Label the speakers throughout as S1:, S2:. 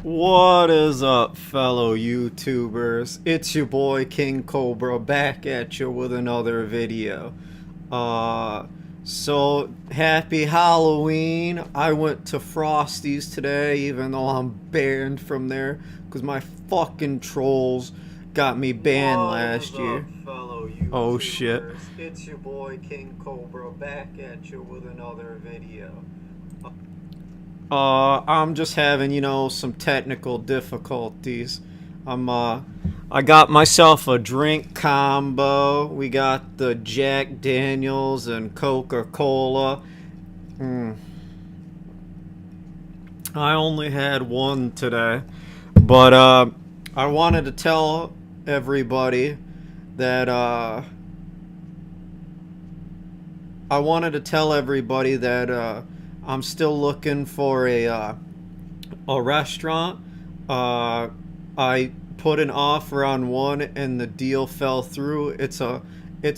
S1: What is up, fellow YouTubers? It's your boy King Cobra back at you with another video. Uh, so happy Halloween. I went to Frosty's today, even though I'm banned from there, because my fucking trolls got me banned
S2: What
S1: last
S2: is up,
S1: year.
S2: fellow
S1: Oh shit.
S2: YouTubers? It's your boy King Cobra back at you with another video.
S1: I'm just having, some technical difficulties. I got myself a drink combo. We got the Jack Daniels and Coca-Cola. Mm. I only had one today, but I wanted to tell everybody that I'm still looking for a restaurant. I put an offer on one and the deal fell through. It's a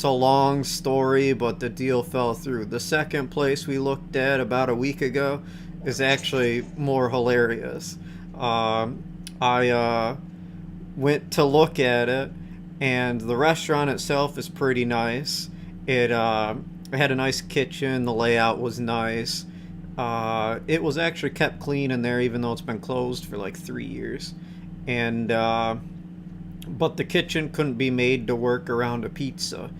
S1: long story, but the deal fell through. The second place we looked at about a week ago is actually more hilarious. I went to look at it, and the restaurant itself is pretty nice. It had a nice kitchen. The layout was nice. It was actually kept clean in there, even though it's been closed for like 3 years. And but the kitchen couldn't be made to work around a pizza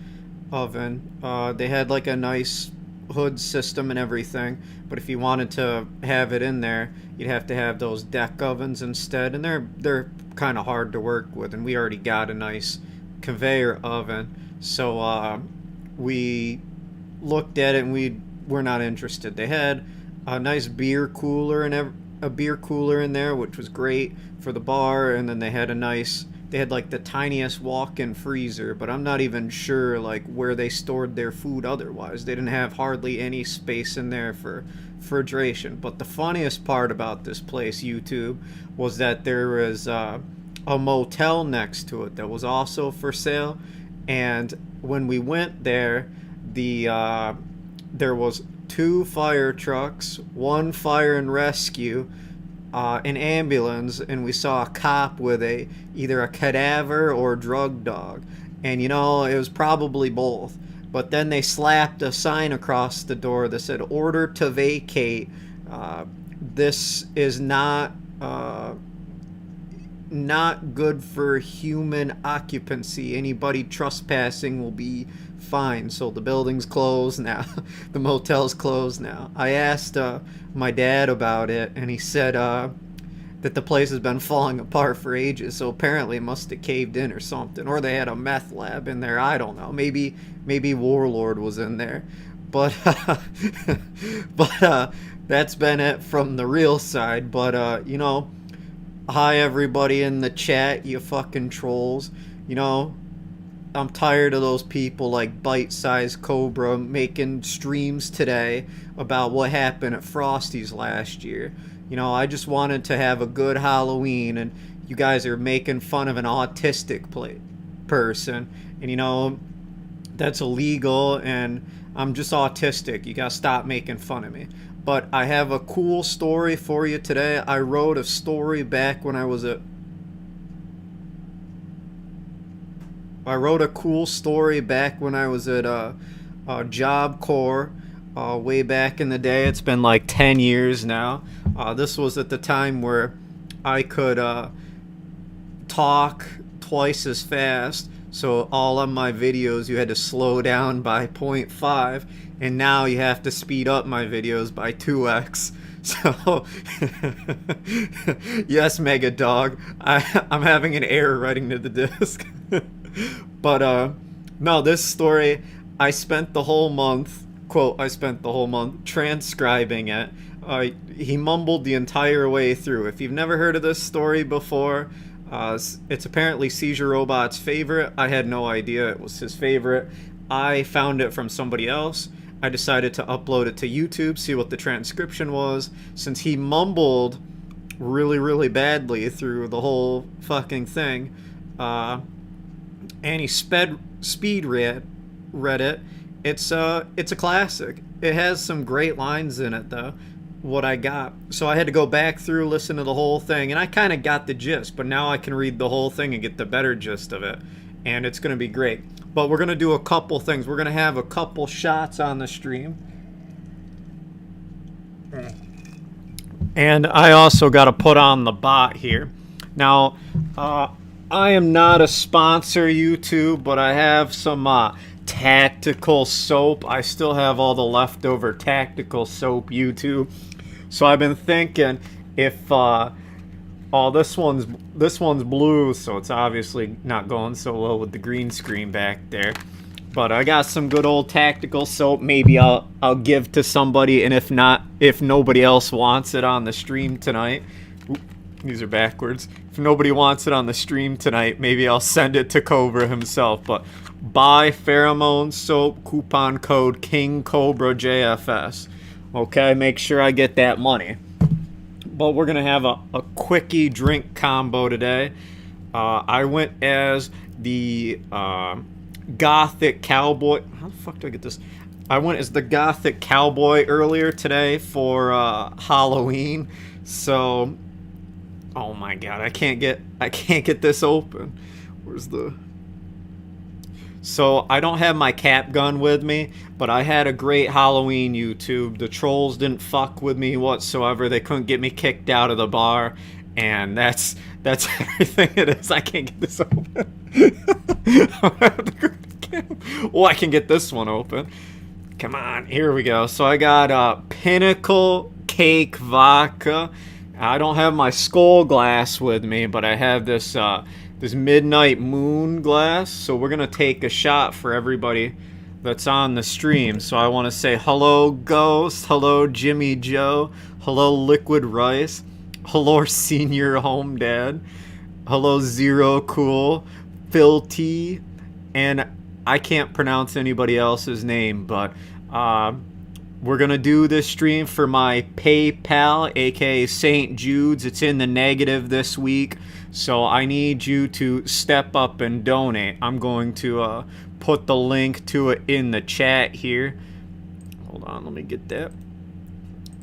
S1: oven. They had like a nice hood system and everything, but if you wanted to have it in there, you'd have to have those deck ovens instead, and they're kind of hard to work with. And we already got a nice conveyor oven, so we looked at it and we were not interested. They had a nice beer cooler and a beer cooler in there, which was great for the bar, and then they had like the tiniest walk-in freezer, but I'm not even sure like where they stored their food otherwise. They didn't have hardly any space in there for refrigeration. But the funniest part about this place, YouTube, was that there was a motel next to it that was also for sale. And when we went there, there was two fire trucks, one fire and rescue, an ambulance, and we saw a cop with either a cadaver or a drug dog. And it was probably both. But then they slapped a sign across the door that said "Order to vacate." This is not good for human occupancy. Anybody trespassing will be fined. So the building's closed now. The motel's closed now. I asked my dad about it, and he said that the place has been falling apart for ages. So apparently it must have caved in or something, or they had a meth lab in there. I don't know. Maybe Warlord was in there, but but that's been it from the real side. But hi everybody in the chat, you fucking trolls. You know, I'm tired of those people like Bite-Sized Cobra making streams today about what happened at Frosty's last year. I just wanted to have a good Halloween, and you guys are making fun of an autistic person. And that's illegal, and I'm just autistic. You gotta stop making fun of me. But I have a cool story for you today. I wrote a story back when I was at I wrote a cool story back when I was at Job Corps, way back in the day. It's been like 10 years now. This was at the time where I could talk twice as fast. So all of my videos you had to slow down by 0.5, and now you have to speed up my videos by 2x. So yes, Mega Dog, I'm having an error writing to the disk. But no, this story, I spent the whole month, quote, I spent the whole month transcribing it. He mumbled the entire way through. If you've never heard of this story before, it's apparently Seizure Robot's favorite. I had no idea it was his favorite. I found it from somebody else. I decided to upload it to YouTube, see what the transcription was. Since he mumbled really, really badly through the whole fucking thing, and he speed read it. It's a classic. It has some great lines in it though. what I got. So I had to go back through, listen to the whole thing, and I kind of got the gist, but now I can read the whole thing and get the better gist of it, and it's going to be great. But we're going to do a couple things. We're going to have a couple shots on the stream. And I also got to put on the bot here. Now, I am not a sponsor, YouTube, but I have some tactical soap. I still have all the leftover tactical soap, YouTube. So I've been thinking if oh, this one's blue, so it's obviously not going so well with the green screen back there. But I got some good old tactical soap. Maybe I'll give to somebody, and if not, if nobody else wants it on the stream tonight, oop, these are backwards. If nobody wants it on the stream tonight, maybe I'll send it to Cobra himself. But buy pheromone soap, coupon code King Cobra JFS. Okay, make sure I get that money. But we're gonna have a quickie drink combo today. I went as the Gothic Cowboy. How the fuck do I get this? I went as the Gothic Cowboy earlier today for Halloween. So, oh my god, I can't get this open. Where's the? So I don't have my cap gun with me, but I had a great Halloween, YouTube. The trolls didn't fuck with me whatsoever. They couldn't get me kicked out of the bar, and that's everything it is. I can't get this open. Oh, I can get this one open. Come on, here we go. So I got Pinnacle Cake Vodka. I don't have my skull glass with me, but I have this this Midnight Moon glass. So we're gonna take a shot for everybody that's on the stream. So I want to say hello, Ghost. Hello, Jimmy Joe. Hello, Liquid Rice. Hello, Senior Home Dad. Hello, Zero Cool. Phil T. And I can't pronounce anybody else's name, but we're going to do this stream for my PayPal, aka St. Jude's. It's in the negative this week, so I need you to step up and donate. I'm going to put the link to it in the chat here. Hold on, let me get that.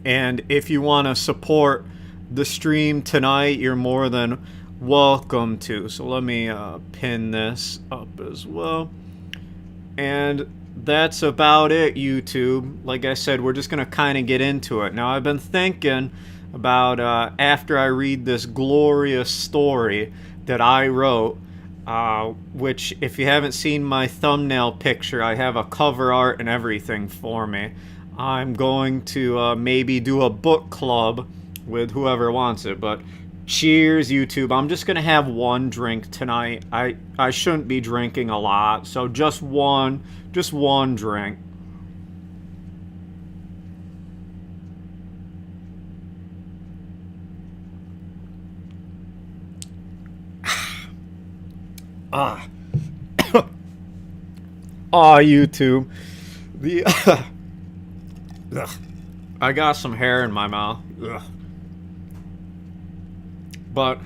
S1: And if you want to support the stream tonight, you're more than welcome to. So let me pin this up as well. And that's about it, YouTube. Like I said, we're just going to kind of get into it. Now, I've been thinking about after I read this glorious story that I wrote, which if you haven't seen my thumbnail picture, I have a cover art and everything for me. I'm going to maybe do a book club with whoever wants it, but cheers, YouTube. I'm just gonna have one drink tonight. I shouldn't be drinking a lot, so just one drink. Ah. Aw, YouTube. The I got some hair in my mouth. Ugh. But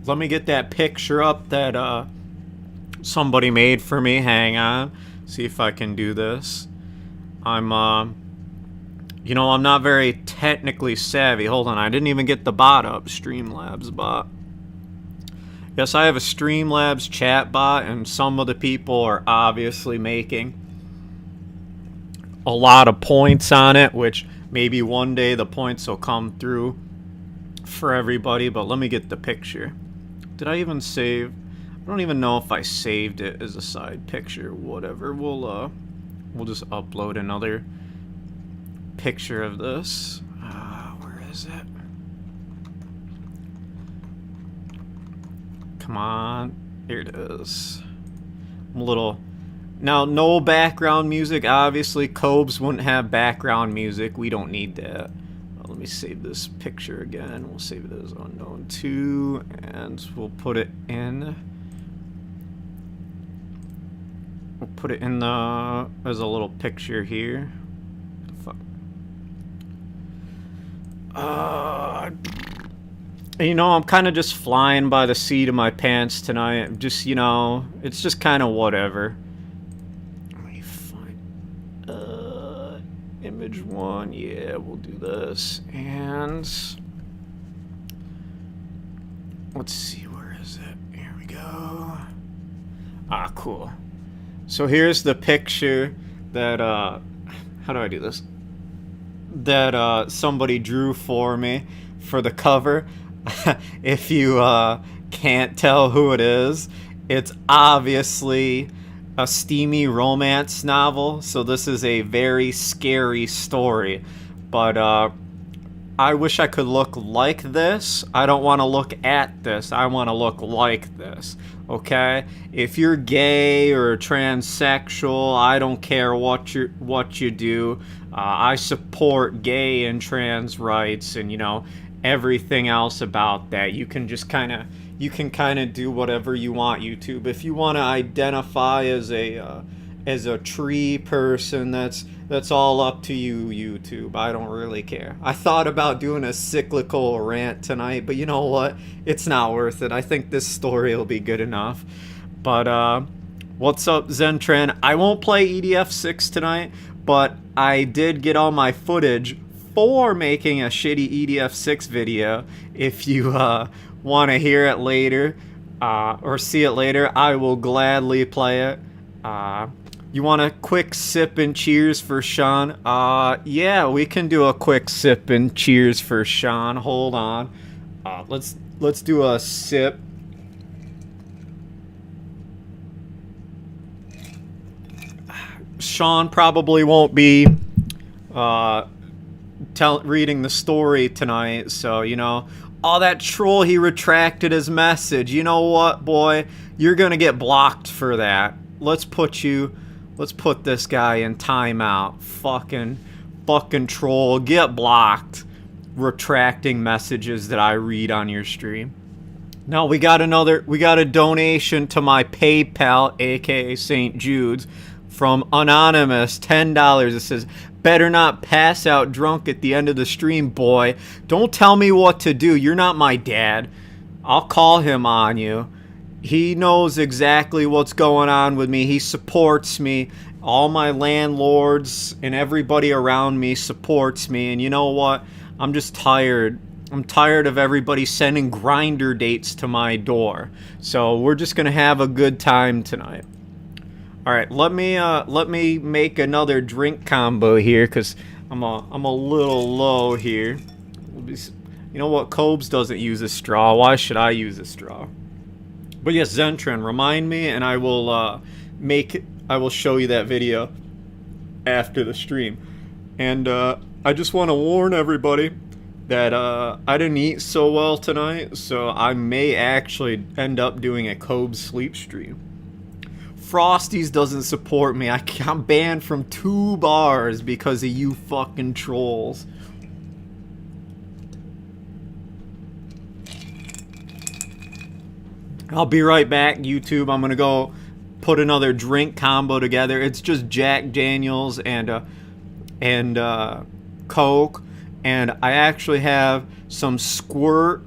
S1: let me get that picture up that somebody made for me. Hang on. See if I can do this. I'm you know, I'm not very technically savvy. Hold on, I didn't even get the bot up. Streamlabs bot. Yes, I have a Streamlabs chat bot, and some of the people are obviously making a lot of points on it, which maybe one day the points will come through for everybody. But let me get the picture. Did I even save? I don't even know if I saved it as a side picture. Whatever. We'll just upload another picture of this. Where is it? Come on. Here it is. I'm a little... Now, no background music. Obviously, Cobes wouldn't have background music. We don't need that. Let me save this picture again. We'll save it as unknown 2, and we'll put it in. We'll put it in the as a little picture here. Fuck. You know, I'm kind of just flying by the seat of my pants tonight. Just, you know, it's just kind of whatever. Let me find. image one. Yeah, we'll do this. And let's see, where is it? Here we go. Ah, cool. So here's the picture that, how do I do this? That somebody drew for me for the cover. If you can't tell who it is, it's obviously a steamy romance novel. So this is a very scary story. But I wish I could look like this. I don't want to look at this. I want to look like this. Okay? If you're gay or transsexual, I don't care what you do. I support gay and trans rights, and everything else about that. You can kind of do whatever you want, YouTube. If you want to identify as a tree person, that's all up to you, YouTube. I don't really care. I thought about doing a cyclical rant tonight, but you know what? It's not worth it. I think this story will be good enough. But what's up, Zentran? I won't play EDF6 tonight, but I did get all my footage for making a shitty EDF6 video. If you want to hear it later or see it later, I will gladly play it. You want a quick sip and cheers for Sean? Yeah, we can do a quick sip and cheers for Sean. Hold on. Let's do a sip. Sean probably won't be reading the story tonight, so all that troll, he retracted his message. You know what, boy? You're gonna get blocked for that. Let's put this guy in timeout. Fucking troll, get blocked. Retracting messages that I read on your stream. Now we got a donation to my PayPal, aka St. Jude's, from Anonymous, $10. It says, better not pass out drunk at the end of the stream, boy. Don't tell me what to do. You're not my dad. I'll call him on you. He knows exactly what's going on with me. He supports me. All my landlords and everybody around me supports me. And you know what? I'm just tired. I'm tired of everybody sending grinder dates to my door. So we're just going to have a good time tonight. All right, let me make another drink combo here, cause I'm a little low here. You know what? Cobes doesn't use a straw. Why should I use a straw? But yes, Zentran, remind me, and I will show you that video after the stream. And I just want to warn everybody that I didn't eat so well tonight, so I may actually end up doing a Cobes sleep stream. Frosties doesn't support me. I'm banned from 2 bars because of you fucking trolls. I'll be right back, YouTube. I'm gonna go put another drink combo together. It's just Jack Daniels and Coke, and I actually have some Squirt,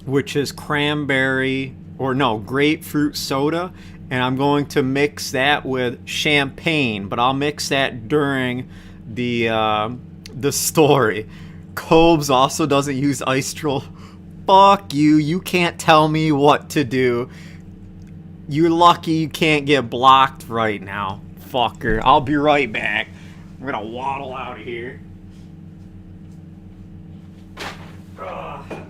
S1: which is grapefruit soda. And I'm going to mix that with champagne, but I'll mix that during the story. Cobes also doesn't use ice troll. Fuck you. You can't tell me what to do. You're lucky you can't get blocked right now, fucker. I'll be right back. I'm gonna waddle out of here. Ugh.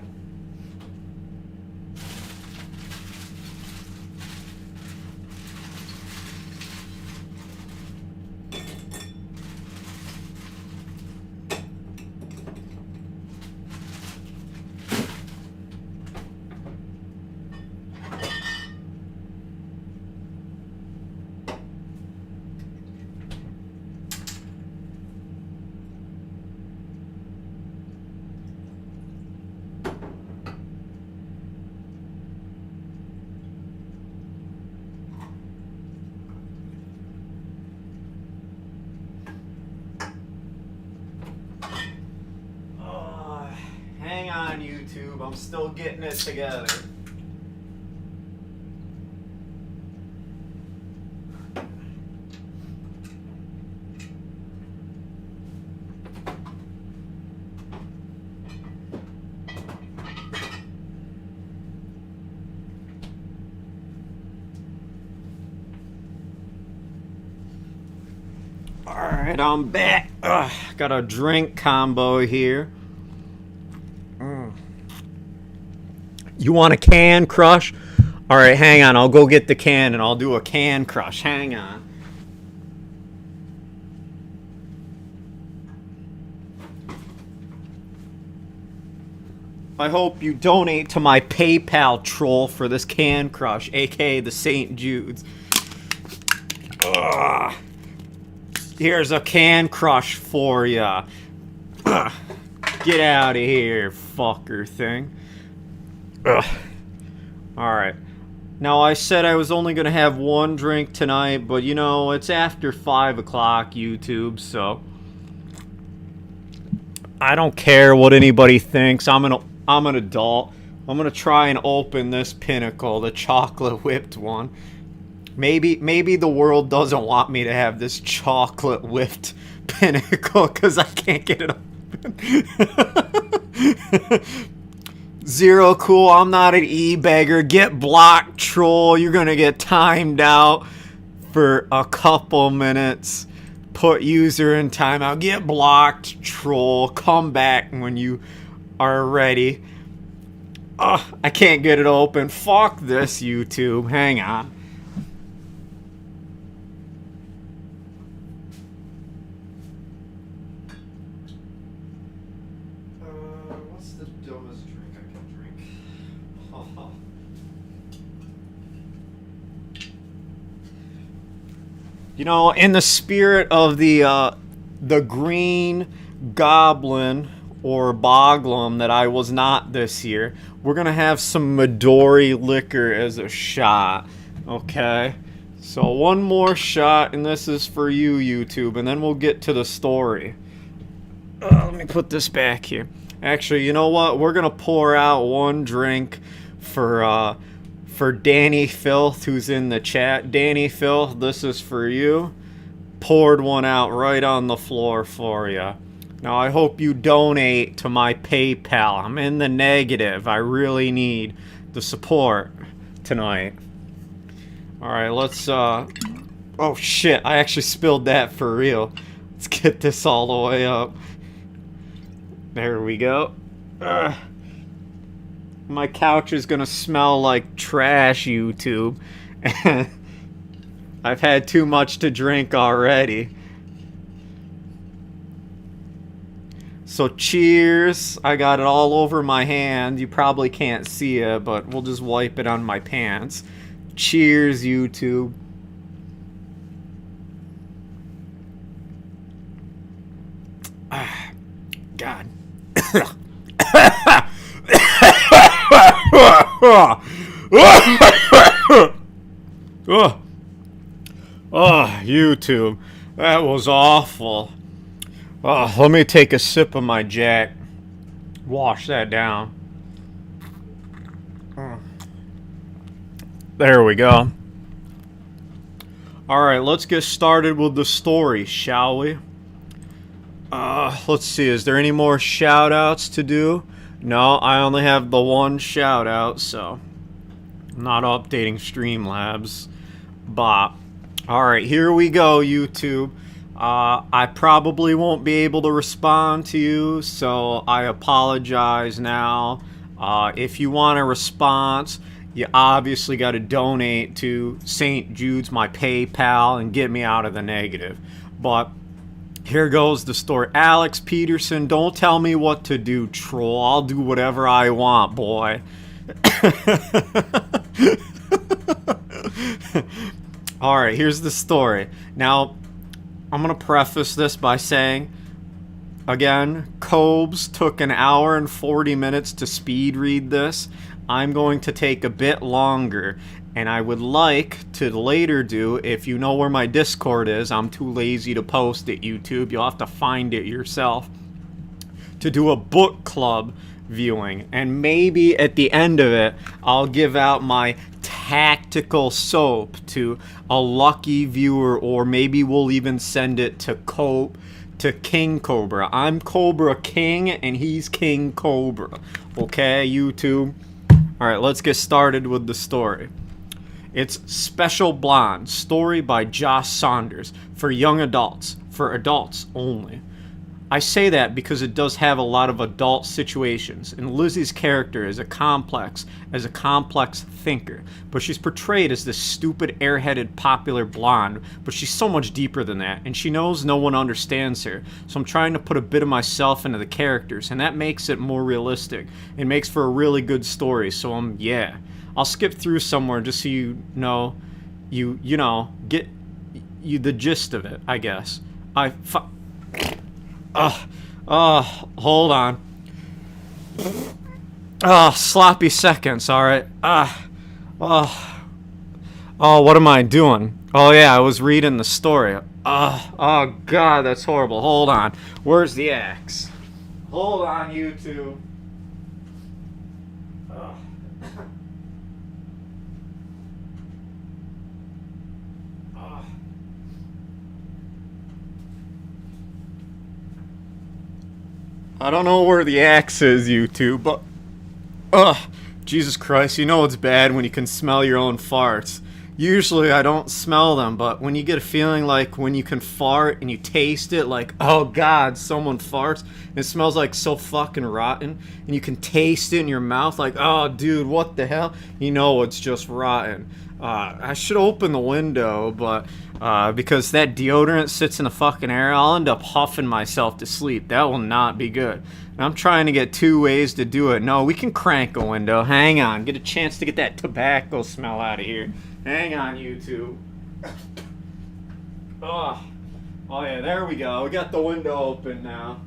S1: Hang on, YouTube. I'm still getting it together. Alright, I'm back. Got a drink combo here. You want a can crush? Alright, hang on. I'll go get the can and I'll do a can crush. Hang on. I hope you donate to my PayPal troll for this can crush, aka the St. Jude's. Ugh. Here's a can crush for ya. Get out of here, fucker thing. Ugh. Alright. Now, I said I was only gonna have one drink tonight, but you know, it's after 5 o'clock, YouTube, so I don't care what anybody thinks. I'm an adult. I'm gonna try and open this Pinnacle, the chocolate whipped one. Maybe the world doesn't want me to have this chocolate whipped Pinnacle because I can't get it open. Zero cool. I'm not an e-beggar. Get blocked, troll. You're gonna get timed out for a couple minutes. Put user in timeout. Get blocked, troll. Come back when you are ready. I can't get it open. Fuck this, YouTube. Hang on. What's the dumbest drink I can drink? You know, in the spirit of the Green Goblin or Boglum that I was not this year, we're gonna have some Midori liquor as a shot. Okay? So one more shot, and this is for you, YouTube, and then we'll get to the story. Let me put this back here. Actually, you know what? We're gonna pour out one drink for Danny Filth, who's in the chat. Danny Filth, this is for you. Poured one out right on the floor for you. Now, I hope you donate to my PayPal. I'm in the negative. I really need the support tonight. Alright, let's, oh shit, I actually spilled that for real. Let's get this all the way up. There we go. My couch is gonna smell like trash, YouTube. I've had too much to drink already. So cheers. I got it all over my hand. You probably can't see it, but we'll just wipe it on my pants. Cheers, YouTube. God. YouTube. That was awful. Let me take a sip of my Jack. Wash that down. There we go. Alright, let's get started with the story, shall we? Let's see, is there any more shout-outs to do? No, I only have the one shout-out, so I'm not updating Streamlabs. Bop. Alright, here we go, YouTube. I probably won't be able to respond to you, so I apologize now. If you want a response, you obviously got to donate to St. Jude's, my PayPal, and get me out of the negative. But here goes the story. Alex Peterson, don't tell me what to do, troll. I'll do whatever I want, boy. Alright, here's the story. Now, I'm going to preface this by saying, again, Cobes took an hour and 40 minutes to speed read this. I'm going to take a bit longer, and I would like to later do, if you know where my Discord is, I'm too lazy to post it, YouTube, you'll have to find it yourself, to do a book club viewing, and maybe at the end of it, I'll give out my tactical soap to a lucky viewer, or maybe we'll even send it to King Cobra. I'm Cobra King, and he's King Cobra. Okay, YouTube? Alright, let's get started with the story. It's Special Blonde, story by Josh Saunders, for young adults, for adults only. I say that because it does have a lot of adult situations, and Lizzie's character is as a complex thinker, but she's portrayed as this stupid, airheaded, popular blonde, but she's so much deeper than that, and she knows no one understands her, so I'm trying to put a bit of myself into the characters, and that makes it more realistic. It makes for a really good story, so I'll skip through somewhere just so you know, get you the gist of it, I guess. Hold on. Sloppy seconds, alright. What am I doing? Oh yeah, I was reading the story. Oh god, that's horrible. Hold on. Where's the axe? Hold on, YouTube. I don't know where the axe is, YouTube, but... Jesus Christ, you know it's bad when you can smell your own farts. Usually I don't smell them, but when you get a feeling like when you can fart and you taste it, like, oh god, someone farts, and it smells like so fucking rotten, and you can taste it in your mouth, like, oh dude, what the hell? You know it's just rotten. I should open the window, but because that deodorant sits in the fucking air, I'll end up huffing myself to sleep. That will not be good. And I'm trying to get 2 ways to do it. No, we can crank a window. Hang on. Get a chance to get that tobacco smell out of here. Hang on, YouTube. Oh yeah, there we go. We got the window open now.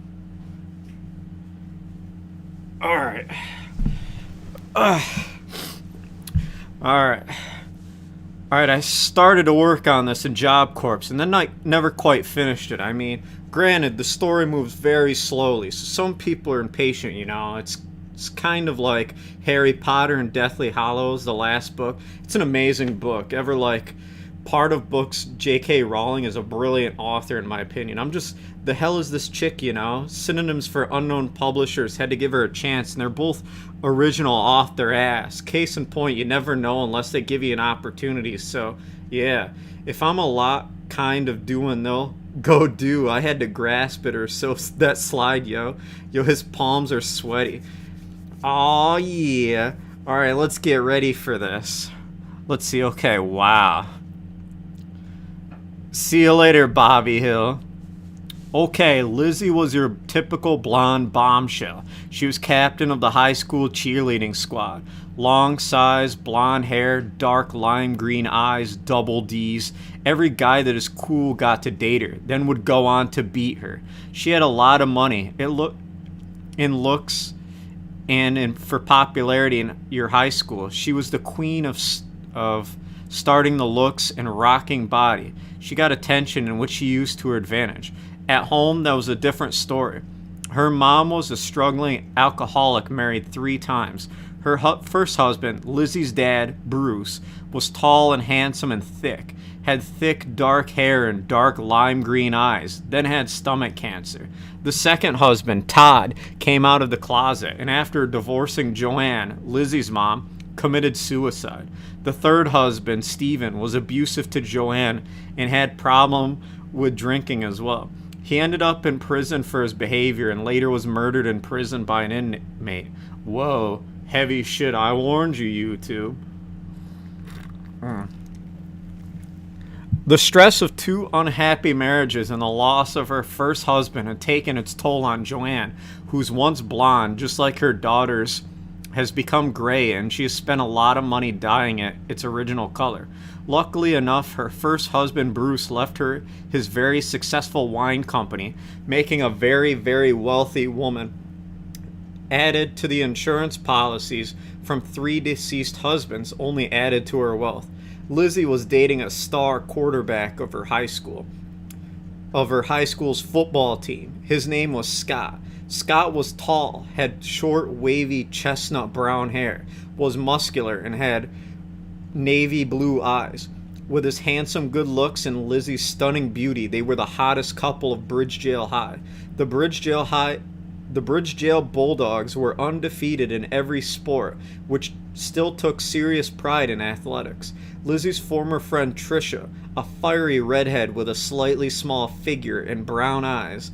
S1: Alright. Alright. Alright, I started to work on this in Job Corps, and then I never quite finished it. I mean, granted, the story moves very slowly, so some people are impatient, you know. It's kind of like Harry Potter and Deathly Hallows, the last book. It's an amazing book. Part of books, J.K. Rowling is a brilliant author, in my opinion. The hell is this chick, you know? Synonyms for unknown publishers had to give her a chance, and they're both original off their ass. Case in point, you never know unless they give you an opportunity. So, yeah, if I'm a lot kind of doing, though, go do. I had to grasp it or so that slide, yo. Yo, his palms are sweaty. Aw, yeah. Alright, let's get ready for this. Let's see. Okay, wow. See you later, Bobby Hill. Okay, Lizzie was your typical blonde bombshell. She was captain of the high school cheerleading squad. Long size, blonde hair, dark lime green eyes, double D's. Every guy that is cool got to date her, then would go on to beat her. She had a lot of money. In looks and for popularity in your high school. She was the queen of starting the looks and rocking body. She got attention in which she used to her advantage. At home, that was a different story. Her mom was a struggling alcoholic married 3 times. Her first husband, Lizzie's dad, Bruce, was tall and handsome and thick, had thick dark hair and dark lime green eyes, then had stomach cancer. The second husband, Todd, came out of the closet, and after divorcing Joanne, Lizzie's mom, committed suicide. The third husband, Stephen, was abusive to Joanne and had problem with drinking as well. He ended up in prison for his behavior and later was murdered in prison by an inmate. Whoa, heavy shit. I warned you, YouTube. The stress of 2 unhappy marriages and the loss of her first husband had taken its toll on Joanne, who's once blonde, just like her daughters, has become gray, and she has spent a lot of money dyeing it its original color. Luckily enough, her first husband Bruce left her his very successful wine company, making a very, very wealthy woman. Added to the insurance policies from 3 deceased husbands only added to her wealth. Lizzie was dating a star quarterback of her high school's football team. His name was Scott. Scott was tall, had short, wavy, chestnut brown hair, was muscular, and had navy blue eyes. With his handsome good looks and Lizzie's stunning beauty, they were the hottest couple of Bridgedale High. The The Bridgedale Bulldogs were undefeated in every sport, which still took serious pride in athletics. Lizzie's former friend Tricia, a fiery redhead with a slightly small figure and brown eyes.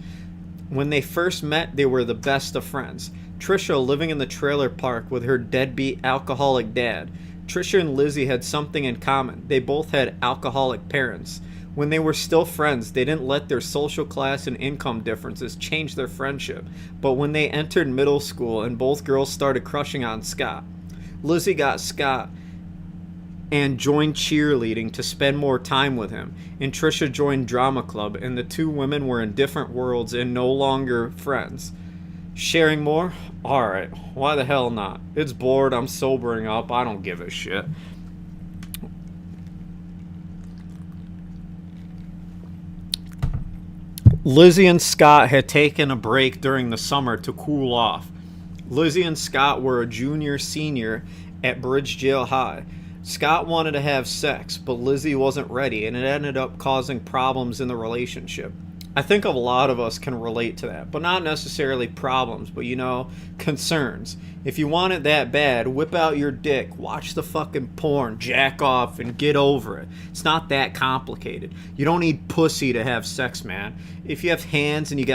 S1: When they first met, they were the best of friends. Tricia living in the trailer park with her deadbeat alcoholic dad. Tricia and Lizzie had something in common. They both had alcoholic parents. When they were still friends, they didn't let their social class and income differences change their friendship. But when they entered middle school and both girls started crushing on Scott, Lizzie got Scott and joined cheerleading to spend more time with him, and Tricia joined drama club, and the two women were in different worlds and no longer friends. Sharing more? Alright, why the hell not? It's bored, I'm sobering up, I don't give a shit. Lizzie and Scott had taken a break during the summer to cool off. Lizzie and Scott were a junior-senior at Bridgedale High. Scott wanted to have sex, but Lizzie wasn't ready, and it ended up causing problems in the relationship. I think a lot of us can relate to that, but not necessarily problems, but concerns. If you want it that bad, whip out your dick, watch the fucking porn, jack off, and get over it. It's not that complicated. You don't need pussy to have sex, man. If you have hands and you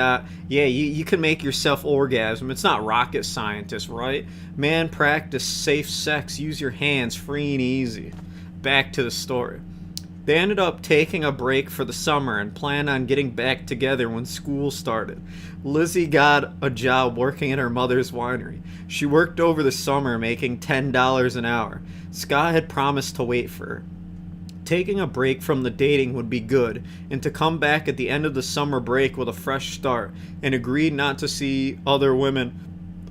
S1: can make yourself orgasm. It's not rocket scientist, right? Man, practice safe sex. Use your hands, free and easy. Back to the story. They ended up taking a break for the summer and planned on getting back together when school started. Lizzie got a job working at her mother's winery. She worked over the summer making $10 an hour. Scott had promised to wait for her. Taking a break from the dating would be good, and to come back at the end of the summer break with a fresh start, and agreed not to see other women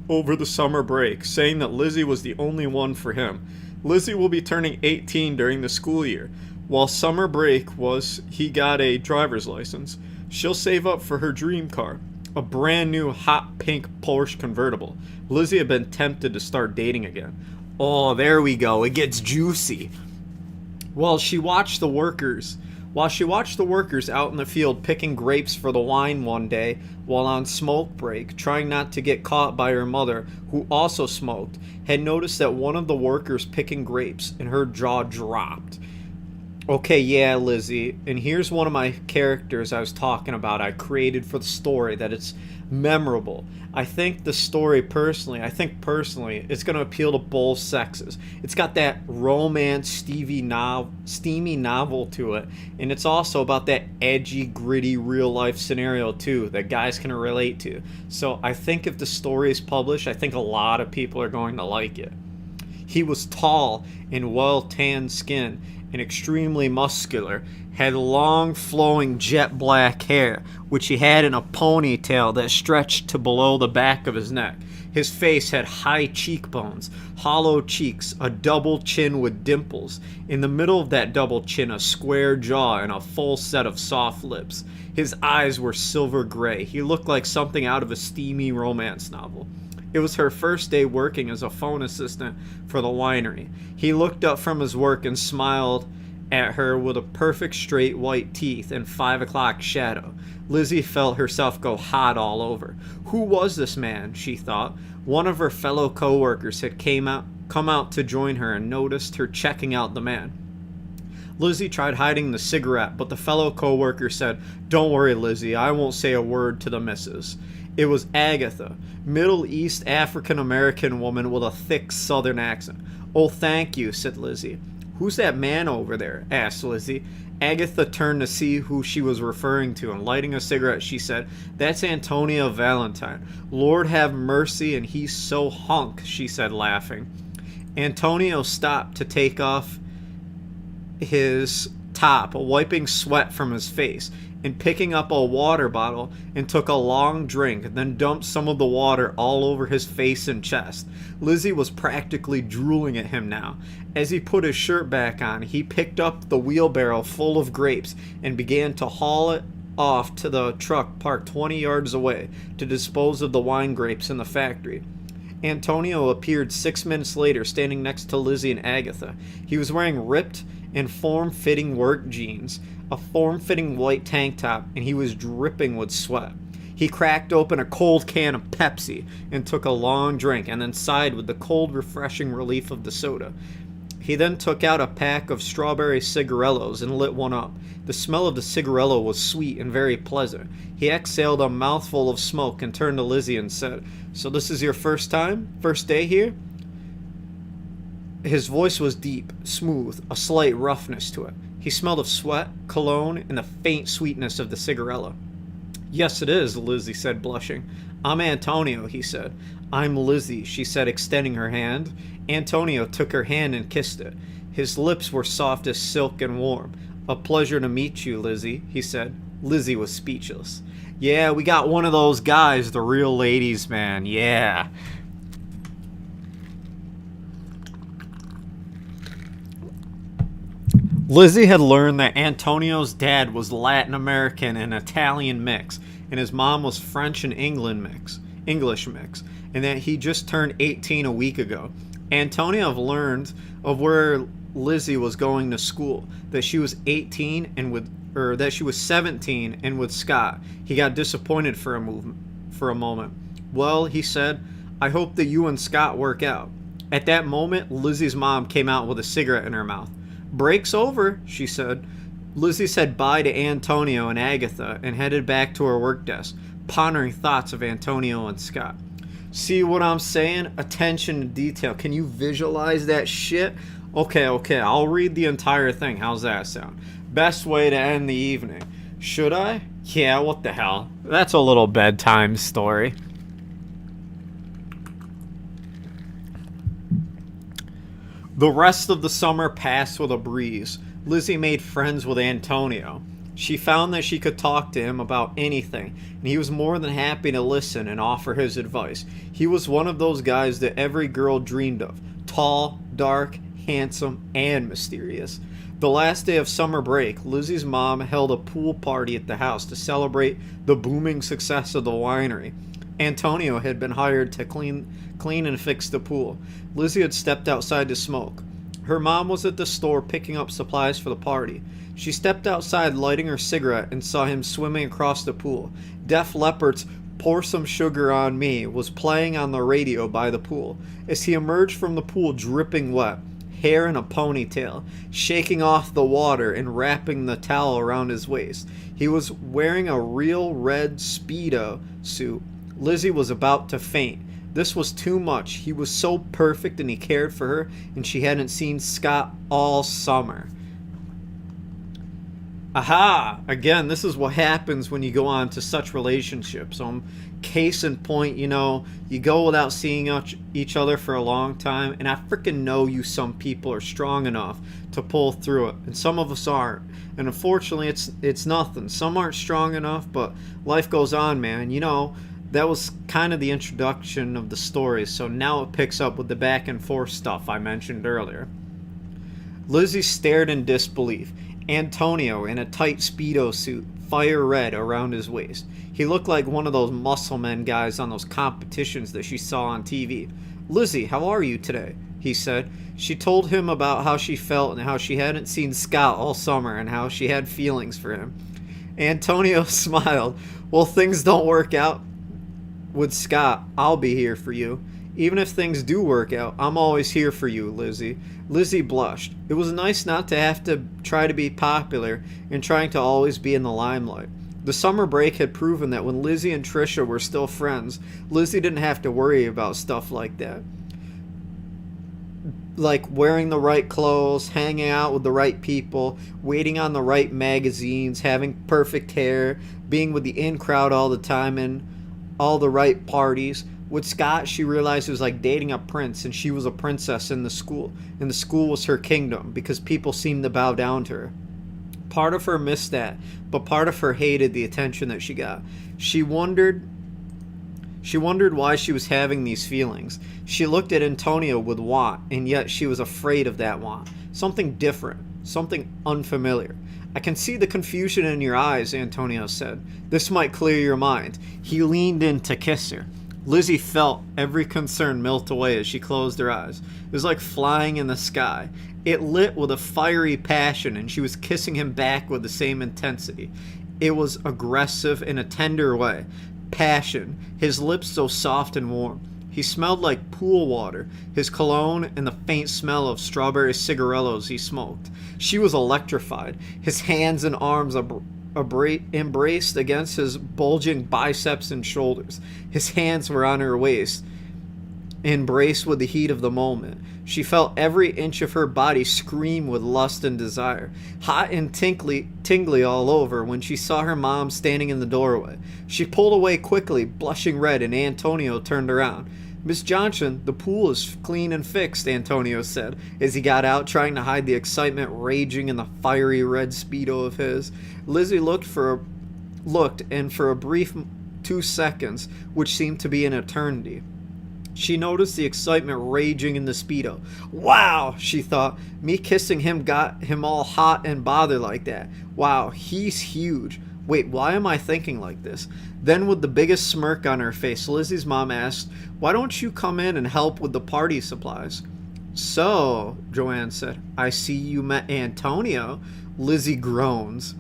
S1: over the summer break, saying that Lizzie was the only one for him. Lizzie will be turning 18 during the school year. While summer break was, he got a driver's license. She'll save up for her dream car, a brand new hot pink Porsche convertible. Lizzie had been tempted to start dating again. Oh, there we go. It gets juicy. While she watched the workers out in the field picking grapes for the wine one day while on smoke break, trying not to get caught by her mother, who also smoked, had noticed that one of the workers picking grapes, and her jaw dropped. Okay, yeah, Lizzie, and here's one of my characters I was talking about I created for the story that it's memorable. I think personally, it's going to appeal to both sexes. It's got that romance, steamy novel to it, and it's also about that edgy, gritty, real-life scenario, too, that guys can relate to. So I think if the story is published, I think a lot of people are going to like it. He was tall and well-tanned skin, and extremely muscular, had long flowing jet black hair, which he had in a ponytail that stretched to below the back of his neck. His face had high cheekbones, hollow cheeks, a double chin with dimples. In the middle of that double chin, a square jaw and a full set of soft lips. His eyes were silver gray. He looked like something out of a steamy romance novel. It was her first day working as a phone assistant for the winery. He looked up from his work and smiled at her with a perfect straight white teeth and 5 o'clock shadow. Lizzie felt herself go hot all over. Who was this man, she thought. One of her fellow co-workers had come out to join her and noticed her checking out the man. Lizzie tried hiding the cigarette, but the fellow co-worker said, "Don't worry, Lizzie, I won't say a word to the missus." It was Agatha, Middle East African-American woman with a thick southern accent. "Oh, thank you," said Lizzie. "Who's that man over there?" asked Lizzie. Agatha turned to see who she was referring to, and lighting a cigarette, she said, "That's Antonio Valentine. Lord have mercy, and he's so hunk," she said, laughing. Antonio stopped to take off his top, wiping sweat from his face, and picking up a water bottle and took a long drink, then dumped some of the water all over his face and chest. Lizzie was practically drooling at him now. As he put his shirt back on, he picked up the wheelbarrow full of grapes and began to haul it off to the truck parked 20 yards away to dispose of the wine grapes in the factory. Antonio appeared 6 minutes later, standing next to Lizzie and Agatha. He was wearing ripped and form-fitting work jeans, a form-fitting white tank top, and he was dripping with sweat. He cracked open a cold can of Pepsi and took a long drink, and then sighed with the cold, refreshing relief of the soda. He then took out a pack of strawberry cigarillos and lit one up. The smell of the cigarillo was sweet and very pleasant. He exhaled a mouthful of smoke and turned to Lizzie and said, "So this is your first time? First day here?" His voice was deep, smooth, a slight roughness to it. He smelled of sweat, cologne, and the faint sweetness of the cigarillo. "Yes, it is," Lizzie said, blushing. "I'm Antonio," he said. "I'm Lizzie," she said, extending her hand. Antonio took her hand and kissed it. His lips were soft as silk and warm. "A pleasure to meet you, Lizzie," he said. Lizzie was speechless. "Yeah, we got one of those guys, the real ladies' man, yeah." Lizzie had learned that Antonio's dad was Latin American and Italian mix, and his mom was French and English mix, and that he just turned 18 a week ago. Antonio learned of where Lizzie was going to school, that she was 18 and that she was 17 and with Scott. He got disappointed for a moment. "Well," he said, "I hope that you and Scott work out." At that moment, Lizzie's mom came out with a cigarette in her mouth. "Break's over," she said. Lizzie said bye to Antonio and Agatha and headed back to her work desk, pondering thoughts of Antonio and Scott. See what I'm saying? Attention to detail. Can you visualize that shit? Okay, I'll read the entire thing. How's that sound? Best way to end the evening. Should I? Yeah, what the hell? That's a little bedtime story. The rest of the summer passed with a breeze. Lizzie made friends with Antonio. She found that she could talk to him about anything, and he was more than happy to listen and offer his advice. He was one of those guys that every girl dreamed of. Tall, dark, handsome, and mysterious. The last day of summer break, Lizzie's mom held a pool party at the house to celebrate the booming success of the winery. Antonio had been hired to clean and fix the pool. Lizzie had stepped outside to smoke. Her mom was at the store picking up supplies for the party. She stepped outside lighting her cigarette and saw him swimming across the pool. Def Leppard's "Pour Some Sugar on Me" was playing on the radio by the pool. As he emerged from the pool dripping wet, hair in a ponytail, shaking off the water and wrapping the towel around his waist, he was wearing a real red Speedo suit. Lizzie was about to faint. This was too much. He was so perfect and he cared for her, and she hadn't seen Scott all summer. Aha! Again, this is what happens when you go on to such relationships. Case in point, you go without seeing each other for a long time, and I freaking know some people are strong enough to pull through it, and some of us aren't. And unfortunately, it's nothing. Some aren't strong enough, but life goes on, man. That was kind of the introduction of the story, so now it picks up with the back and forth stuff I mentioned earlier. Lizzie stared in disbelief. Antonio in a tight Speedo suit, fire red around his waist. He looked like one of those muscle men guys on those competitions that she saw on TV. "Lizzie, how are you today?" he said. She told him about how she felt and how she hadn't seen Scott all summer and how she had feelings for him. Antonio smiled. "Well, things don't work out with Scott, I'll be here for you. Even if things do work out, I'm always here for you, Lizzie." Lizzie blushed. It was nice not to have to try to be popular and trying to always be in the limelight. The summer break had proven that when Lizzie and Trisha were still friends, Lizzie didn't have to worry about stuff like that. Like wearing the right clothes, hanging out with the right people, waiting on the right magazines, having perfect hair, being with the in crowd all the time, and all the right parties. With Scott, she realized it was like dating a prince, and she was a princess in the school, and the school was her kingdom because people seemed to bow down to her. Part of her missed that, but part of her hated the attention that she got. She wondered why she was having these feelings. She looked at Antonio with want, and yet she was afraid of that want. Something different, something unfamiliar. "I can see the confusion in your eyes," Antonio said. "This might clear your mind." He leaned in to kiss her. Lizzie felt every concern melt away as she closed her eyes. It was like flying in the sky. It lit with a fiery passion, and she was kissing him back with the same intensity. It was aggressive in a tender way. passion, his lips so soft and warm. He smelled like pool water, his cologne and the faint smell of strawberry cigarillos he smoked. She was electrified, his hands and arms embraced against his bulging biceps and shoulders. His hands were on her waist, embraced with the heat of the moment. She felt every inch of her body scream with lust and desire, hot and tingly all over when she saw her mom standing in the doorway. She pulled away quickly, blushing red, and Antonio turned around. "Miss Johnson, the pool is clean and fixed," Antonio said, as he got out, trying to hide the excitement raging in the fiery red Speedo of his. Lizzie looked, and for a brief 2 seconds, which seemed to be an eternity, she noticed the excitement raging in the Speedo. "Wow," she thought, "me kissing him got him all hot and bothered like that. Wow, he's huge. Wait, why am I thinking like this?" Then, with the biggest smirk on her face, Lizzie's mom asked, "Why don't you come in and help with the party supplies?" "So," Joanne said, "I see you met Antonio." Lizzie groans.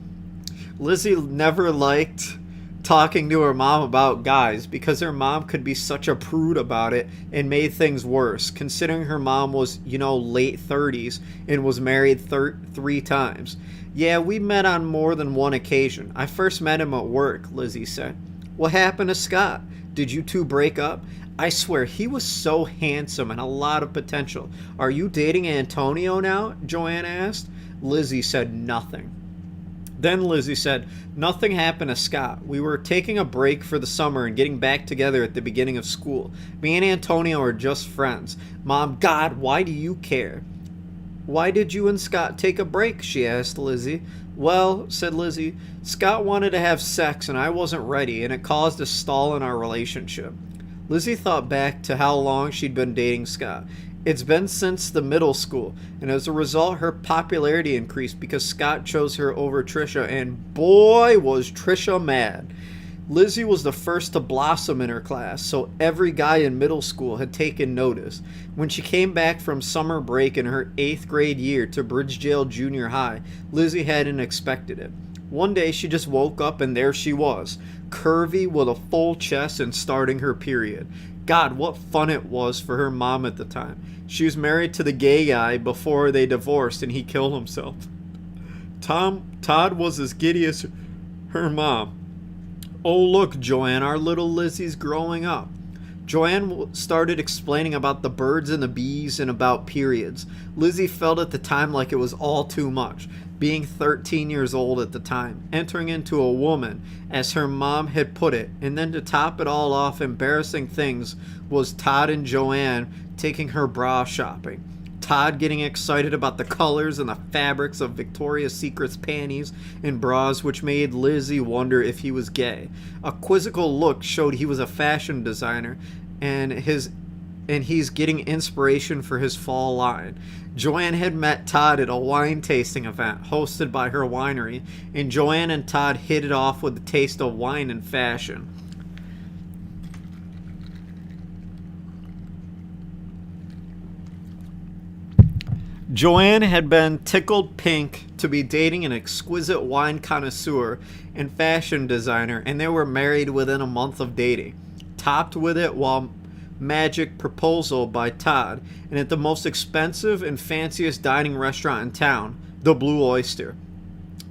S1: Lizzie never liked talking to her mom about guys because her mom could be such a prude about it and made things worse, considering her mom was, late 30s and was married 3 times. "Yeah, we met on more than one occasion. I first met him at work," Lizzie said. "What happened to Scott? Did you two break up? I swear, he was so handsome and a lot of potential. Are you dating Antonio now?" Joanne asked. Lizzie said nothing. Then Lizzie said, "Nothing happened to Scott. We were taking a break for the summer and getting back together at the beginning of school. Me and Antonio are just friends." "Mom, God, why do you care?" "Why did you and Scott take a break?" she asked Lizzie. "Well," said Lizzie, "Scott wanted to have sex and I wasn't ready, and it caused a stall in our relationship." Lizzie thought back to how long she'd been dating Scott. It's been since the middle school, and as a result, her popularity increased because Scott chose her over Trisha, and boy, was Trisha mad. Lizzie was the first to blossom in her class, so every guy in middle school had taken notice. When she came back from summer break in her 8th grade year to Bridgedale Junior High, Lizzie hadn't expected it. One day she just woke up and there she was, curvy with a full chest and starting her period. God, what fun it was for her mom at the time. She was married to the gay guy before they divorced and he killed himself. Todd was as giddy as her mom. "Oh, look, Joanne, our little Lizzie's growing up." Joanne started explaining about the birds and the bees and about periods. Lizzie felt at the time like it was all too much, being 13 years old at the time, entering into a woman, as her mom had put it, and then to top it all off, embarrassing things was Todd and Joanne taking her bra shopping. Todd getting excited about the colors and the fabrics of Victoria's Secret's panties and bras, which made Lizzie wonder if he was gay. A quizzical look showed he was a fashion designer, and he's getting inspiration for his fall line. Joanne had met Todd at a wine tasting event hosted by her winery, and Joanne and Todd hit it off with the taste of wine and fashion. Joanne had been tickled pink to be dating an exquisite wine connoisseur and fashion designer, and they were married within a month of dating. Topped with it while magic proposal by Todd, and at the most expensive and fanciest dining restaurant in town, the Blue Oyster.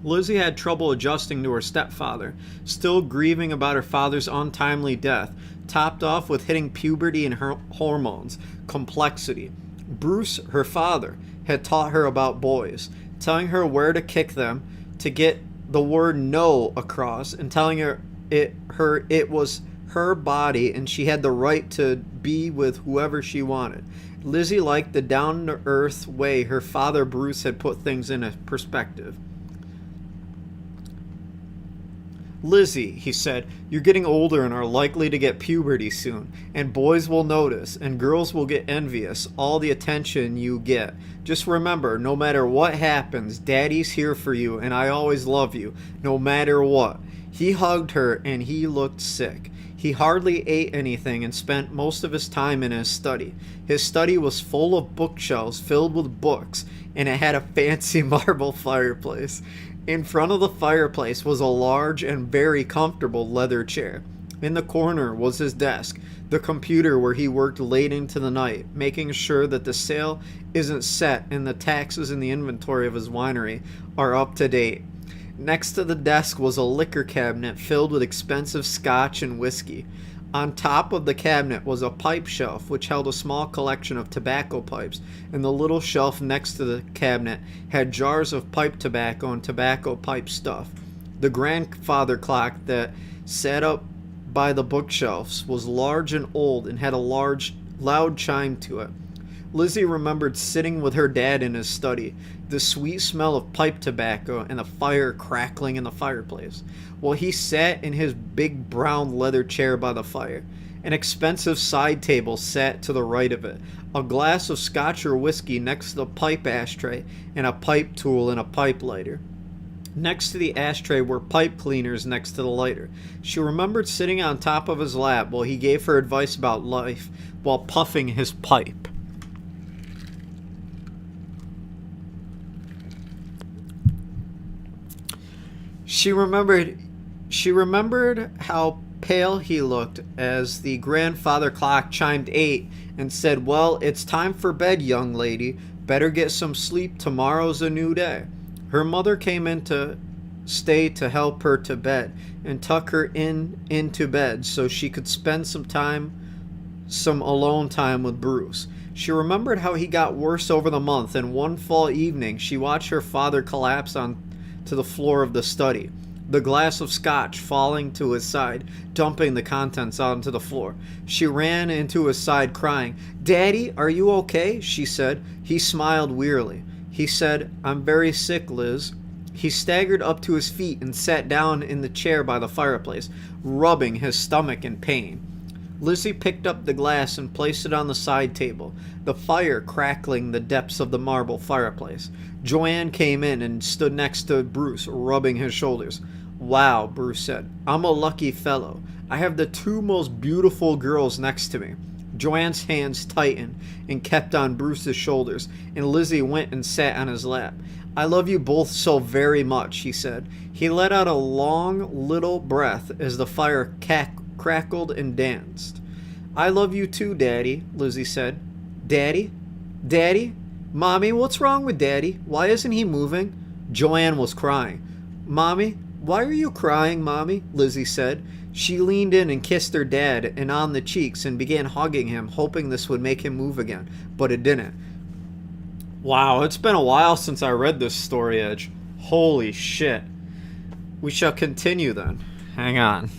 S1: Lizzie had trouble adjusting to her stepfather, still grieving about her father's untimely death, topped off with hitting puberty and her hormones, complexity. Bruce, her father, had taught her about boys, telling her where to kick them to get the word no across, and telling her it was her body and she had the right to be with whoever she wanted. Lizzie liked the down-to-earth way her father Bruce had put things in a perspective. "Lizzie," he said, "you're getting older and are likely to get puberty soon, and boys will notice, and girls will get envious, all the attention you get. Just remember, no matter what happens, Daddy's here for you, and I always love you, no matter what." He hugged her, and he looked sick. He hardly ate anything and spent most of his time in his study. His study was full of bookshelves filled with books, and it had a fancy marble fireplace. In front of the fireplace was a large and very comfortable leather chair. In the corner was his desk, the computer where he worked late into the night, making sure that the sale isn't set and the taxes in the inventory of his winery are up to date. Next to the desk was a liquor cabinet filled with expensive scotch and whiskey. On top of the cabinet was a pipe shelf which held a small collection of tobacco pipes, and the little shelf next to the cabinet had jars of pipe tobacco and tobacco pipe stuff. The grandfather clock that sat up by the bookshelves was large and old and had a loud chime to it. Lizzie remembered sitting with her dad in his study, the sweet smell of pipe tobacco and the fire crackling in the fireplace, while he sat in his big brown leather chair by the fire. An expensive side table sat to the right of it, a glass of scotch or whiskey next to the pipe ashtray, and a pipe tool and a pipe lighter. Next to the ashtray were pipe cleaners next to the lighter. She remembered sitting on top of his lap while he gave her advice about life while puffing his pipe. She remembered how pale he looked as the grandfather clock chimed 8 and said, "Well, it's time for bed, young lady. Better get some sleep. Tomorrow's a new day." Her mother came in to stay to help her to bed and tuck her into bed so she could spend some alone time with Bruce. She remembered how he got worse over the month, and one fall evening she watched her father collapse onto the floor of the study, the glass of scotch falling to his side, dumping the contents onto the floor. She ran into his side crying. "Daddy, are you okay?" she said. He smiled wearily. He said, "I'm very sick, Liz." He staggered up to his feet and sat down in the chair by the fireplace, rubbing his stomach in pain. Lizzie picked up the glass and placed it on the side table, the fire crackling the depths of the marble fireplace. Joanne came in and stood next to Bruce, rubbing his shoulders. "Wow," Bruce said. "I'm a lucky fellow. I have the two most beautiful girls next to me." Joanne's hands tightened and kept on Bruce's shoulders, and Lizzie went and sat on his lap. "I love you both so very much," he said. He let out a long little breath as the fire crackled and danced. "I love you too, Daddy," Lizzie said. "Daddy? Daddy? Mommy, what's wrong with Daddy? Why isn't he moving?" Joanne was crying. "Mommy, why are you crying, Mommy?" Lizzie said. She leaned in and kissed her dad and on the cheeks and began hugging him, hoping this would make him move again, but it didn't. Wow, it's been a while since I read this story, Edge. Holy shit. We shall continue then. Hang on.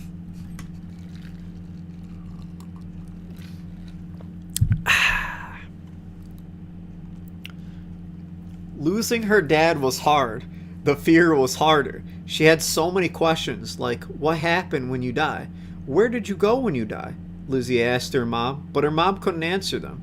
S1: Losing her dad was hard. The fear was harder. She had so many questions, like, what happened when you die? Where did you go when you die? Lizzie asked her mom, but her mom couldn't answer them.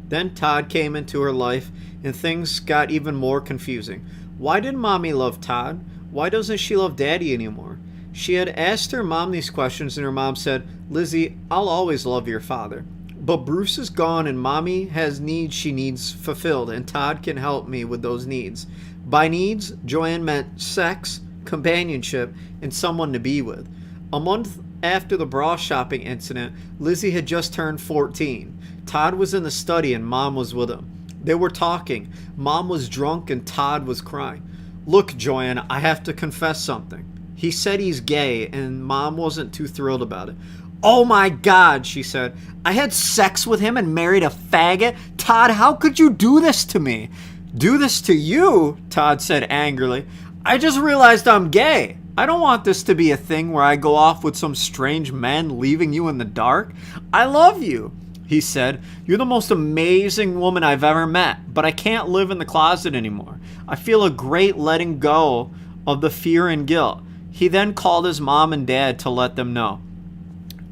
S1: Then Todd came into her life, and things got even more confusing. Why did Mommy love Todd? Why doesn't she love Daddy anymore? She had asked her mom these questions, and her mom said, "Lizzie, I'll always love your father. But Bruce is gone, and Mommy has needs she needs fulfilled, and Todd can help me with those needs." By needs, Joanne meant sex, companionship, and someone to be with. A month after the bra shopping incident, Lizzie had just turned 14. Todd was in the study and Mom was with him. They were talking. Mom was drunk and Todd was crying. "Look, Joanne, I have to confess something. He said he's gay, and Mom wasn't too thrilled about it." "Oh my God," she said. "I had sex with him and married a faggot? Todd, how could you do this to me?" "Do this to you?" Todd said angrily. "I just realized I'm gay. I don't want this to be a thing where I go off with some strange men, leaving you in the dark. I love you," he said. "You're the most amazing woman I've ever met, but I can't live in the closet anymore. I feel a great letting go of the fear and guilt." He then called his mom and dad to let them know.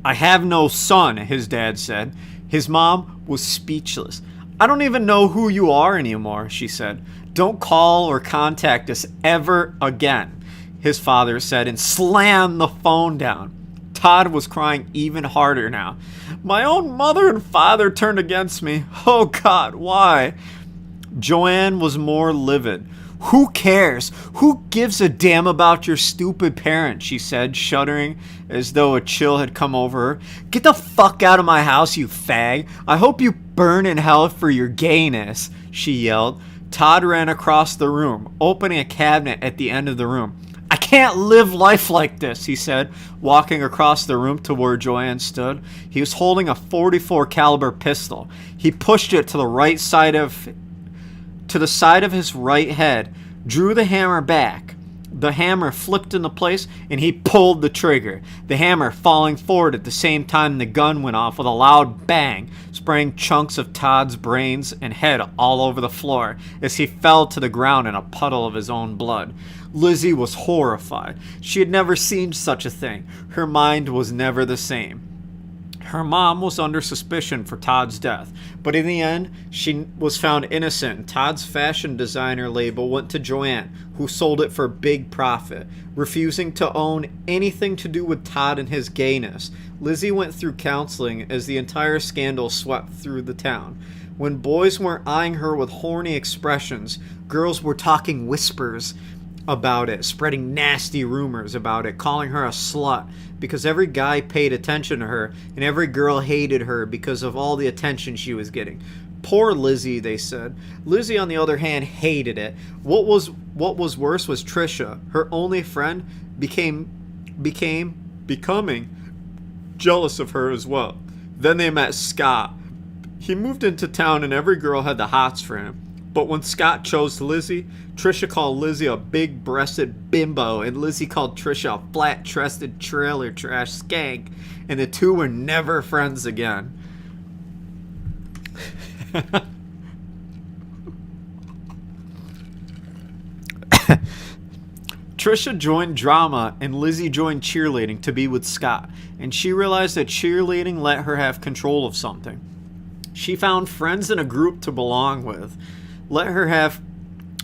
S1: "I have no son," his dad said. His mom was speechless. "I don't even know who you are anymore," she said. "Don't call or contact us ever again," his father said, and slammed the phone down. Todd was crying even harder now. "My own mother and father turned against me. Oh God, why?" Joanne was more livid. Who cares? Who gives a damn about your stupid parents? She said, shuddering as though a chill had come over her. Get the fuck out of my house, you fag. I hope you burn in hell for your gayness, she yelled. Todd ran across the room, opening a cabinet at the end of the room. I can't live life like this, he said, walking across the room to where Joanne stood. He was holding a .44 caliber pistol. He pushed it to the side of his right head, drew the hammer back. The hammer flipped into place, and he pulled the trigger, the hammer falling forward at the same time the gun went off with a loud bang, spraying chunks of Todd's brains and head all over the floor as he fell to the ground in a puddle of his own blood. Lizzie was horrified. She had never seen such a thing. Her mind was never the same. Her mom was under suspicion for Todd's death, but in the end, she was found innocent, and Todd's fashion designer label went to Joanne, who sold it for big profit, refusing to own anything to do with Todd and his gayness. Lizzie went through counseling as the entire scandal swept through the town. When boys weren't eyeing her with horny expressions, girls were talking whispers about it, spreading nasty rumors about it, calling her a slut because every guy paid attention to her and every girl hated her because of all the attention she was getting. Poor Lizzie, they said. Lizzie, on the other hand, hated it. What was worse was Trisha, her only friend, becoming jealous of her as well. Then they met Scott. He moved into town and every girl had the hots for him. But when Scott chose Lizzie, Trisha called Lizzie a big-breasted bimbo, and Lizzie called Trisha a flat-chested trailer trash skank, and the two were never friends again. Trisha joined drama, and Lizzie joined cheerleading to be with Scott, and she realized that cheerleading let her have control of something. She found friends in a group to belong with. Let her have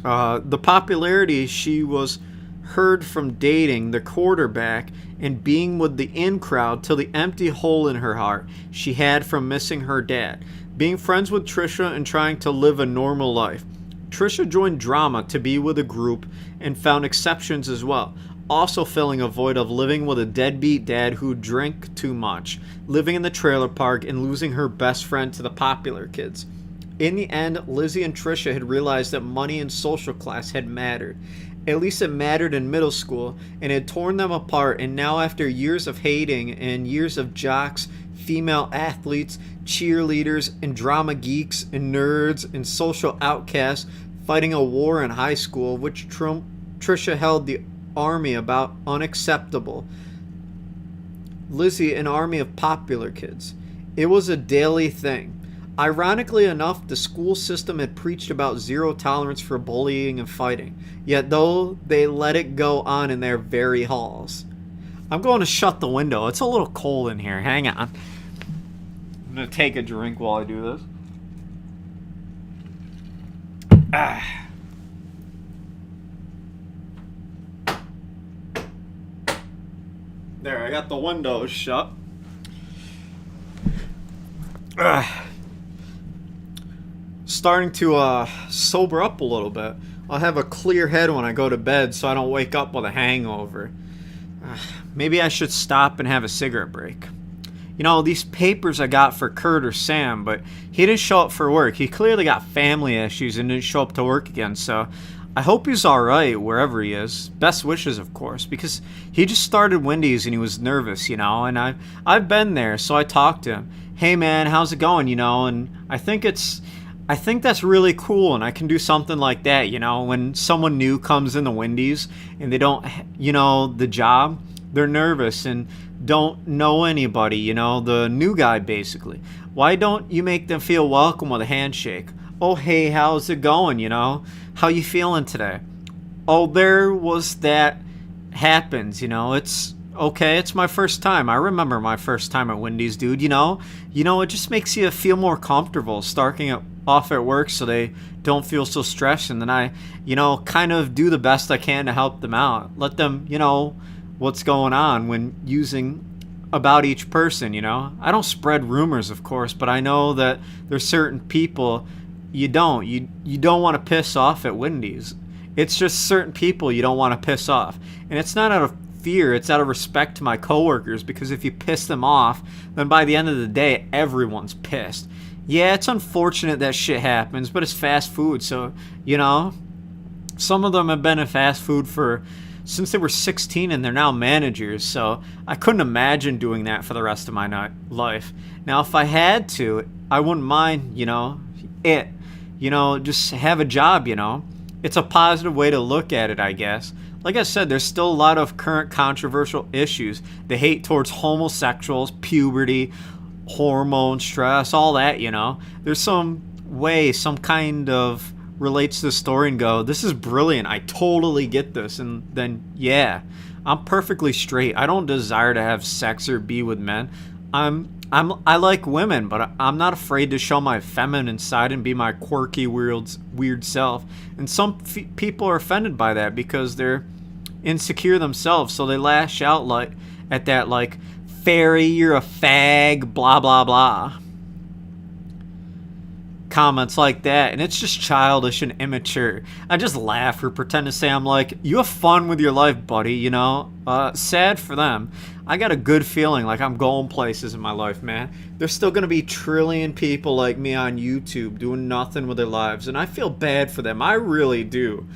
S1: the popularity she was heard from dating the quarterback and being with the in crowd till the empty hole in her heart she had from missing her dad. Being friends with Trisha and trying to live a normal life. Trisha joined drama to be with a group and found exceptions as well, also filling a void of living with a deadbeat dad who drank too much, living in the trailer park, and losing her best friend to the popular kids. In the end, Lizzie and Trisha had realized that money and social class had mattered. At least it mattered in middle school, and had torn them apart, and now after years of hating and years of jocks, female athletes, cheerleaders, and drama geeks, and nerds, and social outcasts fighting a war in high school, which Trisha held the army about unacceptable. Lizzie, an army of popular kids. It was a daily thing. Ironically enough, the school system had preached about zero tolerance for bullying and fighting, yet though they let it go on in their very halls. I'm going to shut the window. It's a little cold in here. Hang on. I'm going to take a drink while I do this. There, I got the windows shut. Starting to sober up a little bit. I'll have a clear head when I go to bed so I don't wake up with a hangover. Maybe I should stop and have a cigarette break. You know, these papers I got for Kurt or Sam, but he didn't show up for work. He clearly got family issues and didn't show up to work again, so I hope he's alright wherever he is. Best wishes, of course, because he just started Wendy's and he was nervous, you know, and I've been there, so I talked to him. Hey man, how's it going, you know, and I think that's really cool, and I can do something like that, you know, when someone new comes in the Wendy's and they don't, you know, the job, they're nervous and don't know anybody, you know, the new guy basically. Why don't you make them feel welcome with a handshake? Oh, hey, how's it going, you know? How you feeling today? Oh, there was that happens, you know, it's okay, it's my first time. I remember my first time at Wendy's, dude, you know, it just makes you feel more comfortable starting off at work so they don't feel so stressed, and then I, you know, kind of do the best I can to help them out. Let them, you know, what's going on when using about each person, you know. I don't spread rumors, of course, but I know that there's certain people you don't want to piss off at Wendy's. It's just certain people you don't want to piss off. And it's not out of fear, it's out of respect to my coworkers, because if you piss them off, then by the end of the day, everyone's pissed. Yeah, it's unfortunate that shit happens, but it's fast food, so, you know, some of them have been in fast food for since they were 16 and they're now managers, so I couldn't imagine doing that for the rest of my life. Now, if I had to, I wouldn't mind, just have a job, It's a positive way to look at it, I guess. Like I said, there's still a lot of current controversial issues. The hate towards homosexuals, puberty, hormone stress, all that, There's some way, some kind of relates to the story and go, this is brilliant, I totally get this, and then yeah, I'm perfectly straight. I don't desire to have sex or be with men. I like women, but I'm not afraid to show my feminine side and be my quirky weird self. And some people are offended by that because they're insecure themselves, so they lash out at that fairy, you're a fag, blah blah blah, comments like that, and it's just childish and immature. I just laugh or pretend to say I'm like, you have fun with your life, buddy, sad for them. I got a good feeling like I'm going places in my life, man. There's still gonna be trillion people like me on YouTube doing nothing with their lives, and I feel bad for them. I really do.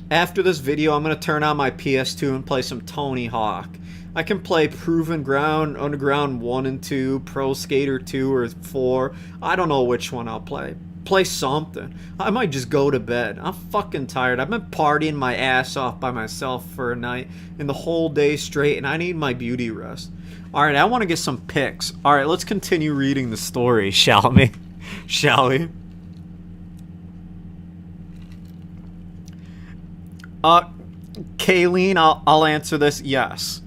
S1: After this video, I'm gonna turn on my PS2 and play some Tony Hawk. I can play Proven Ground, Underground 1 and 2, Pro Skater 2 or 4. I don't know which one I'll play. Play something. I might just go to bed. I'm fucking tired. I've been partying my ass off by myself for a night and the whole day straight, and I need my beauty rest. Alright, I want to get some pics. Alright, let's continue reading the story, shall we? Shall we? Kayleen, I'll answer this. Yes.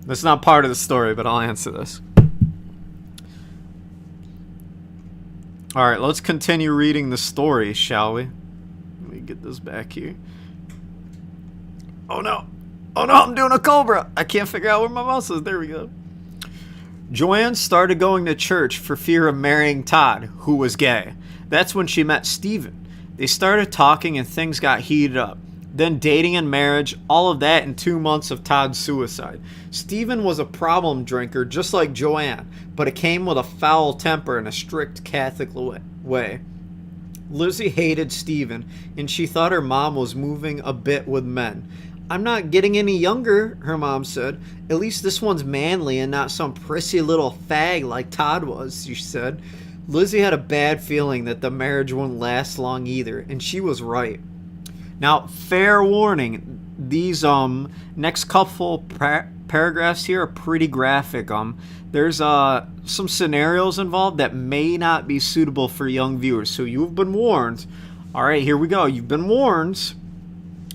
S1: That's not part of the story, but I'll answer this. Alright, let's continue reading the story, shall we? Let me get this back here. Oh no, I'm doing a cobra! I can't figure out where my mouse is. There we go. Joanne started going to church for fear of marrying Todd, who was gay. That's when she met Steven. They started talking and things got heated up. Then dating and marriage, all of that in 2 months of Todd's suicide. Steven was a problem drinker just like Joanne, but it came with a foul temper and a strict Catholic way. Lizzie hated Steven, and she thought her mom was moving a bit with men. I'm not getting any younger, her mom said. At least this one's manly and not some prissy little fag like Todd was, she said. Lizzie had a bad feeling that the marriage wouldn't last long either, and she was right. Now, fair warning, these next couple paragraphs here are pretty graphic. There's some scenarios involved that may not be suitable for young viewers, so you've been warned. All right, here we go. You've been warned.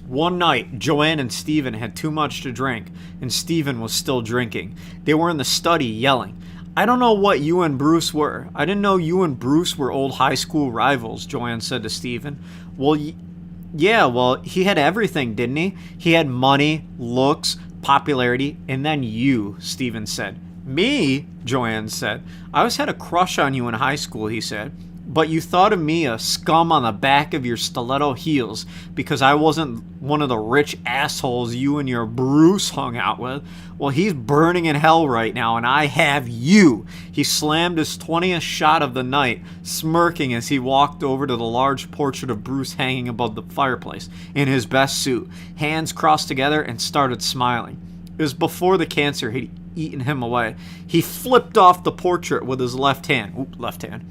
S1: One night, Joanne and Steven had too much to drink, and Steven was still drinking. They were in the study yelling. I don't know what you and Bruce were. I didn't know you and Bruce were old high school rivals, Joanne said to Steven. Yeah, well, he had everything, didn't he? He had money, looks, popularity, and then you, Steven said. Me? Joanne said. I always had a crush on you in high school, he said. But you thought of me a scum on the back of your stiletto heels because I wasn't one of the rich assholes you and your Bruce hung out with. Well, he's burning in hell right now, and I have you. He slammed his 20th shot of the night, smirking as he walked over to the large portrait of Bruce hanging above the fireplace in his best suit, hands crossed together, and started smiling. It was before the cancer had eaten him away. He flipped off the portrait with his left hand. Left hand.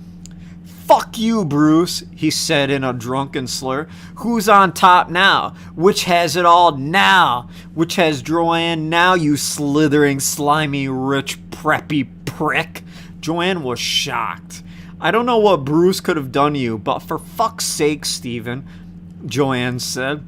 S1: Fuck you, Bruce, he said in a drunken slur. Who's on top now? Which has it all now? Which has Joanne now, you slithering, slimy, rich, preppy prick? Joanne was shocked. I don't know what Bruce could have done to you, but for fuck's sake, Steven, Joanne said.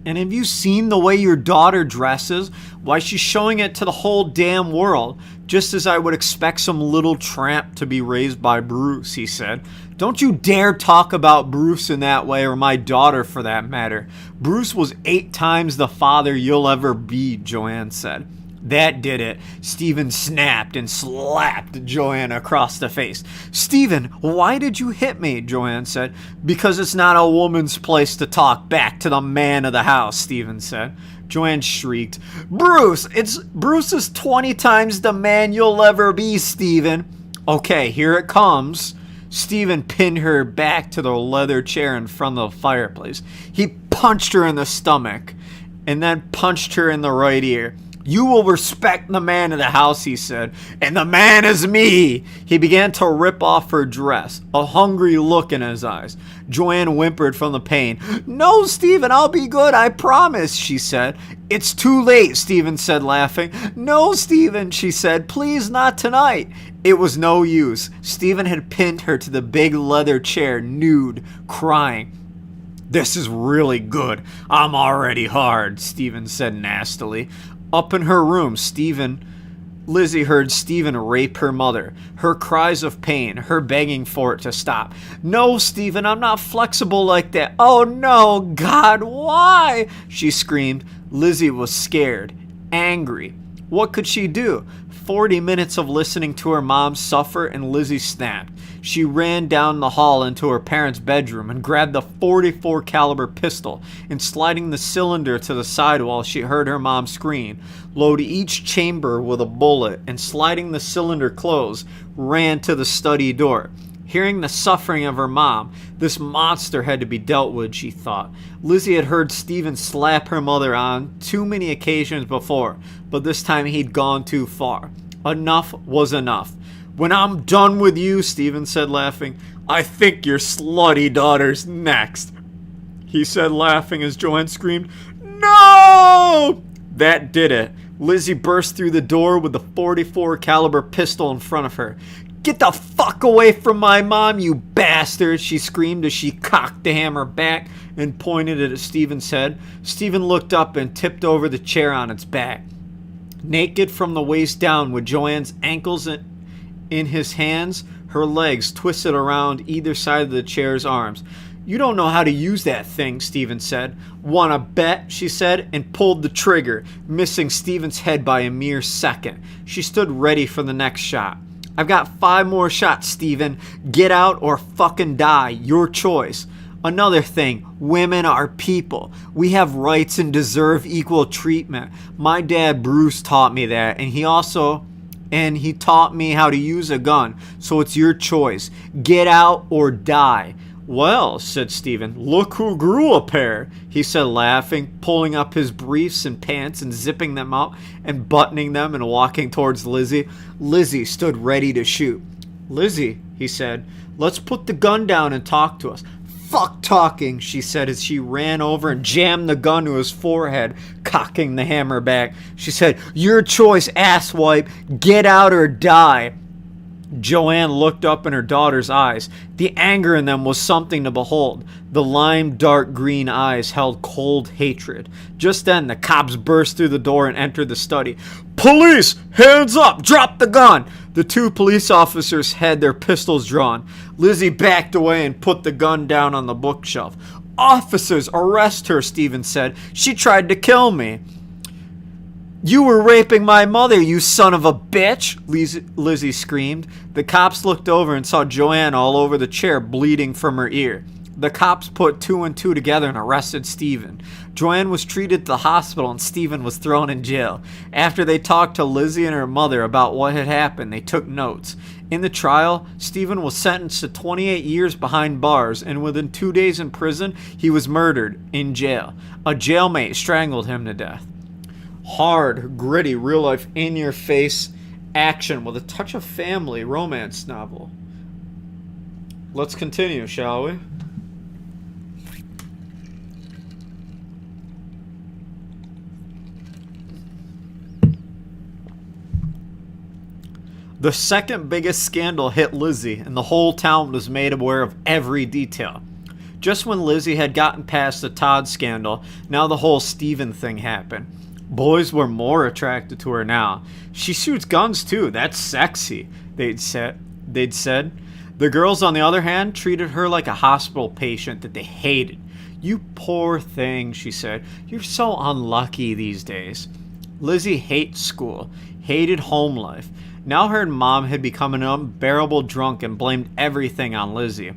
S1: And have you seen the way your daughter dresses? Why, she's showing it to the whole damn world. Just as I would expect some little tramp to be raised by Bruce, he said. Don't you dare talk about Bruce in that way, or my daughter for that matter. Bruce was 8 times the father you'll ever be, Joanne said. That did it. Stephen snapped and slapped Joanne across the face. Stephen, why did you hit me? Joanne said. Because it's not a woman's place to talk back to the man of the house, Stephen said. Joanne shrieked. Bruce is 20 times the man you'll ever be, Stephen. Okay, here it comes. Stephen pinned her back to the leather chair in front of the fireplace. He punched her in the stomach and then punched her in the right ear. You will respect the man of the house, he said, and the man is me. He began to rip off her dress, a hungry look in his eyes. Joanne whimpered from the pain. No, Stephen, I'll be good, I promise, she said. It's too late, Stephen said, laughing. No, Stephen, she said, please, not tonight. It was no use. Stephen had pinned her to the big leather chair, nude, crying. This is really good. I'm already hard, Stephen said nastily. Up in her room, Lizzie heard Stephen rape her mother. Her cries of pain, her begging for it to stop. No, Stephen, I'm not flexible like that. Oh no, God, why? She screamed. Lizzie was scared, angry. What could she do? 40 minutes of listening to her mom suffer, and Lizzie snapped. She ran down the hall into her parents' bedroom and grabbed the .44 caliber pistol, and sliding the cylinder to the side while she heard her mom scream, load each chamber with a bullet, and sliding the cylinder closed, ran to the study door. Hearing the suffering of her mom, this monster had to be dealt with, she thought. Lizzie had heard Stephen slap her mother on too many occasions before, but this time he'd gone too far. Enough was enough. When I'm done with you, Stephen said, laughing, I think your slutty daughter's next. He said, laughing, as Joanne screamed, No! That did it. Lizzie burst through the door with the .44 caliber pistol in front of her. Get the fuck away from my mom, you bastard, she screamed as she cocked the hammer back and pointed it at Stephen's head. Stephen looked up and tipped over the chair on its back. Naked from the waist down, with Joanne's ankles in his hands, her legs twisted around either side of the chair's arms. You don't know how to use that thing, Stephen said. Wanna bet, she said, and pulled the trigger, missing Stephen's head by a mere second. She stood ready for the next shot. I've got 5 more shots, Stephen. Get out or fucking die. Your choice. Another thing, women are people. We have rights and deserve equal treatment. My dad Bruce taught me that, and he taught me how to use a gun. So it's your choice. Get out or die. Well, said Stephen, look who grew a pair, he said, laughing, pulling up his briefs and pants and zipping them up and buttoning them and walking towards Lizzie. Lizzie stood ready to shoot. Lizzie, he said, let's put the gun down and talk to us. Fuck talking, she said as she ran over and jammed the gun to his forehead, cocking the hammer back. She said, your choice, asswipe. Get out or die. Joanne looked up in her daughter's eyes. The anger in them was something to behold. The lime dark green eyes held cold hatred. Just then, the cops burst through the door and entered the study. Police! Hands up! Drop the gun! The 2 police officers had their pistols drawn. Lizzie backed away and put the gun down on the bookshelf. Officers, arrest her, Stephen said. She tried to kill me. You were raping my mother, you son of a bitch, Lizzie screamed. The cops looked over and saw Joanne all over the chair, bleeding from her ear. The cops put 2 and 2 together and arrested Stephen. Joanne was treated at the hospital and Stephen was thrown in jail. After they talked to Lizzie and her mother about what had happened, they took notes. In the trial, Stephen was sentenced to 28 years behind bars, and within 2 days in prison, he was murdered in jail. A jailmate strangled him to death. Hard, gritty, real-life, in-your-face action with a touch of family romance novel. Let's continue, shall we? The second biggest scandal hit Lizzie, and the whole town was made aware of every detail. Just when Lizzie had gotten past the Todd scandal, now the whole Stephen thing happened. Boys were more attracted to her now. She shoots guns too, that's sexy, they'd said. The girls, on the other hand, treated her like a hospital patient that they hated. You poor thing, she said. You're so unlucky these days. Lizzie hates school, hated home life. Now her mom had become an unbearable drunk and blamed everything on Lizzie.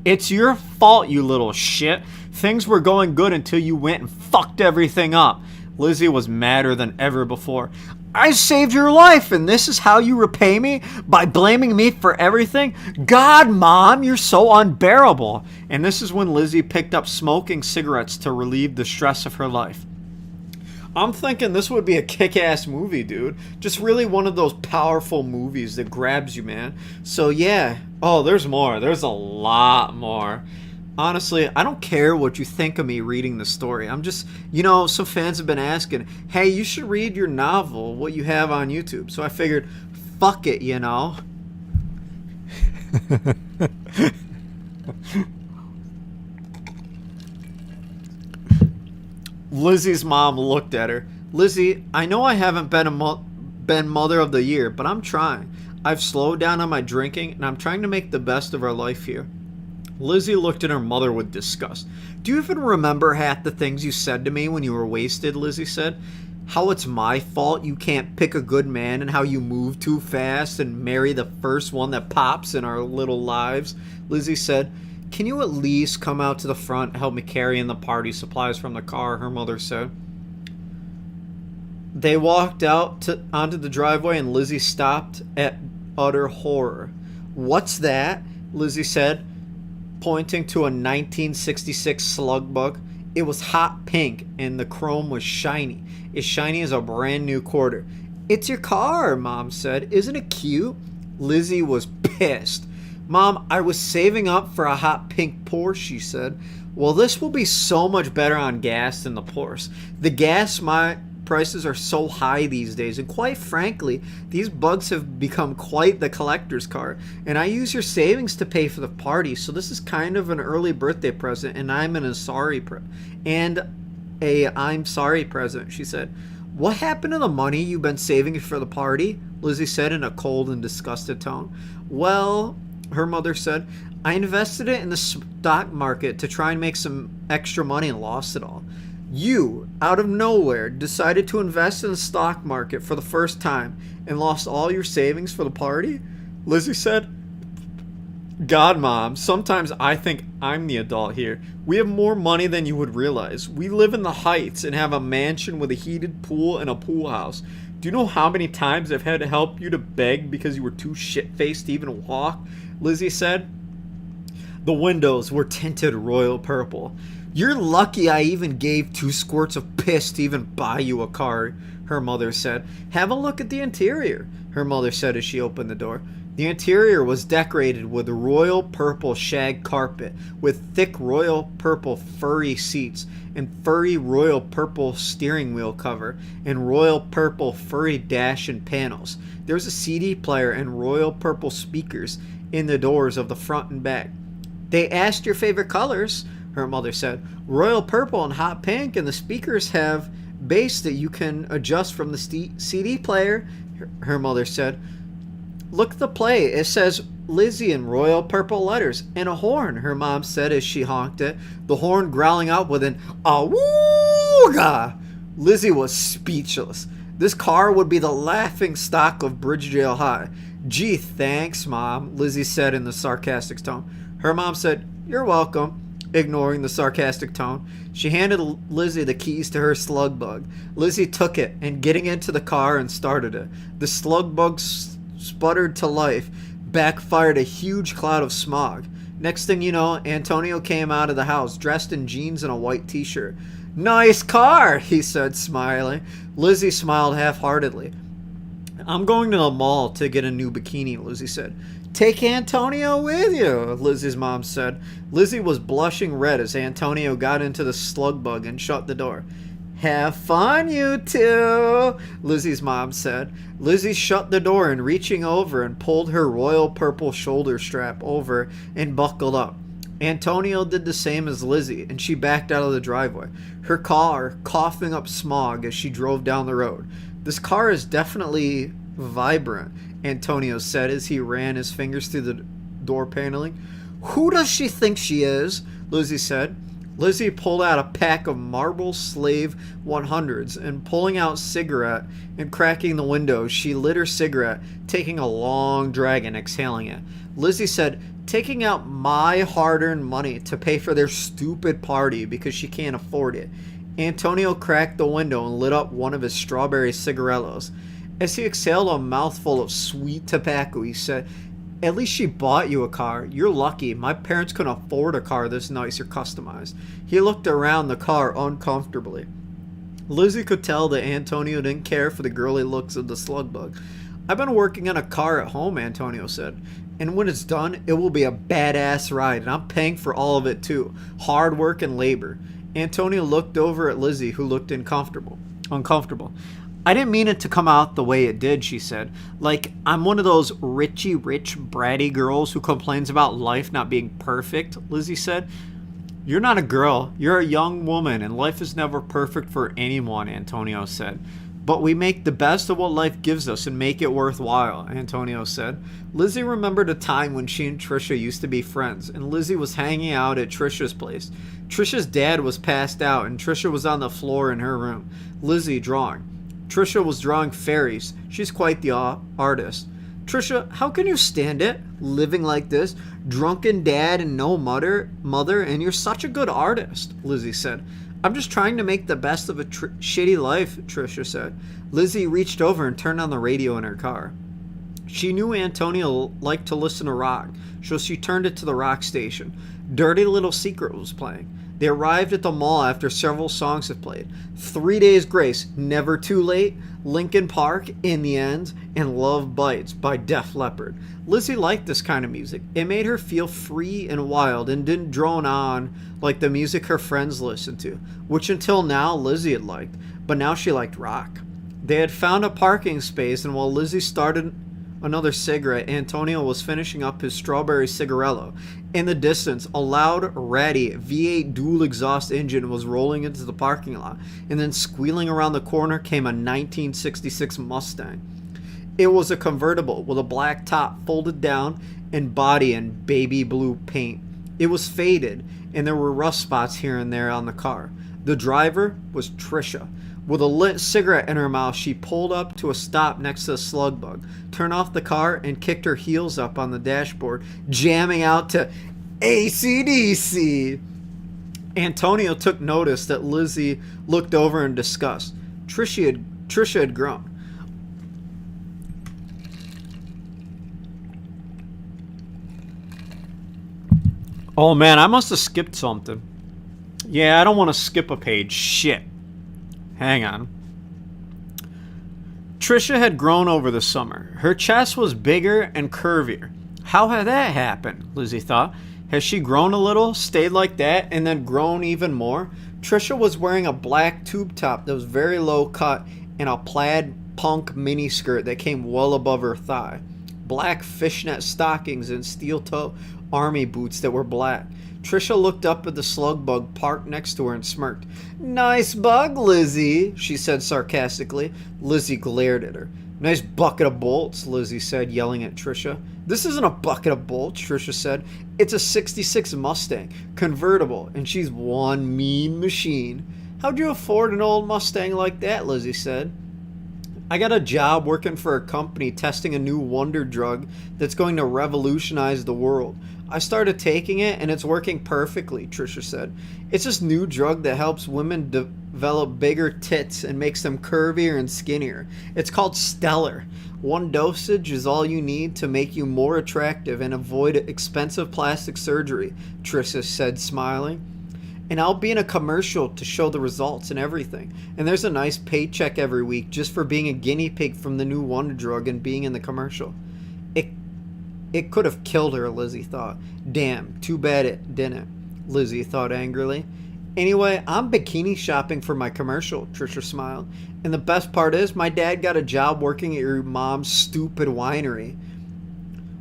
S1: It's your fault, you little shit. Things were going good until you went and fucked everything up. Lizzie was madder than ever before. I saved your life, and this is how you repay me? By blaming me for everything? God, Mom, you're so unbearable. And this is when Lizzie picked up smoking cigarettes to relieve the stress of her life. I'm thinking this would be a kick-ass movie, dude. Just really one of those powerful movies that grabs you, man. So yeah. Oh, there's more. There's a lot more. Honestly, I don't care what you think of me reading the story. I'm just, some fans have been asking, hey, you should read your novel, what you have on YouTube. So I figured, fuck it, Lizzie's mom looked at her. Lizzie, I know I haven't been Mother of the Year, but I'm trying. I've slowed down on my drinking, and I'm trying to make the best of our life here. Lizzie looked at her mother with disgust. Do you even remember half the things you said to me when you were wasted? Lizzie said. How it's my fault you can't pick a good man and how you move too fast and marry the first one that pops in our little lives. Lizzie said. Can you at least come out to the front and help me carry in the party supplies from the car? Her mother said. They walked out onto the driveway and Lizzie stopped at utter horror. What's that? Lizzie said, pointing to a 1966 slug bug. It was hot pink and the chrome was shiny. As shiny as a brand new quarter. It's your car, Mom said. Isn't it cute? Lizzie was pissed. Mom, I was saving up for a hot pink Porsche, she said. Well, this will be so much better on gas than the Porsche. The gas prices are so high these days, and quite frankly, these bugs have become quite the collector's car. And I use your savings to pay for the party, so this is kind of an early birthday present, and I'm sorry present, she said. What happened to the money you've been saving for the party? Lizzie said in a cold and disgusted tone. Well, her mother said, I invested it in the stock market to try and make some extra money and lost it all. You, out of nowhere, decided to invest in the stock market for the first time and lost all your savings for the party? Lizzie said, God, Mom, sometimes I think I'm the adult here. We have more money than you would realize. We live in the Heights and have a mansion with a heated pool and a pool house. Do you know how many times I've had to help you to beg because you were too shit-faced to even walk? Lizzie said. The windows were tinted royal purple. You're lucky I even gave 2 squirts of piss to even buy you a car, her mother said. Have a look at the interior, her mother said as she opened the door. The interior was decorated with royal purple shag carpet, with thick royal purple furry seats, and furry royal purple steering wheel cover, and royal purple furry dash and panels. There was a CD player and royal purple speakers in the doors of the front and back. They asked your favorite colors, her mother said. Royal purple and hot pink, and the speakers have bass that you can adjust from the CD player, her mother said. Look at the play. It says Lizzie in royal purple letters, and a horn, her mom said as she honked it, the horn growling out with an awooga. Lizzie was speechless. This car would be the laughing stock of Bridgedale High. Gee, thanks, Mom, Lizzie said in the sarcastic tone. Her mom said, You're welcome, ignoring the sarcastic tone. She handed Lizzie the keys to her slug bug. Lizzie took it and getting into the car and started it. The slug bug sputtered to life, backfired a huge cloud of smog. Next thing you know, Antonio came out of the house dressed in jeans and a white t-shirt. Nice car, he said, smiling. Lizzie smiled half-heartedly. I'm going to the mall to get a new bikini, Lizzie said. Take Antonio with you, Lizzie's mom said. Lizzie was blushing red as Antonio got into the slug bug and shut the door. Have fun, you two, Lizzie's mom said. Lizzie shut the door and reaching over and pulled her royal purple shoulder strap over and buckled up. Antonio did the same as Lizzie, and she backed out of the driveway, her car coughing up smog as she drove down the road. This car is definitely vibrant, Antonio said as he ran his fingers through the door paneling. Who does she think she is? Lizzie said. Lizzie pulled out a pack of Marble Slave 100s and pulling out cigarette and cracking the window, she lit her cigarette, taking a long drag and exhaling it. Lizzie said, taking out my hard-earned money to pay for their stupid party because she can't afford it. Antonio cracked the window and lit up one of his strawberry cigarillos. As he exhaled a mouthful of sweet tobacco, he said, at least she bought you a car. You're lucky. My parents couldn't afford a car this nice or customized. He looked around the car uncomfortably. Lizzie could tell that Antonio didn't care for the girly looks of the slug bug. I've been working on a car at home, Antonio said. And when it's done, it will be a badass ride, and I'm paying for all of it too. Hard work and labor. Antonio looked over at Lizzie, who looked uncomfortable. I didn't mean it to come out the way it did, she said. Like, I'm one of those rich, bratty girls who complains about life not being perfect, Lizzie said. You're not a girl. You're a young woman, and life is never perfect for anyone, Antonio said. But we make the best of what life gives us and make it worthwhile, Antonio said. Lizzie remembered a time when she and Trisha used to be friends, and Lizzie was hanging out at Trisha's place. Trisha's dad was passed out, and Trisha was on the floor in her room. Lizzie drawing. Trisha was drawing fairies. She's quite the artist. Trisha, how can you stand it? Living like this? Drunken dad and no mother, and you're such a good artist, Lizzie said. I'm just trying to make the best of a shitty life, Trisha said. Lizzie reached over and turned on the radio in her car. She knew Antonio liked to listen to rock, so she turned it to the rock station. Dirty Little Secret was playing. They arrived at the mall after several songs had played. 3 Days Grace, Never Too Late, Linkin Park, In the End, and Love Bites by Def Leppard. Lizzie liked this kind of music. It made her feel free and wild and didn't drone on like the music her friends listened to, which until now Lizzie had liked, but now she liked rock. They had found a parking space, and while Lizzie started another cigarette, Antonio was finishing up his strawberry cigarillo. In the distance, a loud, ratty V8 dual exhaust engine was rolling into the parking lot, and then squealing around the corner came a 1966 Mustang. It was a convertible with a black top folded down and body in baby blue paint. It was faded, and there were rust spots here and there on the car. The driver was Trisha. With a lit cigarette in her mouth, she pulled up to a stop next to the slug bug, turned off the car, and kicked her heels up on the dashboard, jamming out to AC/DC. Antonio took notice that Lizzie looked over in disgust. Trisha had grown. Oh man, I must have skipped something. Yeah, I don't want to skip a page. Shit. Hang on. Trisha had grown over the summer. Her chest was bigger and curvier. How had that happened? Lizzie thought. Has she grown a little, stayed like that, and then grown even more? Trisha was wearing a black tube top that was very low cut and a plaid punk miniskirt that came well above her thigh. Black fishnet stockings and steel-toe army boots that were black. Trisha looked up at the slug bug parked next to her and smirked. Nice bug, Lizzie, she said sarcastically. Lizzie glared at her. Nice bucket of bolts, Lizzie said, yelling at Trisha. This isn't a bucket of bolts, Trisha said. It's a 66 Mustang, convertible, and she's one mean machine. How'd you afford an old Mustang like that, Lizzie said. I got a job working for a company testing a new wonder drug that's going to revolutionize the world. I started taking it and it's working perfectly, Trisha said. It's this new drug that helps women develop bigger tits and makes them curvier and skinnier. It's called Stellar. One dosage is all you need to make you more attractive and avoid expensive plastic surgery, Trisha said, smiling. And I'll be in a commercial to show the results and everything. And there's a nice paycheck every week just for being a guinea pig from the new wonder drug and being in the commercial. It could have killed her, Lizzie thought. Damn, too bad it didn't, Lizzie thought angrily. Anyway, I'm bikini shopping for my commercial, Trisha smiled. And the best part is my dad got a job working at your mom's stupid winery.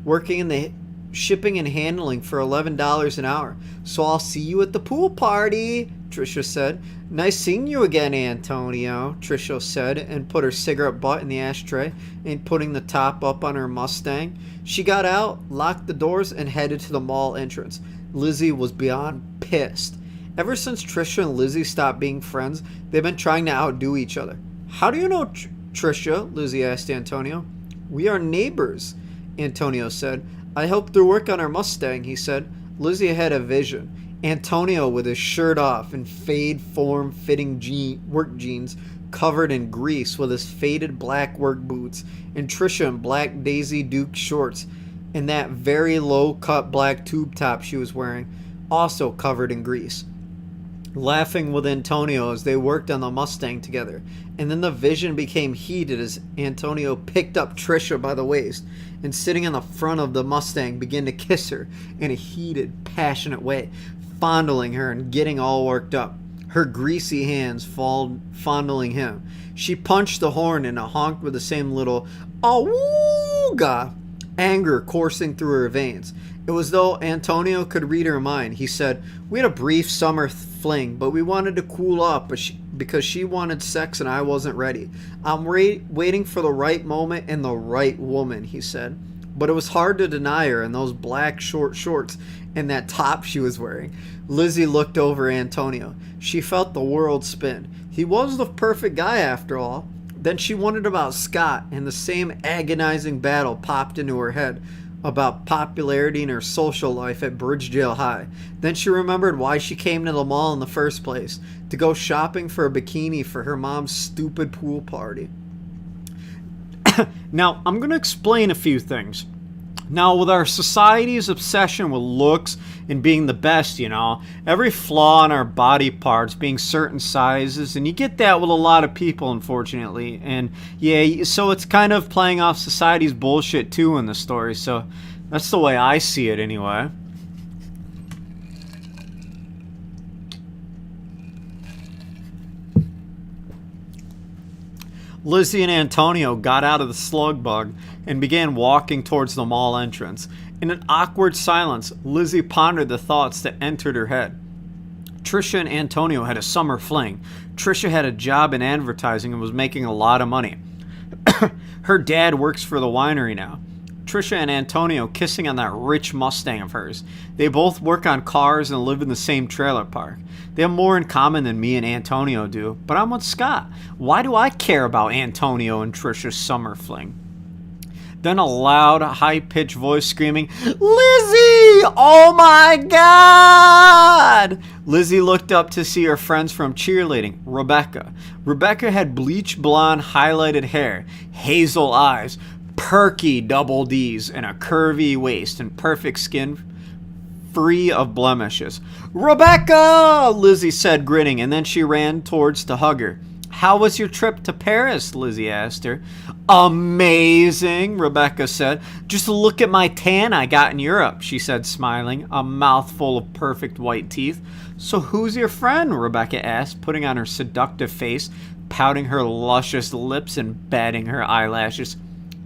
S1: Working in the shipping and handling for $11 an hour. So I'll see you at the pool party, Trisha said. Nice seeing you again, Antonio, Trisha said, and put her cigarette butt in the ashtray and putting the top up on her Mustang. She got out, locked the doors, and headed to the mall entrance. Lizzie was beyond pissed. Ever since Trisha and Lizzie stopped being friends, they've been trying to outdo each other. How do you know Trisha? Lizzie asked Antonio. We are neighbors, Antonio said. I helped her work on her Mustang, he said. Lizzie had a vision. Antonio with his shirt off and fade form-fitting work jeans covered in grease with his faded black work boots, and Trisha in black Daisy Duke shorts and that very low-cut black tube top she was wearing, also covered in grease, laughing with Antonio as they worked on the Mustang together. And then the vision became heated as Antonio picked up Trisha by the waist and, sitting on the front of the Mustang, began to kiss her in a heated, passionate way, fondling her and getting all worked up, her greasy hands fondling him. She punched the horn and it honked with the same little "awooga," anger coursing through her veins. It was though Antonio could read her mind. He said, we had a brief summer fling, but we wanted to cool off because she wanted sex and I wasn't ready. I'm waiting for the right moment and the right woman, he said. But it was hard to deny her in those black short shorts and that top she was wearing. Lizzie looked over Antonio. She felt the world spin. He was the perfect guy after all. Then she wondered about Scott, and the same agonizing battle popped into her head about popularity in her social life at Bridgedale High. Then she remembered why she came to the mall in the first place, to go shopping for a bikini for her mom's stupid pool party. Now, I'm going to explain a few things. Now, with our society's obsession with looks and being the best, every flaw in our body parts being certain sizes, and you get that with a lot of people, unfortunately. And yeah, so it's kind of playing off society's bullshit too in the story. So that's the way I see it anyway. Lizzie and Antonio got out of the slug bug and began walking towards the mall entrance. In an awkward silence, Lizzie pondered the thoughts that entered her head. Trisha and Antonio had a summer fling. Trisha had a job in advertising and was making a lot of money. Her dad works for the winery now. Trisha and Antonio kissing on that rich Mustang of hers. They both work on cars and live in the same trailer park. They have more in common than me and Antonio do, but I'm with Scott. Why do I care about Antonio and Trisha's summer fling? Then a loud, high-pitched voice screaming, Lizzie! Oh my God! Lizzie looked up to see her friends from cheerleading, Rebecca. Rebecca had bleached blonde, highlighted hair, hazel eyes, perky double D's, and a curvy waist and perfect skin free of blemishes. Rebecca! Lizzie said, grinning, and then she ran towards to hug her. How was your trip to Paris? Lizzie asked her. Amazing, Rebecca said. Just look at my tan I got in Europe, she said, smiling, a mouthful of perfect white teeth. So who's your friend? Rebecca asked, putting on her seductive face, pouting her luscious lips and batting her eyelashes.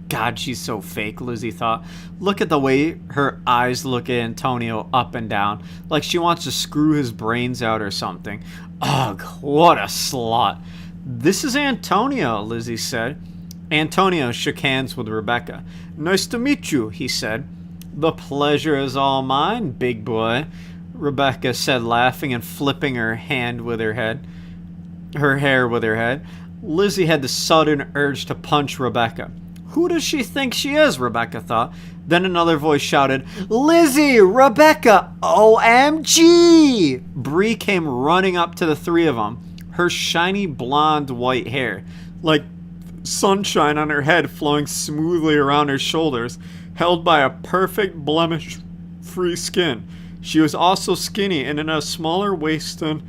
S1: God, she's so fake, Lizzie thought. Look at the way her eyes look at Antonio up and down, like she wants to screw his brains out or something. Ugh, what a slut. This is Antonio, Lizzie said. Antonio shook hands with Rebecca. Nice to meet you, he said. The pleasure is all mine, big boy, Rebecca said, laughing and flipping her hair with her head. Lizzie had the sudden urge to punch Rebecca. Who does she think she is? Rebecca thought. Then another voice shouted, Lizzie! Rebecca! OMG! Bree came running up to the three of them, her shiny blonde white hair, like sunshine on her head flowing smoothly around her shoulders, held by a perfect blemish-free skin. She was also skinny and in a smaller waist than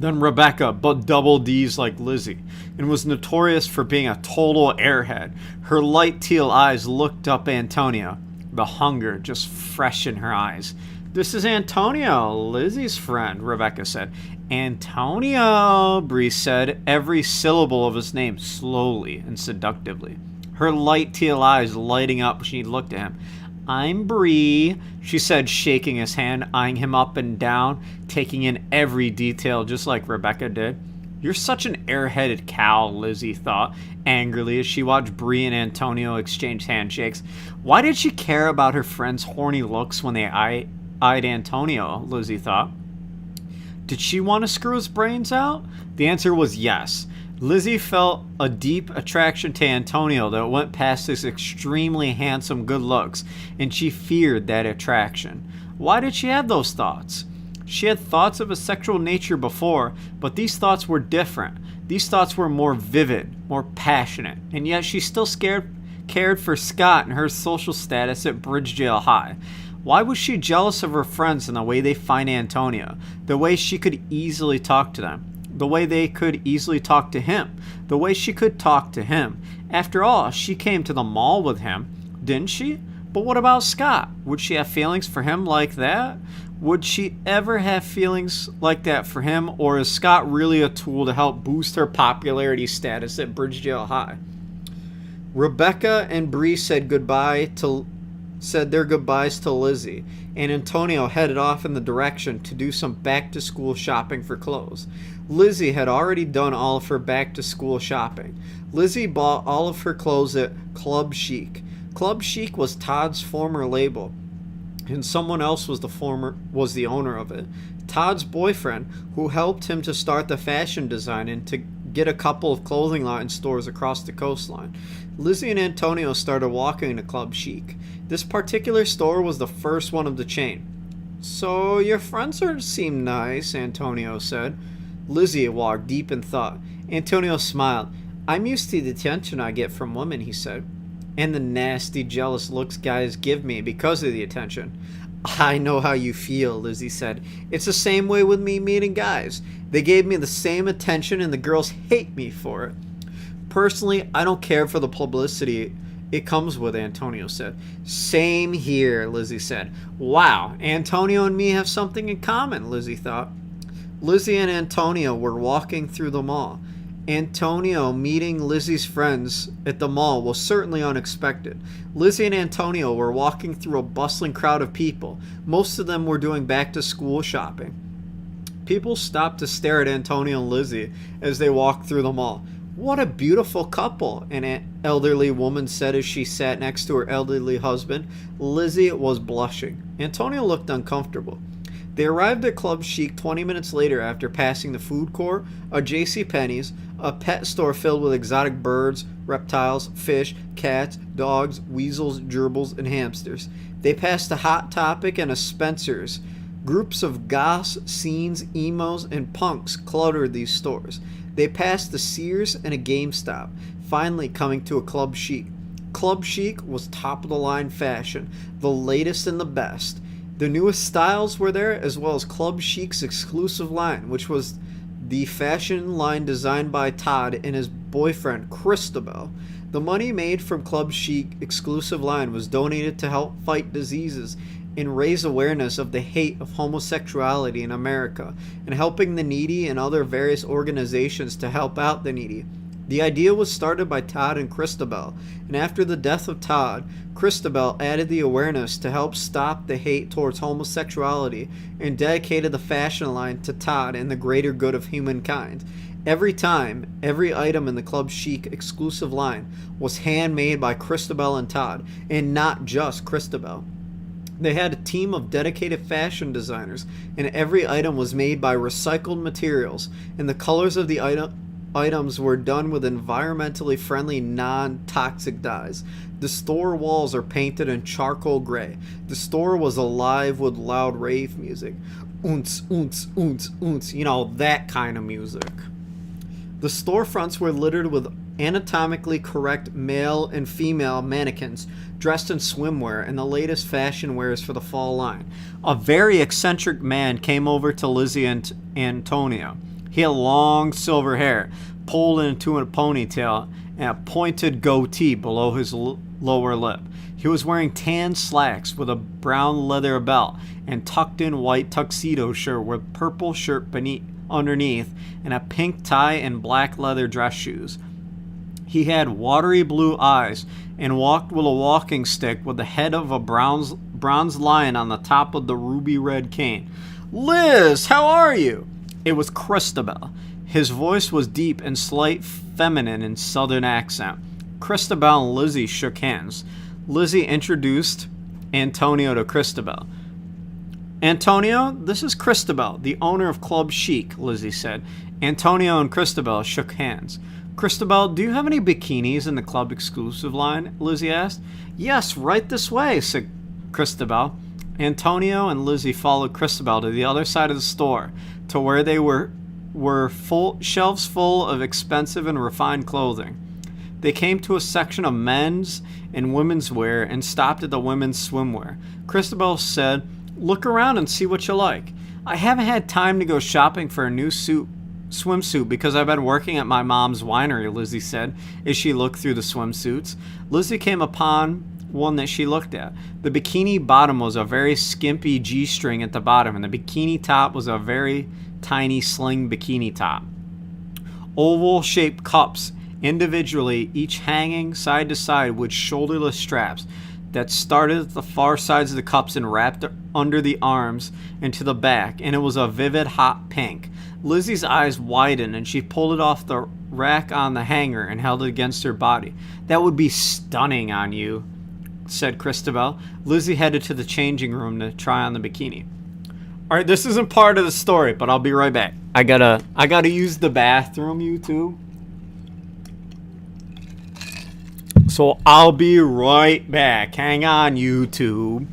S1: Rebecca, but double D's like Lizzie, and was notorious for being a total airhead. Her light teal eyes looked up Antonio, the hunger just fresh in her eyes. This is Antonio, Lizzie's friend, Rebecca said. Antonio, Bree said, every syllable of his name slowly and seductively. Her light teal eyes lighting up when she looked at him. I'm Bree, she said, shaking his hand, eyeing him up and down, taking in every detail just like Rebecca did. You're such an airheaded cow, Lizzie thought, angrily as she watched Bree and Antonio exchange handshakes. Why did she care about her friend's horny looks when they eyed Antonio, Lizzie thought. Did she want to screw his brains out? The answer was yes. Lizzie felt a deep attraction to Antonio that went past his extremely handsome good looks, and she feared that attraction. Why did she have those thoughts? She had thoughts of a sexual nature before, but these thoughts were different. These thoughts were more vivid, more passionate, and yet she still cared for Scott and her social status at Bridgedale High. Why was she jealous of her friends and the way they find Antonio, the way she could easily talk to them, the way they could easily talk to him, the way she could talk to him? After all, she came to the mall with him, didn't she? But what about Scott? Would she have feelings for him like that? Would she ever have feelings like that for him, or is Scott really a tool to help boost her popularity status at Bridgedale High? Rebecca and Bree said their goodbyes to Lizzie, and Antonio headed off in the direction to do some back-to-school shopping for clothes. Lizzie had already done all of her back-to-school shopping. Lizzie bought all of her clothes at Club Chic. Club Chic was Todd's former label, and someone else was the owner of it. Todd's boyfriend, who helped him to start the fashion design and to get a couple of clothing line stores across the coastline. Lizzie and Antonio started walking to Club Chic. This particular store was the first one of the chain. "So your friends seem nice," Antonio said. Lizzie walked deep in thought. Antonio smiled. "I'm used to the attention I get from women," he said. "And the nasty, jealous looks guys give me because of the attention." "I know how you feel," Lizzie said. "It's the same way with me meeting guys. They gave me the same attention and the girls hate me for it." "Personally, I don't care for the publicity it comes with," Antonio said. "Same here," Lizzie said. "Wow, Antonio and me have something in common," Lizzie thought. Lizzie and Antonio were walking through the mall. Antonio meeting Lizzie's friends at the mall was certainly unexpected. Lizzie and Antonio were walking through a bustling crowd of people. Most of them were doing back-to-school shopping. People stopped to stare at Antonio and Lizzie as they walked through the mall. "What a beautiful couple," an elderly woman said as she sat next to her elderly husband. Lizzie was blushing. Antonio looked uncomfortable. They arrived at Club Chic 20 minutes later after passing the food court, a JCPenney's, a pet store filled with exotic birds, reptiles, fish, cats, dogs, weasels, gerbils, and hamsters. They passed a Hot Topic and a Spencer's. Groups of goths, scenes, emos, and punks cluttered these stores. They passed a Sears and a GameStop, finally coming to a Club Chic. Club Chic was top-of-the-line fashion, the latest and the best. The newest styles were there, as well as Club Chic's exclusive line, which was the fashion line designed by Todd and his boyfriend, Christabel. The money made from Club Chic exclusive line was donated to help fight diseases and raise awareness of the hate of homosexuality in America, and helping the needy and other various organizations to help out the needy. The idea was started by Todd and Christabel, and after the death of Todd, Christabel added the awareness to help stop the hate towards homosexuality and dedicated the fashion line to Todd and the greater good of humankind. Every item in the Club Chic exclusive line was handmade by Christabel and Todd, and not just Christabel. They had a team of dedicated fashion designers, and every item was made by recycled materials, and the colors of the items were done with environmentally friendly, non-toxic dyes. The store walls are painted in charcoal gray. The store was alive with loud rave music. Oonce, oonce, oonce, oonce. You know, that kind of music. The storefronts were littered with anatomically correct male and female mannequins dressed in swimwear and the latest fashion wares for the fall line. A very eccentric man came over to Lizzie and Antonio. He had long silver hair, pulled into a ponytail, and a pointed goatee below his lower lip. He was wearing tan slacks with a brown leather belt and tucked-in white tuxedo shirt with purple shirt underneath and a pink tie and black leather dress shoes. He had watery blue eyes and walked with a walking stick with the head of a bronze lion on the top of the ruby red cane. "Liz, how are you?" It was Christabel. His voice was deep and slight feminine in southern accent. Christabel and Lizzie shook hands. Lizzie introduced Antonio to Christabel. Antonio, this is Christabel, the owner of Club Chic, Lizzie said. Antonio and Christabel shook hands. Christabel, do you have any bikinis in the club exclusive line? Lizzie asked. Yes, right this way, said Christabel. Antonio and Lizzie followed Christabel to the other side of the store, to where they were full shelves full of expensive and refined clothing. They came to a section of men's and women's wear and stopped at the women's swimwear. Christabel said, "Look around and see what you like. I haven't had time to go shopping for a new swimsuit because I've been working at my mom's winery," Lizzie said as she looked through the swimsuits. Lizzie came upon one that she looked at. The bikini bottom was a very skimpy G-string at the bottom, and the bikini top was a very tiny sling bikini top. Oval-shaped cups, individually, each hanging side to side with shoulderless straps that started at the far sides of the cups and wrapped under the arms and to the back, and it was a vivid hot pink. Lizzie's eyes widened and she pulled it off the rack on the hanger and held it against her body. "That would be stunning on you," said Christabel. Lizzie headed to the changing room to try on the bikini. Alright, this isn't part of the story, but I'll be right back. I gotta use the bathroom, YouTube. So I'll be right back. Hang on, YouTube.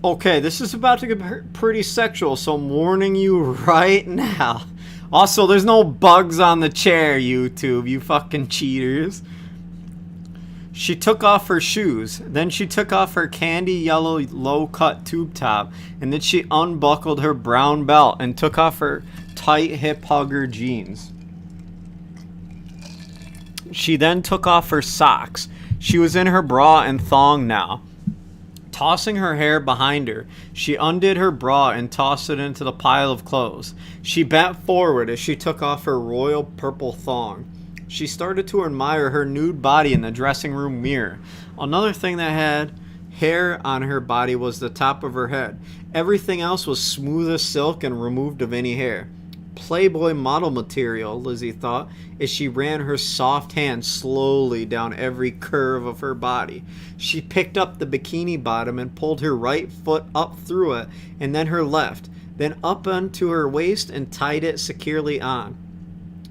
S1: Okay, this is about to get pretty sexual, so I'm warning you right now. Also, there's no bugs on the chair, YouTube, you fucking cheaters. She took off her shoes, then she took off her candy yellow low-cut tube top, and then she unbuckled her brown belt and took off her tight hip hugger jeans. She then took off her socks. She was in her bra and thong now. Tossing her hair behind her, she undid her bra and tossed it into the pile of clothes. She bent forward as she took off her royal purple thong. She started to admire her nude body in the dressing room mirror. Another thing that had hair on her body was the top of her head. Everything else was smooth as silk and removed of any hair. Playboy model material, Lizzie thought, as she ran her soft hand slowly down every curve of her body. She picked up the bikini bottom and pulled her right foot up through it, and then her left, then up onto her waist and tied it securely on.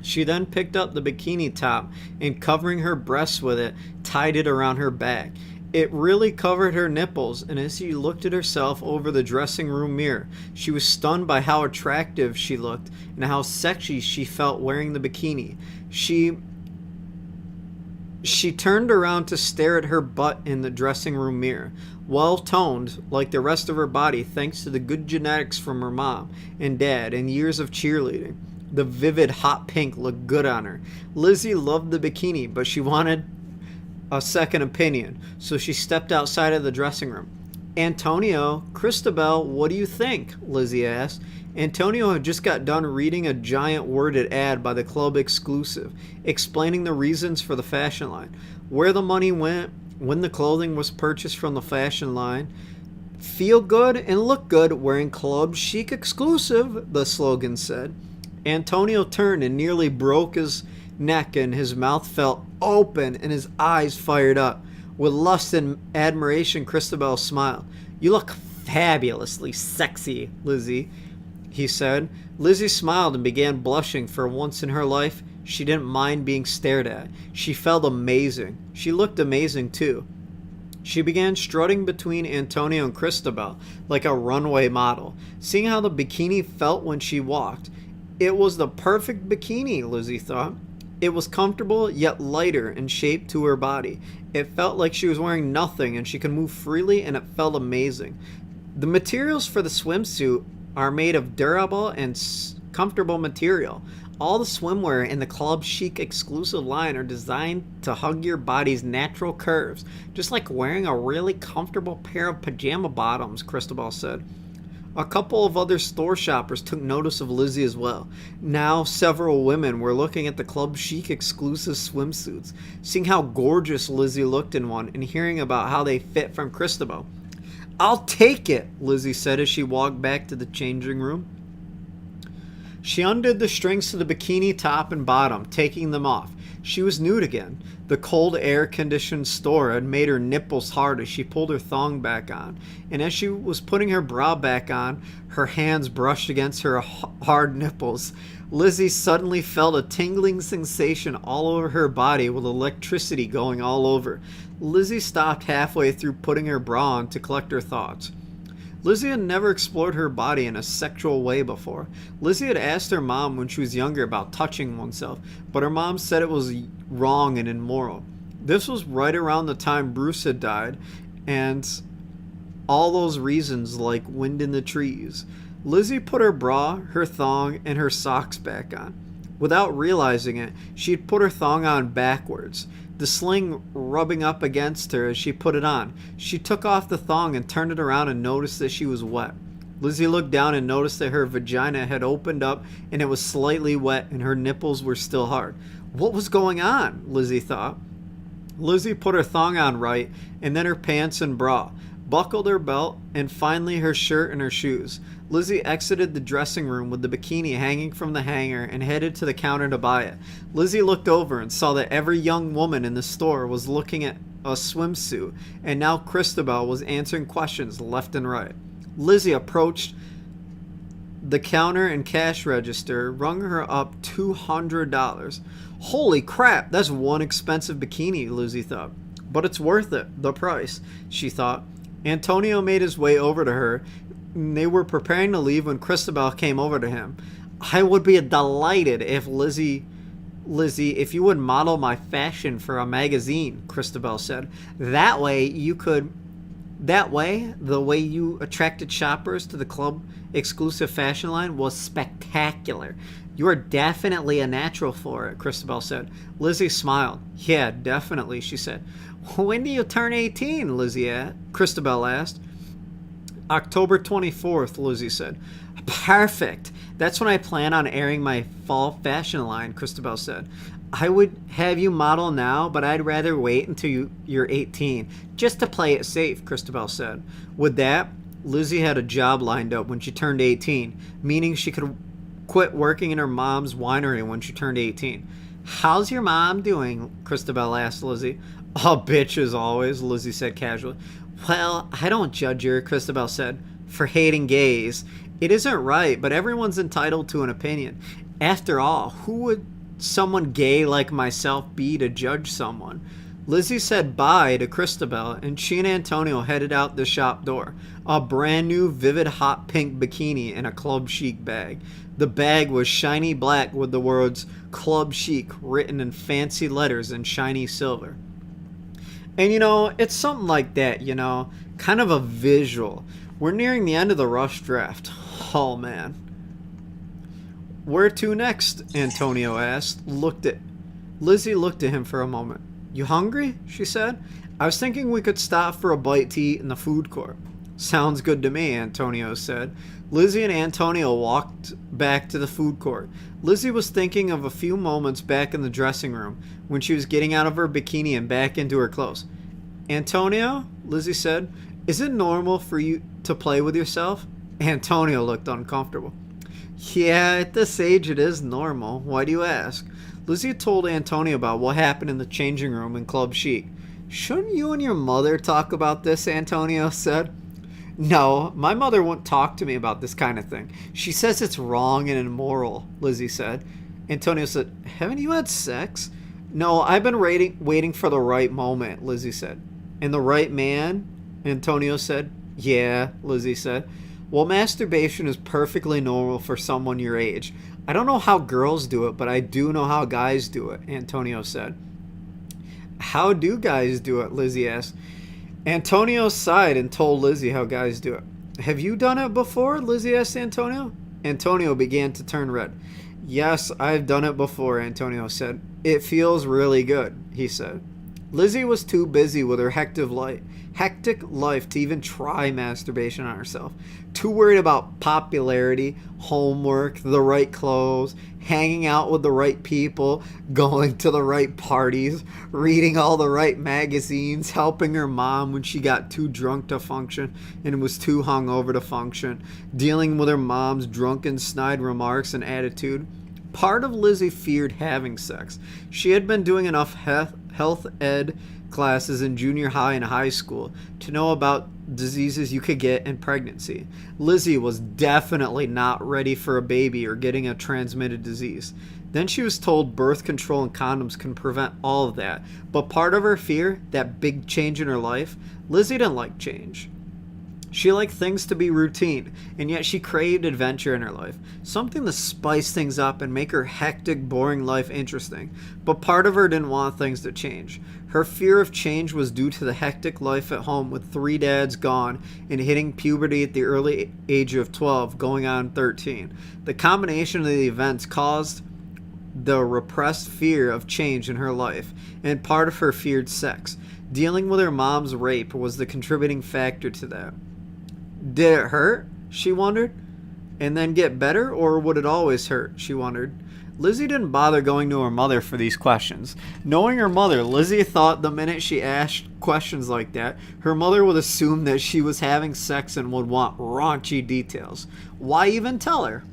S1: She then picked up the bikini top and, covering her breasts with it, tied it around her back. It really covered her nipples, and as she looked at herself over the dressing room mirror, she was stunned by how attractive she looked and how sexy she felt wearing the bikini. She turned around to stare at her butt in the dressing room mirror. Well-toned, like the rest of her body, thanks to the good genetics from her mom and dad and years of cheerleading. The vivid hot pink looked good on her. Lizzie loved the bikini, but she wanted a second opinion, so she stepped outside of the dressing room. Antonio, Christabel, what do you think? Lizzie asked. Antonio had just got done reading a giant worded ad by the club exclusive, explaining the reasons for the fashion line, where the money went, when the clothing was purchased from the fashion line. Feel good and look good wearing Club Chic exclusive, the slogan said. Antonio turned and nearly broke his neck, and his mouth fell open and his eyes fired up. With lust and admiration, Christabel smiled. You look fabulously sexy, Lizzie, he said. Lizzie smiled and began blushing. For once in her life, she didn't mind being stared at. She felt amazing. She looked amazing, too. She began strutting between Antonio and Christabel like a runway model, seeing how the bikini felt when she walked. It was the perfect bikini, Lizzie thought. It was comfortable yet lighter in shape to her body. It felt like she was wearing nothing and she could move freely, and it felt amazing. The materials for the swimsuit are made of durable and comfortable material. All the swimwear in the Club Chic exclusive line are designed to hug your body's natural curves, just like wearing a really comfortable pair of pajama bottoms, Christabel said. A couple of other store shoppers took notice of Lizzie as well. Now several women were looking at the Club Chic exclusive swimsuits, seeing how gorgeous Lizzie looked in one and hearing about how they fit from Christabel. I'll take it, Lizzie said as she walked back to the changing room. She undid the strings to the bikini top and bottom, taking them off. She was nude again. The cold air-conditioned store had made her nipples hard as she pulled her thong back on, and as she was putting her bra back on, her hands brushed against her hard nipples. Lizzie suddenly felt a tingling sensation all over her body, with electricity going all over. Lizzie stopped halfway through putting her bra on to collect her thoughts. Lizzie had never explored her body in a sexual way before. Lizzie had asked her mom when she was younger about touching oneself, but her mom said it was wrong and immoral. This was right around the time Bruce had died, and all those reasons like wind in the trees. Lizzie put her bra, her thong, and her socks back on. Without realizing it, she had put her thong on backwards, the sling rubbing up against her as she put it on. She took off the thong and turned it around and noticed that she was wet. Lizzie looked down and noticed that her vagina had opened up and it was slightly wet and her nipples were still hard. What was going on? Lizzie thought. Lizzie put her thong on right, and then her pants and bra, buckled her belt, and finally her shirt and her shoes. Lizzie exited the dressing room with the bikini hanging from the hanger and headed to the counter to buy it. Lizzie looked over and saw that every young woman in the store was looking at a swimsuit, and now Christabel was answering questions left and right. Lizzie approached the counter and cash register, rung her up $200. Holy crap, that's one expensive bikini, Lizzie thought. But it's worth it, the price, she thought. Antonio made his way over to her. They were preparing to leave when Christabel came over to him. I would be delighted if Lizzie, if you would model my fashion for a magazine, Christabel said. That way, the way you attracted shoppers to the club exclusive fashion line was spectacular. You are definitely a natural for it, Christabel said. Lizzie smiled. Yeah, definitely, she said. When do you turn 18, Christabel asked. October 24th, Lizzie said. Perfect. That's when I plan on airing my fall fashion line, Christabel said. I would have you model now, but I'd rather wait until you're 18, just to play it safe, Christabel said. With that, Lizzie had a job lined up when she turned 18, meaning she could quit working in her mom's winery when she turned 18. How's your mom doing? Christabel asked Lizzie. Oh, bitch as always, Lizzie said casually. Well, I don't judge her, Christabel said, for hating gays. It isn't right, but everyone's entitled to an opinion. After all, who would someone gay like myself be to judge someone? Lizzie said bye to Christabel, and she and Antonio headed out the shop door. A brand new vivid hot pink bikini in a Club Chic bag. The bag was shiny black with the words Club Chic written in fancy letters in shiny silver. And it's something like that, kind of a visual. We're nearing the end of the rush draft. Oh man. Where to next? Antonio asked. Lizzie looked at him for a moment. You hungry? She said. I was thinking we could stop for a bite to eat in the food court. Sounds good to me, Antonio said. Lizzie and Antonio walked back to the food court. Lizzie was thinking of a few moments back in the dressing room when she was getting out of her bikini and back into her clothes. Antonio, Lizzie said, is it normal for you to play with yourself? Antonio looked uncomfortable. Yeah, at this age it is normal. Why do you ask? Lizzie told Antonio about what happened in the changing room in Club Chic. Shouldn't you and your mother talk about this? Antonio said. No, my mother won't talk to me about this kind of thing. She says it's wrong and immoral, Lizzie said. Antonio said, haven't you had sex? No, I've been waiting for the right moment, Lizzie said. And the right man? Antonio said. Yeah, Lizzie said. Well, masturbation is perfectly normal for someone your age. I don't know how girls do it, but I do know how guys do it, Antonio said. How do guys do it? Lizzie asked. Antonio sighed and told Lizzie how guys do it. Have you done it before? Lizzie asked Antonio. Antonio began to turn red. Yes, I've done it before, Antonio said. It feels really good, he said. Lizzie was too busy with her hectic life to even try masturbation on herself. Too worried about popularity, homework, the right clothes, hanging out with the right people, going to the right parties, reading all the right magazines, helping her mom when she got too drunk to function and was too hungover to function, dealing with her mom's drunken snide remarks and attitude. Part of Lizzie feared having sex. She had been doing enough health ed classes in junior high and high school to know about diseases you could get in pregnancy. Lizzie was definitely not ready for a baby or getting a transmitted disease. Then she was told birth control and condoms can prevent all of that. But part of her fear, that big change in her life, Lizzie didn't like change. She liked things to be routine, and yet she craved adventure in her life. Something to spice things up and make her hectic, boring life interesting. But part of her didn't want things to change. Her fear of change was due to the hectic life at home with 3 dads gone and hitting puberty at the early age of 12, going on 13. The combination of the events caused the repressed fear of change in her life, and part of her feared sex. Dealing with her mom's rape was the contributing factor to that. Did it hurt? She wondered. And then get better, or would it always hurt? She wondered. Lizzie didn't bother going to her mother for these questions. Knowing her mother, Lizzie thought the minute she asked questions like that, her mother would assume that she was having sex and would want raunchy details. Why even tell her?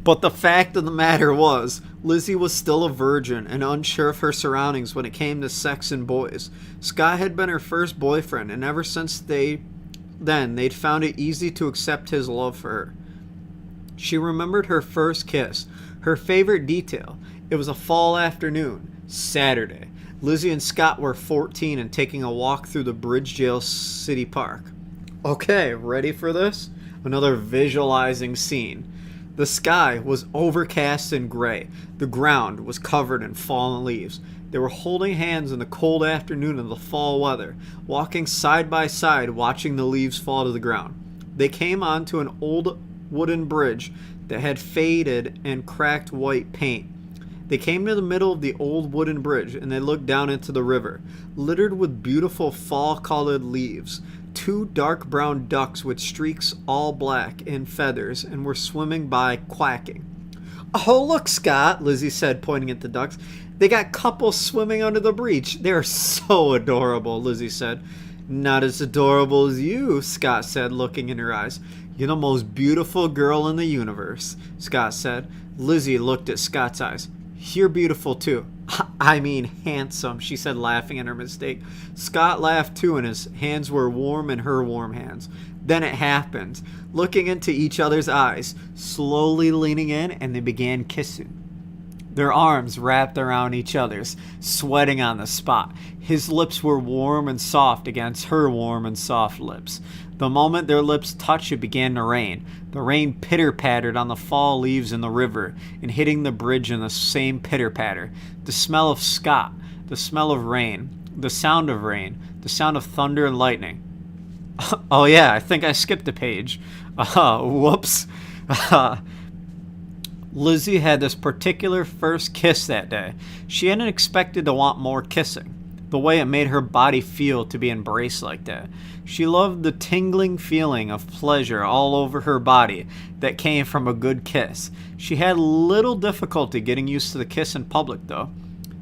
S1: But the fact of the matter was, Lizzie was still a virgin and unsure of her surroundings when it came to sex and boys. Scott had been her first boyfriend, and ever since they'd found it easy to accept his love for her. She remembered her first kiss, her favorite detail. It was a fall afternoon, Saturday. Lizzie and Scott were 14 and taking a walk through the Bridgedale City Park. Okay, ready for this? Another visualizing scene. The sky was overcast and gray. The ground was covered in fallen leaves. They were holding hands in the cold afternoon of the fall weather, walking side by side, watching the leaves fall to the ground. They came onto an old wooden bridge that had faded and cracked white paint. They came to the middle of the old wooden bridge, and they looked down into the river, littered with beautiful fall-colored leaves. 2 dark brown ducks with streaks all black and feathers and were swimming by, quacking. Oh, look, Scott, Lizzie said, pointing at the ducks. They got couples swimming under the bridge. They are so adorable, Lizzie said. Not as adorable as you, Scott said, looking in her eyes. You're the most beautiful girl in the universe, Scott said. Lizzie looked at Scott's eyes. You're beautiful too. I mean handsome, she said, laughing at her mistake. Scott laughed too, and his hands were warm in her warm hands. Then it happened. Looking into each other's eyes, slowly leaning in, and they began kissing. Their arms wrapped around each other's, sweating on the spot. His lips were warm and soft against her warm and soft lips. The moment their lips touched, it began to rain. The rain pitter-pattered on the fall leaves in the river and hitting the bridge in the same pitter-patter. The smell of Scott, the smell of rain, the sound of thunder and lightning. Oh yeah, I think I skipped a page. Whoops. Lizzie had this particular first kiss that day. She hadn't expected to want more kissing, the way it made her body feel to be embraced like that. She loved the tingling feeling of pleasure all over her body that came from a good kiss. She had little difficulty getting used to the kiss in public, though.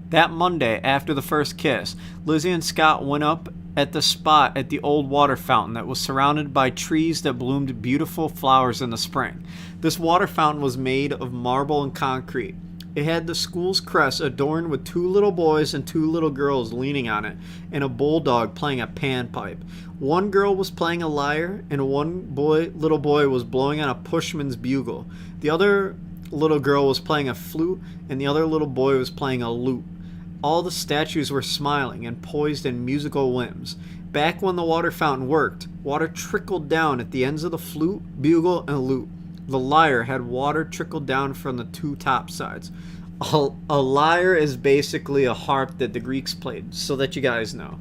S1: That Monday, after the first kiss, Lizzie and Scott went up at the spot at the old water fountain that was surrounded by trees that bloomed beautiful flowers in the spring. This water fountain was made of marble and concrete. It had the school's crest adorned with 2 little boys and 2 little girls leaning on it, and a bulldog playing a panpipe. One girl was playing a lyre, and little boy was blowing on a pushman's bugle. The other little girl was playing a flute, and the other little boy was playing a lute. All the statues were smiling and poised in musical whims. Back when the water fountain worked, water trickled down at the ends of the flute, bugle, and lute. The lyre had water trickled down from the 2 top sides. A lyre is basically a harp that the Greeks played, so that you guys know.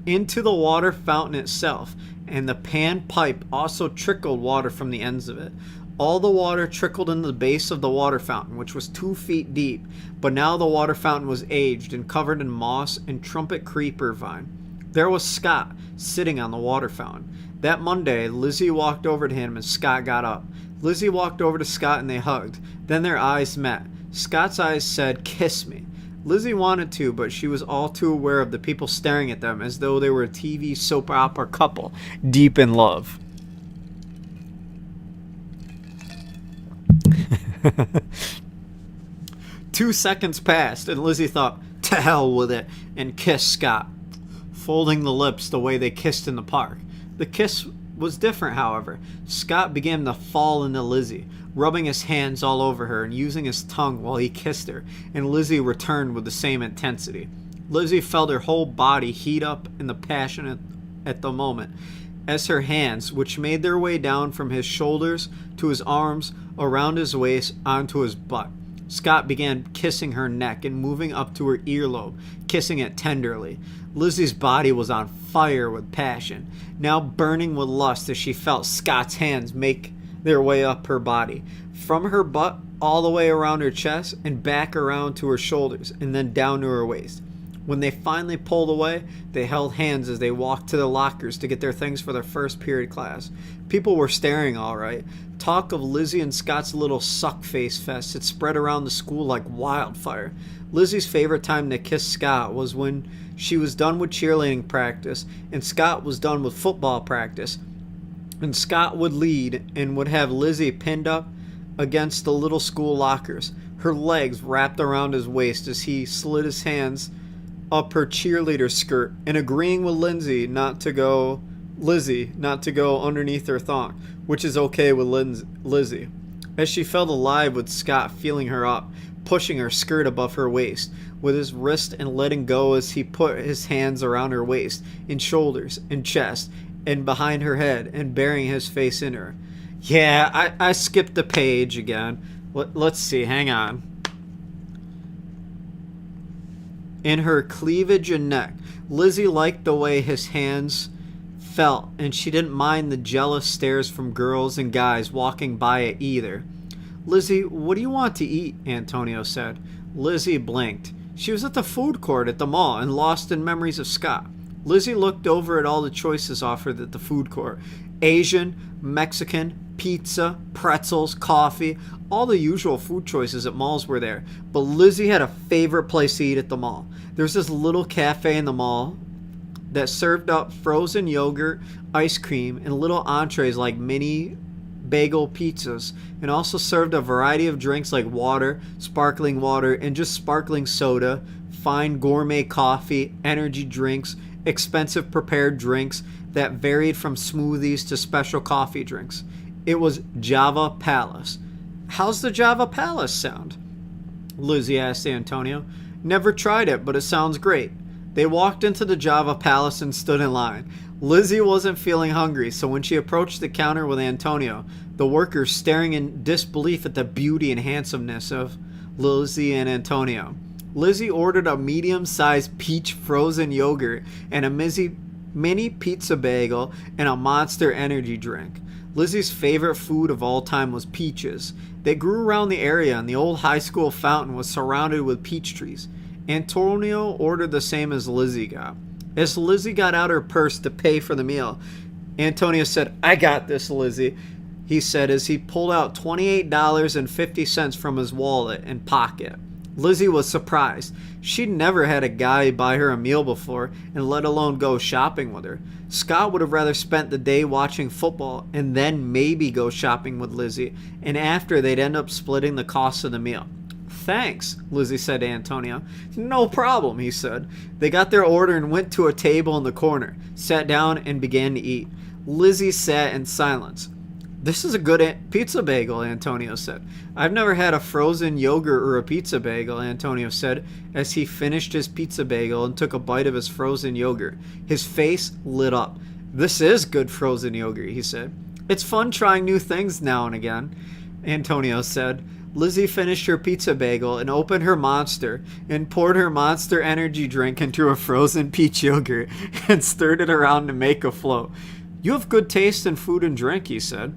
S1: Into the water fountain itself, and the pan pipe also trickled water from the ends of it. All the water trickled into the base of the water fountain, which was 2 feet deep, but now the water fountain was aged and covered in moss and trumpet creeper vine. There was Scott, sitting on the water fountain. That Monday, Lizzie walked over to him and Scott got up. Lizzie walked over to Scott and they hugged. Then their eyes met. Scott's eyes said, "Kiss me." Lizzie wanted to, but she was all too aware of the people staring at them as though they were a TV soap opera couple, deep in love. 2 seconds passed, and Lizzie thought, "To hell with it," and kissed Scott, folding the lips the way they kissed in the park. The kiss was different, however. Scott began to fall into Lizzie, rubbing his hands all over her and using his tongue while he kissed her, and Lizzie returned with the same intensity. Lizzie felt her whole body heat up in the passion at the moment, as her hands, which made their way down from his shoulders to his arms, around his waist, onto his butt. Scott began kissing her neck and moving up to her earlobe, kissing it tenderly. Lizzie's body was on fire with passion, now burning with lust as she felt Scott's hands make their way up her body, from her butt all the way around her chest and back around to her shoulders and then down to her waist. When they finally pulled away, they held hands as they walked to their lockers to get their things for their first period class. People were staring, all right. Talk of Lizzie and Scott's little suck-face fest had spread around the school like wildfire. Lizzie's favorite time to kiss Scott was when she was done with cheerleading practice and Scott was done with football practice. And Scott would lead and would have Lizzie pinned up against the little school lockers, her legs wrapped around his waist as he slid his hands up her cheerleader skirt and agreeing with Lizzie not to go underneath her thong, which is okay with Lizzie, as she felt alive with Scott feeling her up, pushing her skirt above her waist with his wrist and letting go as he put his hands around her waist and shoulders and chest and behind her head and burying his face in her. Yeah, I skipped the page again. Let's see, hang on. In her cleavage and neck, Lizzie liked the way his hands felt, and she didn't mind the jealous stares from girls and guys walking by it either. "Lizzie, what do you want to eat?" Antonio said. Lizzie blinked. She was at the food court at the mall and lost in memories of Scott. Lizzie looked over at all the choices offered at the food court. Asian, Mexican, pizza, pretzels, coffee, all the usual food choices at malls were there. But Lizzie had a favorite place to eat at the mall. There's this little cafe in the mall that served up frozen yogurt, ice cream, and little entrees like mini bagel pizzas, and also served a variety of drinks like water, sparkling water, and just sparkling soda, fine gourmet coffee, energy drinks, expensive prepared drinks that varied from smoothies to special coffee drinks. It was Java Palace. "How's the Java Palace sound?" Lizzie asked Antonio. "Never tried it, but it sounds great." They walked into the Java Palace and stood in line. Lizzie wasn't feeling hungry, so when she approached the counter with Antonio, the workers staring in disbelief at the beauty and handsomeness of Lizzie and Antonio. Lizzie ordered a medium-sized peach frozen yogurt and a mini pizza bagel and a Monster energy drink. Lizzie's favorite food of all time was peaches. They grew around the area, and the old high school fountain was surrounded with peach trees. Antonio ordered the same as Lizzie got. As Lizzie got out her purse to pay for the meal, Antonio said, "I got this, Lizzie," he said as he pulled out $28.50 from his wallet and pocket. Lizzie was surprised. She'd never had a guy buy her a meal before, and let alone go shopping with her. Scott would have rather spent the day watching football and then maybe go shopping with Lizzie, and after they'd end up splitting the cost of the meal. "Thanks," Lizzie said to Antonio. "No problem," he said. They got their order and went to a table in the corner, sat down, and began to eat. Lizzie sat in silence. "This is a good pizza bagel," Antonio said. "I've never had a frozen yogurt or a pizza bagel," Antonio said as he finished his pizza bagel and took a bite of his frozen yogurt. His face lit up. "This is good frozen yogurt," he said. "It's fun trying new things now and again," Antonio said. Lizzie finished her pizza bagel and opened her Monster and poured her Monster energy drink into a frozen peach yogurt and stirred it around to make a flow. "You have good taste in food and drink," he said.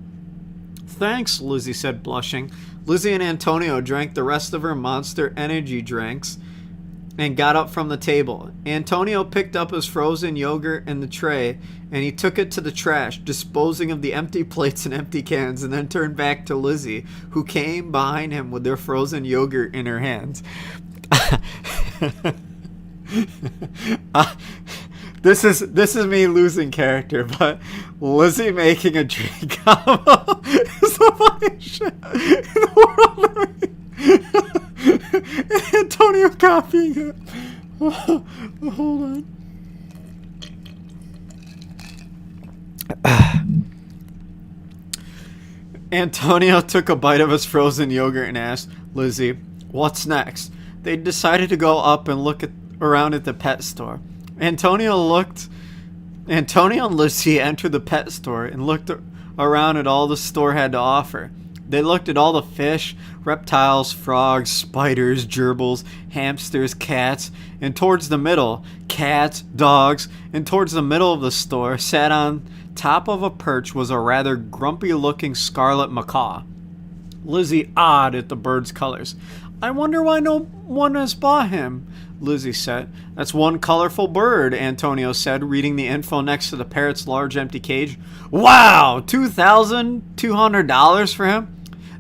S1: "Thanks," Lizzie said, blushing. Lizzie and Antonio drank the rest of her Monster energy drinks and got up from the table. Antonio picked up his frozen yogurt in the tray and he took it to the trash, disposing of the empty plates and empty cans, and then turned back to Lizzie, who came behind him with their frozen yogurt in her hands. This is me losing character, but Lizzie making a drink combo is the funniest shit in the world. And Antonio copying it. Hold on. Antonio took a bite of his frozen yogurt and asked Lizzie, "What's next?" They decided to go up and look around at the pet store. Antonio and Lizzie entered the pet store and looked around at all the store had to offer. They looked at all the fish, reptiles, frogs, spiders, gerbils, hamsters, cats, and towards the middle, cats, dogs, and towards the middle of the store, sat on top of a perch was a rather grumpy-looking scarlet macaw. Lizzie awed at the bird's colors. "I wonder why no one has bought him," Lizzie said. "That's one colorful bird," Antonio said, reading the info next to the parrot's large empty cage. "Wow, $2,200 for him?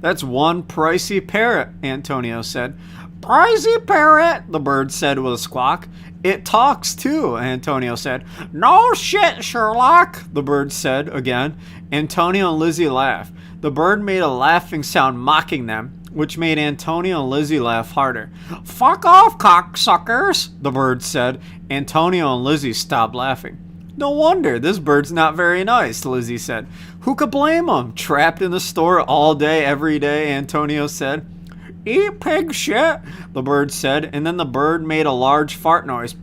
S1: That's one pricey parrot," Antonio said. "Pricey parrot," the bird said with a squawk. "It talks too," Antonio said. "No shit, Sherlock," the bird said again. Antonio and Lizzie laughed. The bird made a laughing sound mocking them, which made Antonio and Lizzie laugh harder. "Fuck off, cocksuckers," the bird said. Antonio and Lizzie stopped laughing. "No wonder, this bird's not very nice," Lizzie said. "Who could blame him? Trapped in the store all day, every day," Antonio said. "Eat pig shit," the bird said, and then the bird made a large fart noise.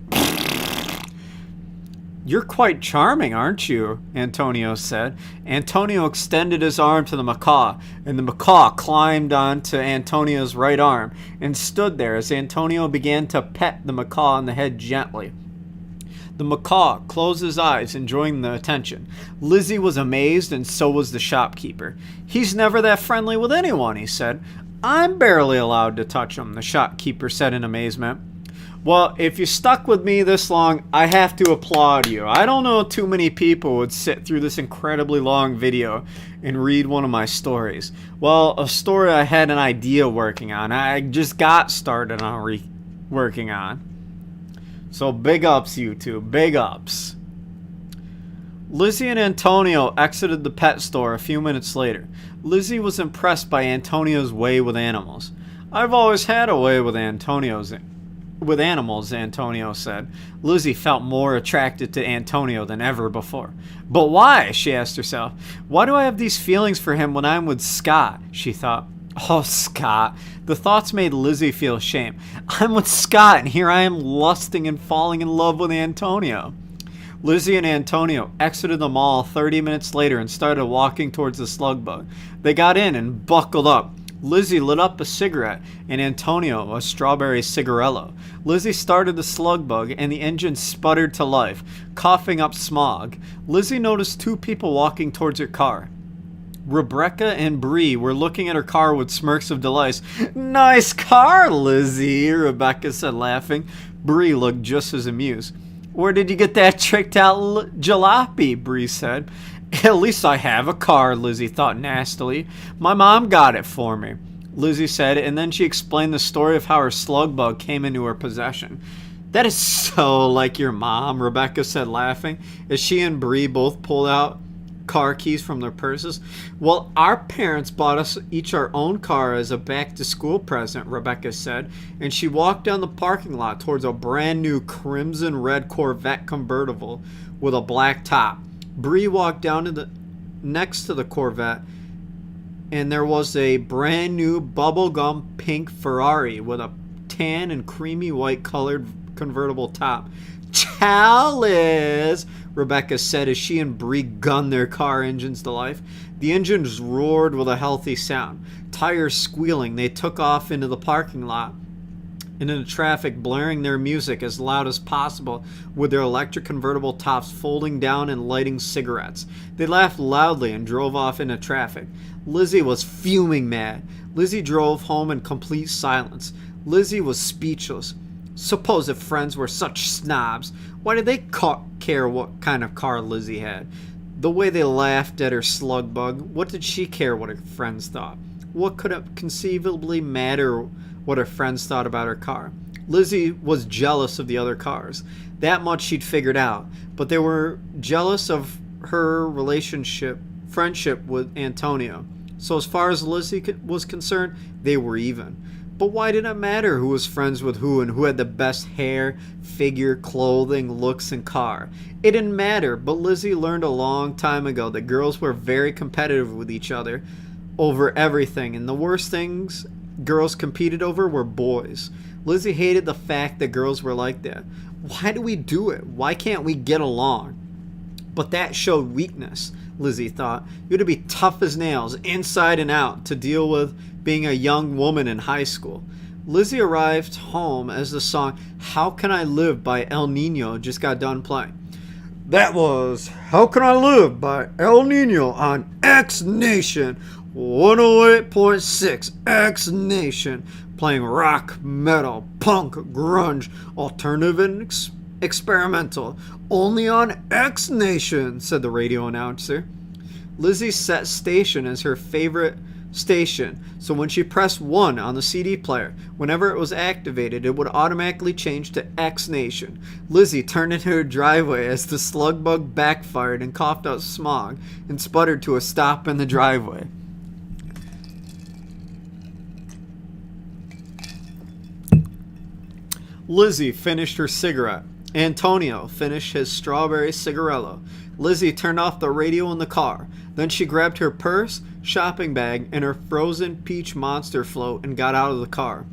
S1: "You're quite charming, aren't you?" Antonio said. Antonio extended his arm to the macaw, and the macaw climbed onto Antonio's right arm and stood there as Antonio began to pet the macaw on the head gently. The macaw closed his eyes, enjoying the attention. Lizzie was amazed, and so was the shopkeeper. "He's never that friendly with anyone," he said. "I'm barely allowed to touch him," the shopkeeper said in amazement. "Well, if you stuck with me this long, I have to applaud you. I don't know too many people would sit through this incredibly long video and read one of my stories. Well, a story I had an idea working on. I just got started on working on. So big ups, YouTube. Big ups." Lizzie and Antonio exited the pet store a few minutes later. Lizzie was impressed by Antonio's way with animals. "I've always had a way with animals," Antonio said. Lizzie felt more attracted to Antonio than ever before. "But why?" she asked herself. "Why do I have these feelings for him when I'm with Scott?" she thought. "Oh, Scott." The thoughts made Lizzie feel shame. "I'm with Scott, and here I am lusting and falling in love with Antonio." Lizzie and Antonio exited the mall 30 minutes later and started walking towards the slug bug. They got in and buckled up. Lizzie lit up a cigarette and Antonio a strawberry cigarello. Lizzie started the slug bug and the engine sputtered to life, coughing up smog. Lizzie noticed two people walking towards her car. Rebecca and Bree were looking at her car with smirks of delight. "Nice car, Lizzie," Rebecca said, laughing. Bree looked just as amused. "Where did you get that tricked out jalopy?" Bree said. "At least I have a car," Lizzie thought nastily. "My mom got it for me," Lizzie said, and then she explained the story of how her slug bug came into her possession. "That is so like your mom," Rebecca said, laughing, as she and Bree both pulled out car keys from their purses. "Well, our parents bought us each our own car as a back-to-school present," Rebecca said, and she walked down the parking lot towards a brand-new crimson-red Corvette convertible with a black top. Bree walked down to the next to the Corvette, and there was a brand-new bubblegum pink Ferrari with a tan and creamy white colored convertible top. "Ciao, Liz," Rebecca said as she and Bree gunned their car engines to life. The engines roared with a healthy sound. Tires squealing, they took off into the parking lot and into traffic, blaring their music as loud as possible with their electric convertible tops folding down and lighting cigarettes. They laughed loudly and drove off into traffic. Lizzie was fuming mad. Lizzie drove home in complete silence. Lizzie was speechless. Suppose if friends were such snobs, why did they care what kind of car Lizzie had? The way they laughed at her slug bug, what did she care what her friends thought? What could it conceivably matter what her friends thought about her car? Lizzie was jealous of the other cars. That much she'd figured out, but they were jealous of her friendship with Antonio. So as far as Lizzie was concerned, they were even. But why did it matter who was friends with who and who had the best hair, figure, clothing, looks, and car? It didn't matter, but Lizzie learned a long time ago that girls were very competitive with each other over everything, and the worst things girls competed over were boys. Lizzie hated the fact that girls were like that. Why do we do it? Why can't we get along? But that showed weakness, Lizzie thought. You had to be tough as nails, inside and out, to deal with being a young woman in high school. Lizzie arrived home as the song "How Can I Live" by El Nino just got done playing. That was "How Can I Live" by El Nino on X Nation 108.6 X Nation, playing rock, metal, punk, grunge, alternative, and experimental, only on X Nation, said the radio announcer. Lizzie set station as her favorite station, so when she pressed 1 on the CD player, whenever it was activated, it would automatically change to X Nation. Lizzie turned into her driveway as the slug bug backfired and coughed out smog and sputtered to a stop in the driveway. Lizzie finished her cigarette. Antonio finished his strawberry cigarillo. Lizzie turned off the radio in the car. Then she grabbed her purse, shopping bag, and her frozen peach monster float and got out of the car.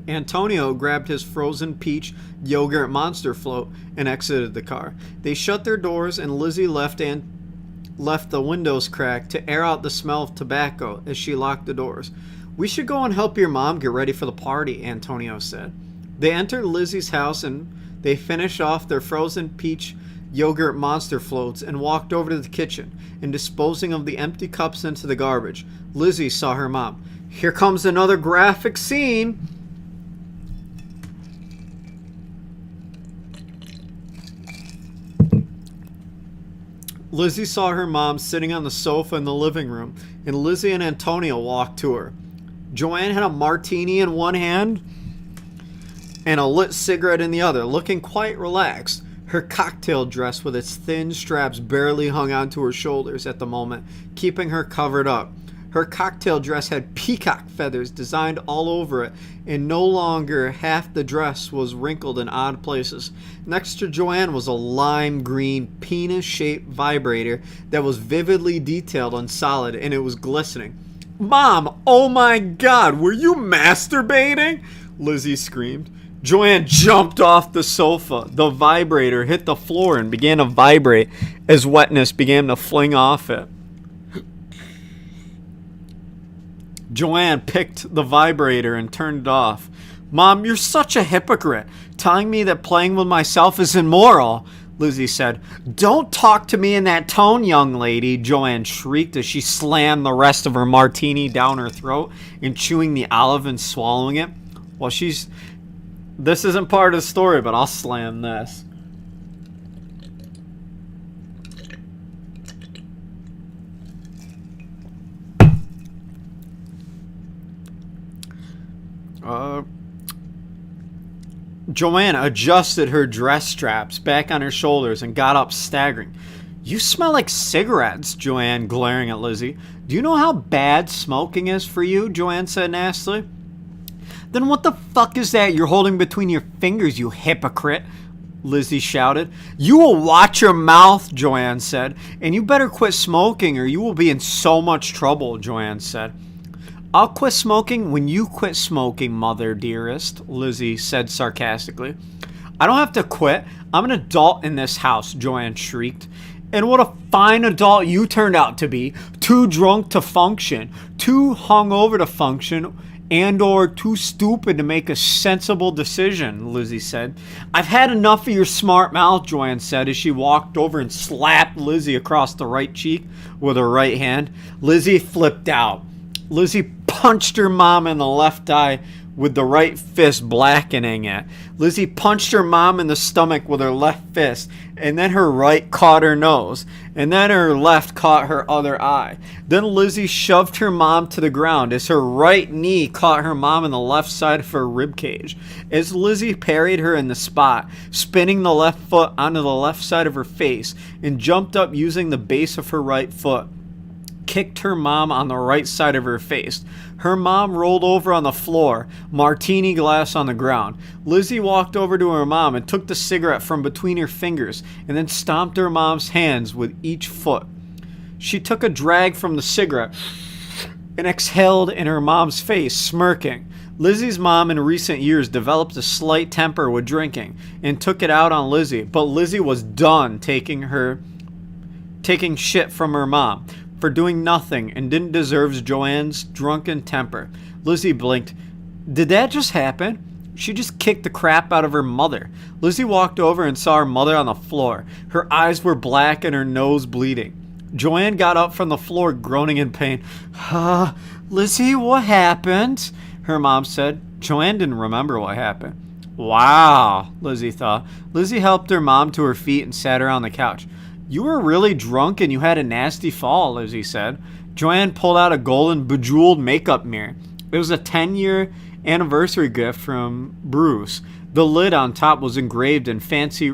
S1: Antonio grabbed his frozen peach yogurt monster float and exited the car. They shut their doors, and Lizzie left the windows cracked to air out the smell of tobacco as she locked the doors. "We should go and help your mom get ready for the party," Antonio said. They entered Lizzie's house and they finished off their frozen peach yogurt monster floats and walked over to the kitchen and disposing of the empty cups into the garbage. Lizzie saw her mom. "Here comes another graphic scene." Lizzie saw her mom sitting on the sofa in the living room, and Lizzie and Antonio walked to her. Joanne had a martini in one hand and a lit cigarette in the other, looking quite relaxed. Her cocktail dress with its thin straps barely hung onto her shoulders at the moment, keeping her covered up. Her cocktail dress had peacock feathers designed all over it, and no longer half the dress was wrinkled in odd places. Next to Joanne was a lime green, penis-shaped vibrator that was vividly detailed and solid, and it was glistening. "Mom, oh my God, were you masturbating?" Lizzie screamed. Joanne jumped off the sofa. The vibrator hit the floor and began to vibrate as wetness began to fling off it. Joanne picked the vibrator and turned it off. "Mom, you're such a hypocrite, telling me that playing with myself is immoral." Lizzie said. "Don't talk to me in that tone, young lady," Joanne shrieked as she slammed the rest of her martini down her throat and chewing the olive and swallowing it. Well, this isn't part of the story, but I'll slam this. Joanne adjusted her dress straps back on her shoulders and got up, staggering. "You smell like cigarettes," Joanne, glaring at Lizzie. "Do you know how bad smoking is for you?" Joanne said nastily. "Then what the fuck is that you're holding between your fingers, you hypocrite?" Lizzie shouted. "You will watch your mouth," Joanne said. "And you better quit smoking or you will be in so much trouble," Joanne said. "I'll quit smoking when you quit smoking, mother dearest," Lizzie said sarcastically. "I don't have to quit. I'm an adult in this house," Joanne shrieked. "And what a fine adult you turned out to be. Too drunk to function, too hungover to function, and or too stupid to make a sensible decision," Lizzie said. "I've had enough of your smart mouth," Joanne said as she walked over and slapped Lizzie across the right cheek with her right hand. Lizzie flipped out. Lizzie punched her mom in the left eye with the right fist, blackening it. Lizzie punched her mom in the stomach with her left fist, and then her right caught her nose, and then her left caught her other eye. Then Lizzie shoved her mom to the ground as her right knee caught her mom in the left side of her ribcage. As Lizzie parried her in the spot, spinning the left foot onto the left side of her face, and jumped up using the base of her right foot, kicked her mom on the right side of her face. Her mom rolled over on the floor, martini glass on the ground. Lizzie walked over to her mom and took the cigarette from between her fingers and then stomped her mom's hands with each foot. She took a drag from the cigarette and exhaled in her mom's face, smirking. Lizzie's mom in recent years developed a slight temper with drinking and took it out on Lizzie, but Lizzie was done taking shit from her mom for doing nothing and didn't deserve Joanne's drunken temper. Lizzie blinked. Did that just happen? She just kicked the crap out of her mother. Lizzie walked over and saw her mother on the floor. Her eyes were black and her nose bleeding. Joanne got up from the floor, groaning in pain. Lizzie, what happened?" her mom said. Joanne didn't remember what happened. Wow, Lizzie thought. Lizzie helped her mom to her feet and sat her on the couch. "You were really drunk and you had a nasty fall," Lizzie said. Joanne pulled out a golden bejeweled makeup mirror. It was a 10-year anniversary gift from Bruce. The lid on top was engraved in fancy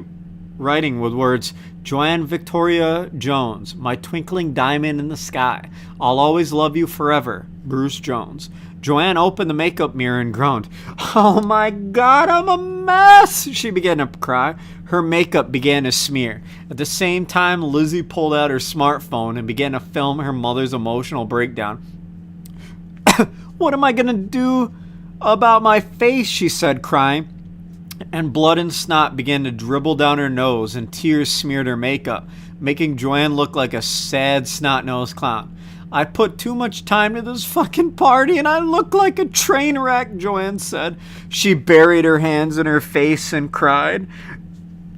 S1: writing with words, "Joanne Victoria Jones, my twinkling diamond in the sky. I'll always love you forever, Bruce Jones." Joanne opened the makeup mirror and groaned. "Oh my God, I'm a mess!" She began to cry. Her makeup began to smear. At the same time, Lizzie pulled out her smartphone and began to film her mother's emotional breakdown. "What am I going to do about my face?" she said, crying. And blood and snot began to dribble down her nose and tears smeared her makeup, making Joanne look like a sad snot-nosed clown. "I put too much time to this fucking party and I look like a train wreck," Joanne said. She buried her hands in her face and cried.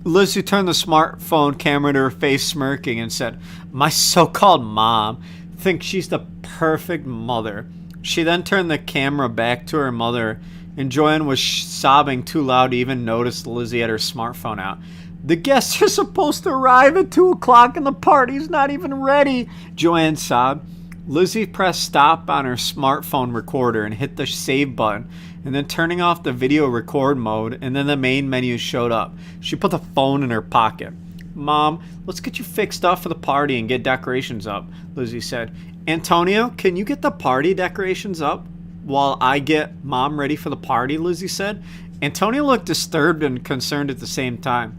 S1: Lizzie turned the smartphone camera to her face, smirking, and said, "My so-called mom thinks she's the perfect mother." She then turned the camera back to her mother, and Joanne was sobbing too loud to even notice Lizzie had her smartphone out. "The guests are supposed to arrive at 2 o'clock and the party's not even ready," Joanne sobbed. Lizzie pressed stop on her smartphone recorder and hit the save button, and then turning off the video record mode, and then the main menu showed up. She put the phone in her pocket. "Mom, let's get you fixed up for the party and get decorations up," Lizzie said. "Antonio, can you get the party decorations up while I get Mom ready for the party?" Lizzie said. Antonio looked disturbed and concerned at the same time.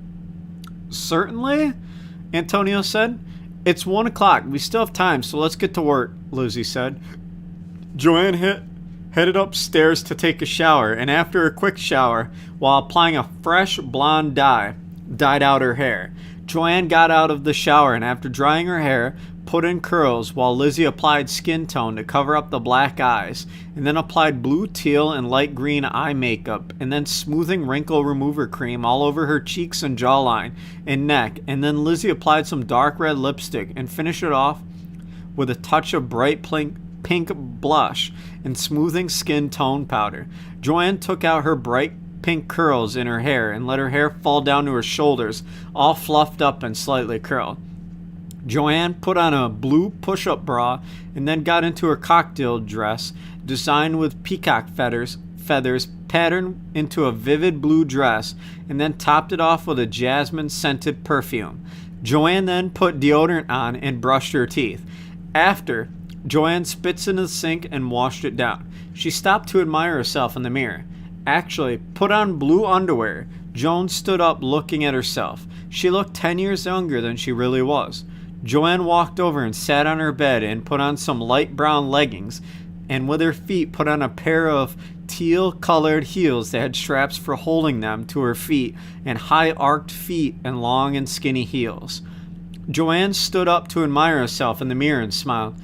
S1: "Certainly," Antonio said. "It's 1 o'clock. We still have time, so let's get to work," Lizzie said. Joanne headed upstairs to take a shower, and after a quick shower, while applying a fresh blonde dye, dyed out her hair. Joanne got out of the shower, and after drying her hair, put in curls while Lizzie applied skin tone to cover up the black eyes, and then applied blue, teal, and light green eye makeup, and then smoothing wrinkle remover cream all over her cheeks and jawline and neck, and then Lizzie applied some dark red lipstick and finished it off with a touch of bright pink blush and smoothing skin tone powder. Joanne took out her bright pink curls in her hair and let her hair fall down to her shoulders, all fluffed up and slightly curled. Joanne put on a blue push-up bra and then got into her cocktail dress, designed with peacock feathers patterned into a vivid blue dress, and then topped it off with a jasmine-scented perfume. Joanne then put deodorant on and brushed her teeth. After, Joanne spits in the sink and washed it down. She stopped to admire herself in the mirror. Actually, put on blue underwear. Joan stood up looking at herself. She looked 10 years younger than she really was. Joanne walked over and sat on her bed and put on some light brown leggings, and with her feet put on a pair of teal-colored heels that had straps for holding them to her feet, and high arched feet and long and skinny heels. Joanne stood up to admire herself in the mirror and smiled.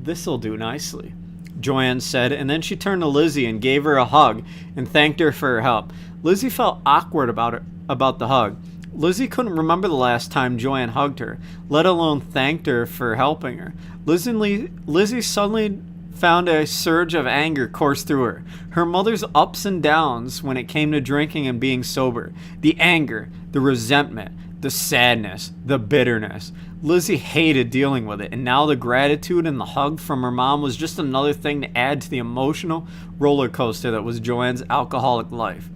S1: "This'll do nicely," Joanne said, and then she turned to Lizzie and gave her a hug and thanked her for her help. Lizzie felt awkward about the hug. Lizzie couldn't remember the last time Joanne hugged her, let alone thanked her for helping her. Lizzie suddenly found a surge of anger course through her. Her mother's ups and downs when it came to drinking and being sober. The anger, the resentment, the sadness, the bitterness. Lizzie hated dealing with it, and now the gratitude and the hug from her mom was just another thing to add to the emotional roller coaster that was Joanne's alcoholic life.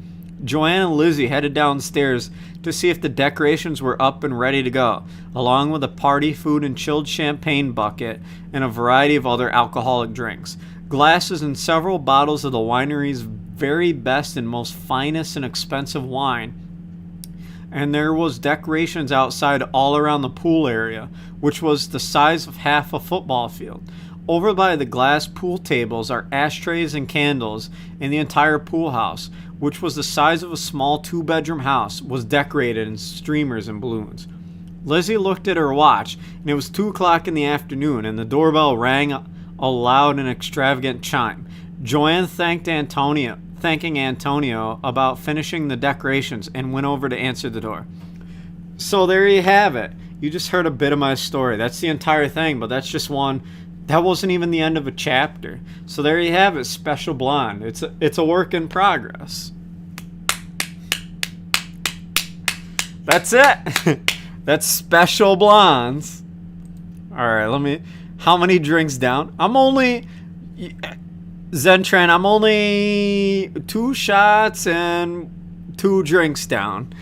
S1: Joanne and Lizzie headed downstairs to see if the decorations were up and ready to go, along with a party food and chilled champagne bucket and a variety of other alcoholic drinks, glasses and several bottles of the winery's very best and most finest and expensive wine. And there was decorations outside all around the pool area, which was the size of half a football field. Over by the glass pool tables are ashtrays and candles, and the entire pool house, which was the size of a small two-bedroom house, was decorated in streamers and balloons. Lizzie looked at her watch, and it was 2 o'clock in the afternoon, and the doorbell rang a loud and extravagant chime. Joanne thanking Antonio about finishing the decorations, and went over to answer the door. So there you have it. You just heard a bit of my story. That's the entire thing, but that's just one. That wasn't even the end of a chapter. So there you have it, Special Blonde. It's a work in progress. That's it. That's Special Blondes. All right, how many drinks down? Zentran, I'm only 2 shots and 2 drinks down.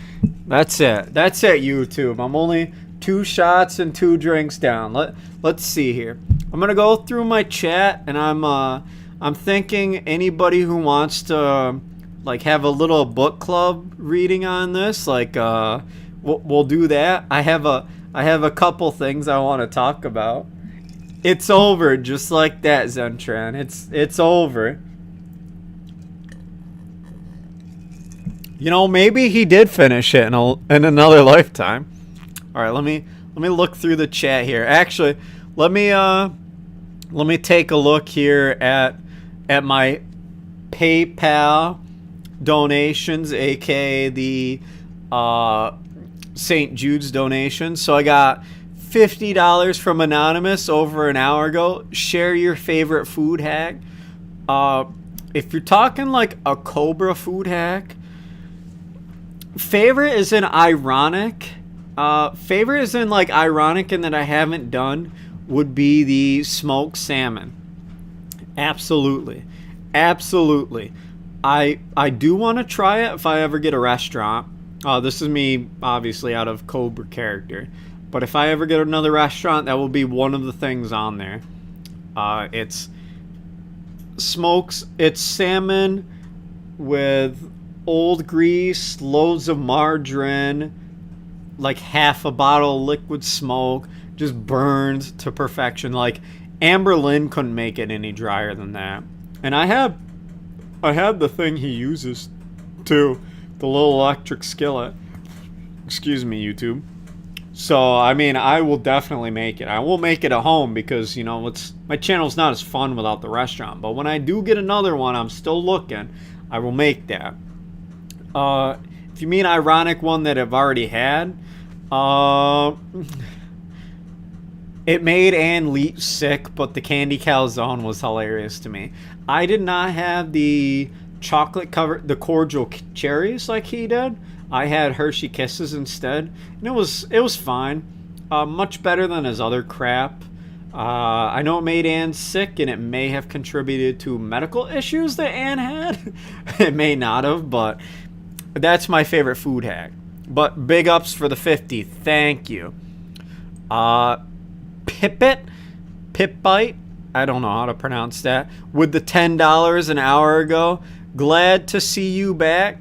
S1: That's it, YouTube. I'm only 2 shots and 2 drinks down. Let's see here. I'm gonna go through my chat, and I'm thinking anybody who wants to have a little book club reading on this, we'll do that. I have a couple things I want to talk about. It's over, just like that, Zentran. It's over. You know, maybe he did finish it in another lifetime. All right, let me look through the chat here. Actually, let me take a look here at my PayPal donations, aka the St. Jude's donations. So I got $50 from Anonymous over an hour ago. Share your favorite food hack. If you're talking like a Cobra food hack, favorite is an ironic. Favorite is in ironic and that I haven't done would be the smoked salmon. Absolutely. I do want to try it if I ever get a restaurant. This is me obviously out of Cobra character. But if I ever get another restaurant, that will be one of the things on there. It's salmon with old grease, loads of margarine, half a bottle of liquid smoke, just burned to perfection. Amber Lynn couldn't make it any drier than that. And I had the thing he uses too, the little electric skillet. Excuse me, YouTube. So, I mean, I will definitely make it. I won't make it at home because, you know, it's my channel's not as fun without the restaurant. But when I do get another one, I'm still looking. I will make that. Uh, if you mean ironic one that I've already had, uh, it made Ann Leach sick, but the candy calzone was hilarious to me. I did not have the chocolate covered, the cordial cherries like he did. I had Hershey Kisses instead, and it was fine. Much better than his other crap. I know it made Ann sick, and it may have contributed to medical issues that Ann had. It may not have, but that's my favorite food hack. But big ups for the 50. Thank you. Uh, Pipit, Pipbite, I don't know how to pronounce that, with the $10 an hour ago. Glad to see you back.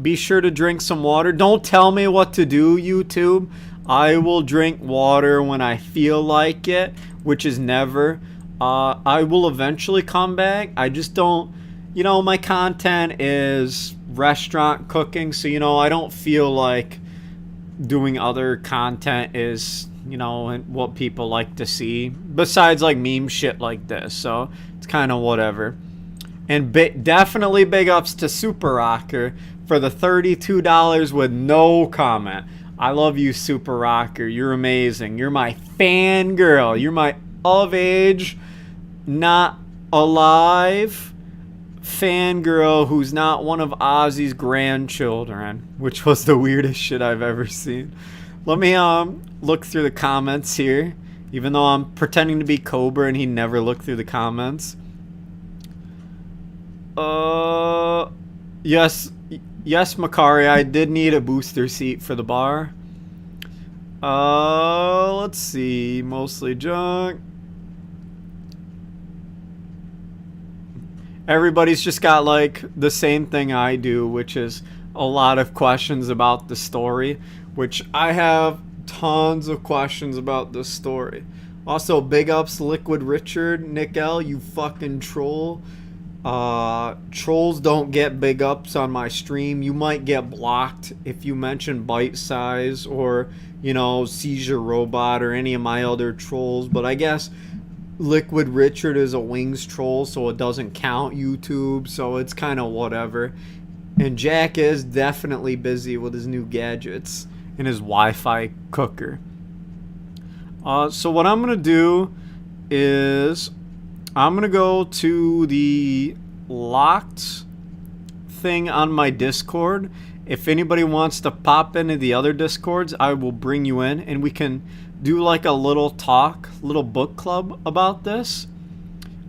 S1: Be sure to drink some water. Don't tell me what to do, YouTube. I will drink water when I feel like it, which is never. I will eventually come back. I just don't, you know, my content is restaurant cooking, so, you know, I don't feel like doing other content is, you know, what people like to see besides like meme shit like this. So it's kind of whatever. And definitely big ups to Super Rocker for the $32 with no comment. I love you, Super Rocker. You're amazing. You're my fangirl. You're my of age, not alive fangirl who's not one of Ozzy's grandchildren, which was the weirdest shit I've ever seen. Let me look through the comments here, even though I'm pretending to be Cobra and he never looked through the comments. Yes, Makari, I did need a booster seat for the bar. Let's see, mostly junk. Everybody's just got like the same thing I do, which is a lot of questions about the story, which I have tons of questions about this story. Also, big ups Liquid Richard, Nick L, you fucking troll. Trolls don't get big ups on my stream. You might get blocked if you mention Bite Size or, you know, Seizure Robot or any of my other trolls, but I guess Liquid Richard is a Wings troll, so it doesn't count YouTube, so it's kind of whatever. And Jack is definitely busy with his new gadgets and his Wi-Fi cooker. So what I'm going to do is I'm going to go to the locked thing on my Discord. If anybody wants to pop into the other Discords, I will bring you in and we can do like a little talk, little book club about this.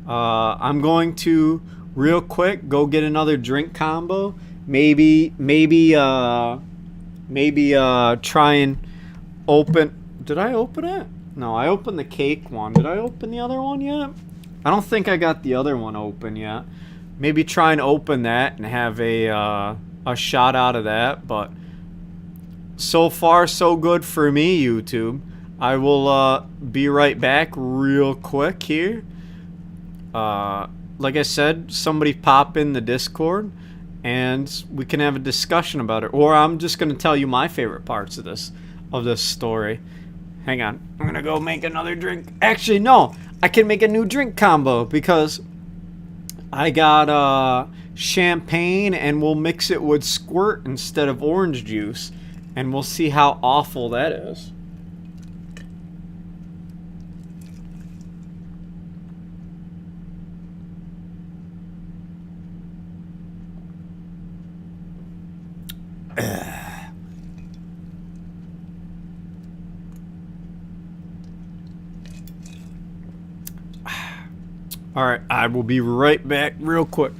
S1: I'm going to real quick go get another drink combo. Maybe try and open. Did I open it? No, I opened the cake one. Did I open the other one yet? I don't think I got the other one open yet. Maybe try and open that and have a shot out of that. But so far, so good for me, YouTube. I will be right back real quick here. Like I said, somebody pop in the Discord and we can have a discussion about it. Or I'm just going to tell you my favorite parts of this story. Hang on. I'm going to go make another drink. Actually, no. I can make a new drink combo because I got champagne and we'll mix it with squirt instead of orange juice. And we'll see how awful that is. All right, I will be right back real quick.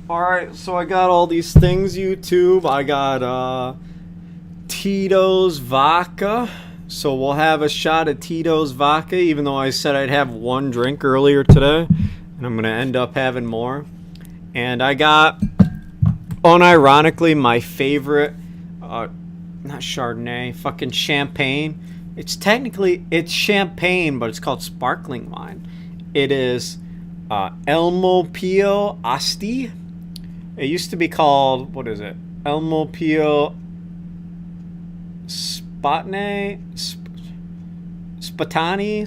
S1: Alright, so I got all these things, YouTube. I got Tito's vodka. So we'll have a shot of Tito's vodka, even though I said I'd have one drink earlier today. And I'm going to end up having more. And I got, unironically, my favorite, not Chardonnay, fucking champagne. It's champagne, but it's called sparkling wine. It is Elmo Pio Asti. It used to be called, what is it? Elmo Pio Spatani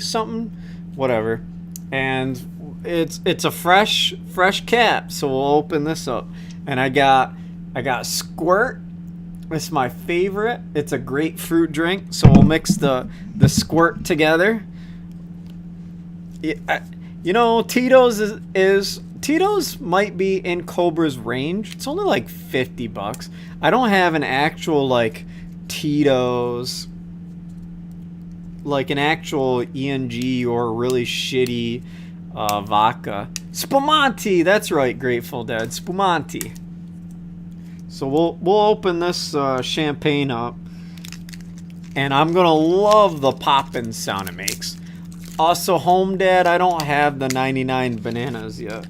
S1: something, whatever. And it's a fresh cap. So we'll open this up, and I got Squirt. It's my favorite. It's a grapefruit drink. So we'll mix the Squirt together. You know, Tito's might be in Cobra's range. It's only like $50. I don't have an actual like Tito's, like an actual ENG or really shitty vodka. Spumante, that's right, Grateful Dead. Spumante. So we'll open this champagne up, and I'm gonna love the poppin' sound it makes. Also, Home Dad, I don't have the 99 bananas yet,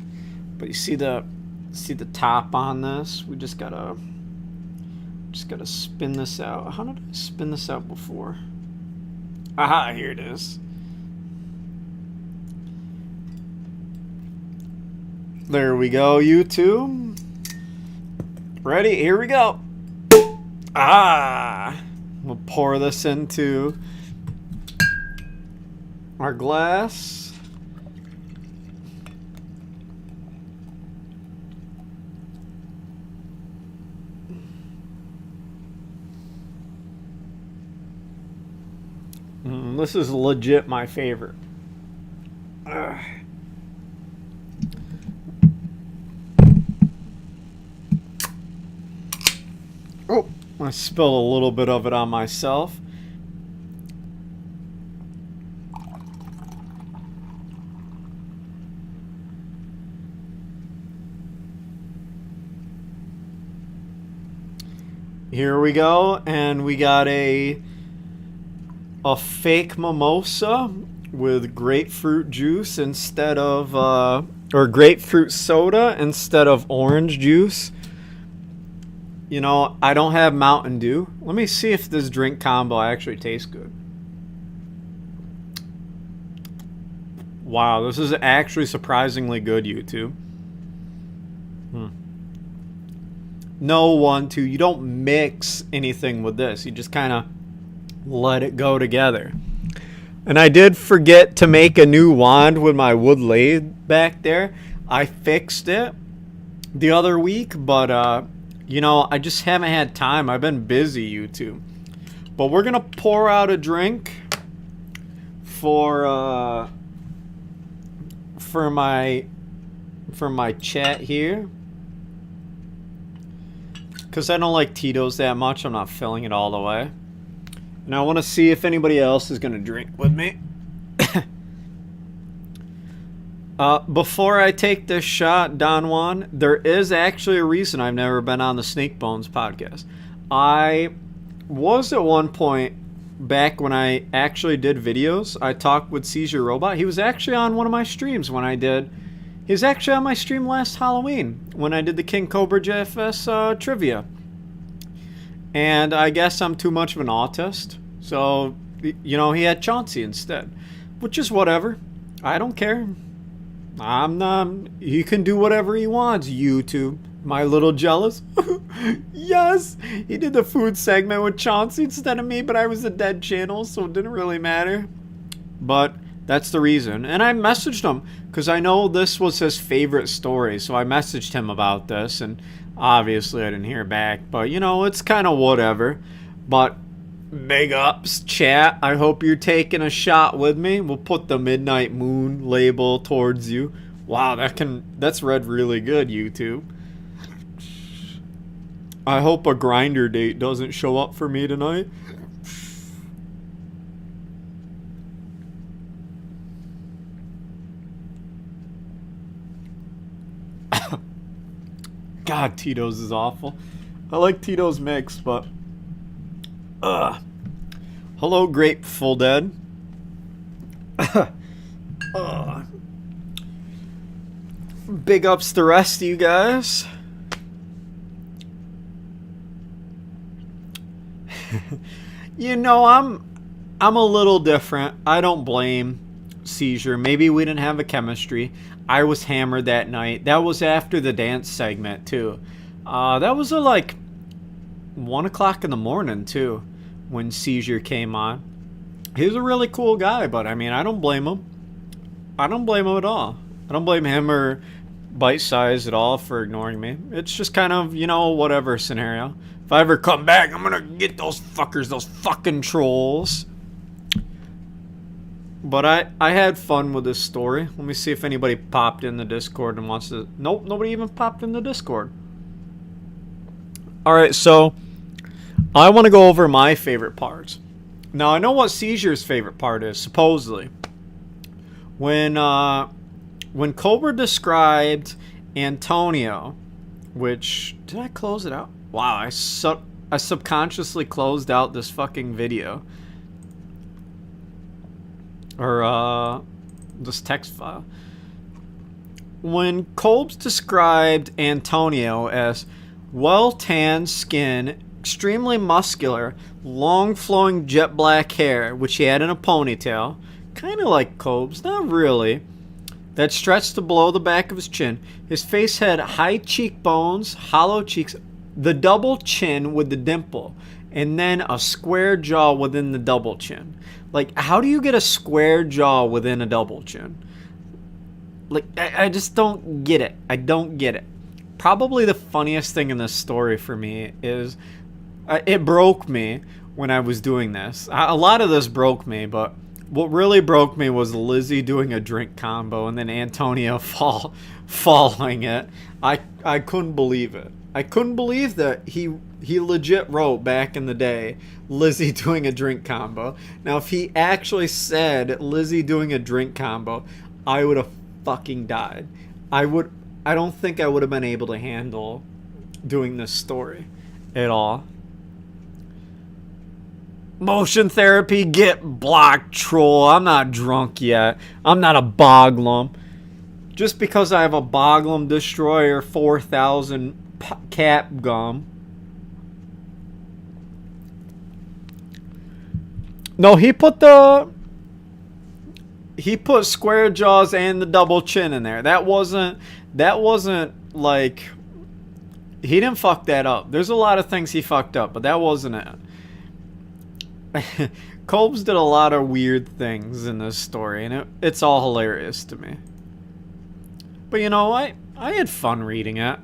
S1: but you see the top on this. We just gotta spin this out. How did I spin this out before? Aha, here it is. There we go, YouTube. Ready? Here we go. We'll pour this into our glass. This is legit my favorite. Oh, I spilled a little bit of it on myself. Here we go, and we got a fake mimosa with grapefruit juice instead of or grapefruit soda instead of orange juice. You know, I don't have Mountain Dew. Let me see if this drink combo actually tastes good. Wow, this is actually surprisingly good, YouTube. No 1, 2. You don't mix anything with this. You just kind of let it go together. And I did forget to make a new wand with my wood lathe back there. I fixed it the other week, but you know, I just haven't had time. I've been busy, YouTube. But we're gonna pour out a drink for my chat here, because I don't like Tito's that much. I'm not filling it all the way. And I want to see if anybody else is going to drink with me. Before I take this shot, Don Juan, there is actually a reason I've never been on the Snake Bones podcast. I was at one point, back when I actually did videos, I talked with Seizure Robot. He was actually on one of my streams when I did. He was actually on my stream last Halloween when I did the King Cobra JFS trivia. And I guess I'm too much of an autist. So, you know, he had Chauncey instead. Which is whatever. I don't care. I'm not... He can do whatever he wants, YouTube. Am I a little jealous? Yes! He did the food segment with Chauncey instead of me, but I was a dead channel, so it didn't really matter. But that's the reason. And I messaged him, because I know this was his favorite story. So I messaged him about this, and obviously I didn't hear back. But, you know, it's kind of whatever. But big ups, chat. I hope you're taking a shot with me. We'll put the Midnight Moon label towards you. Wow, that's read really good, YouTube. I hope a grinder date doesn't show up for me tonight. God, Tito's is awful. I like Tito's mix, but Hello, Grateful Dead. Big ups to the rest of you guys. You know, I'm a little different. I don't blame Seizure. Maybe we didn't have a chemistry. I was hammered that night. That was after the dance segment too. That was at like 1 o'clock in the morning too, when Seizure came on. He was a really cool guy, but I mean, I don't blame him. I don't blame him at all. I don't blame him or Bite Size at all for ignoring me. It's just kind of, you know, whatever scenario. If I ever come back, I'm gonna get those fuckers, those fucking trolls. But I had fun with this story. Let me see if anybody popped in the Discord and wants to... Nope, nobody even popped in the Discord. Alright, so I want to go over my favorite parts. Now, I know what Seizure's favorite part is, supposedly. When Cobra described Antonio, which... Did I close it out? Wow, I subconsciously closed out this fucking video. Or, this text file. When Colbs described Antonio as well-tanned skin, extremely muscular, long flowing jet black hair, which he had in a ponytail, kind of like Colbs, not really, that stretched to below the back of his chin. His face had high cheekbones, hollow cheeks, the double chin with the dimple, and then a square jaw within the double chin. Like, how do you get a square jaw within a double chin? Like, I just don't get it. I don't get it. Probably the funniest thing in this story for me is it broke me when I was doing this. A lot of this broke me, but what really broke me was Lizzie doing a drink combo and then Antonio following it. I couldn't believe it. I couldn't believe that he legit wrote back in the day Lizzie doing a drink combo. Now, if he actually said Lizzie doing a drink combo, I would have fucking died. I don't think I would have been able to handle doing this story at all. Motion therapy, get blocked, troll. I'm not drunk yet. I'm not a Boglum. Just because I have a Boglum Destroyer 4000 cap gum. No, he put square jaws and the double chin in there. That wasn't like, he didn't fuck that up. There's a lot of things he fucked up, but that wasn't it. Colbs did a lot of weird things in this story, and it's all hilarious to me. But you know, I had fun reading it.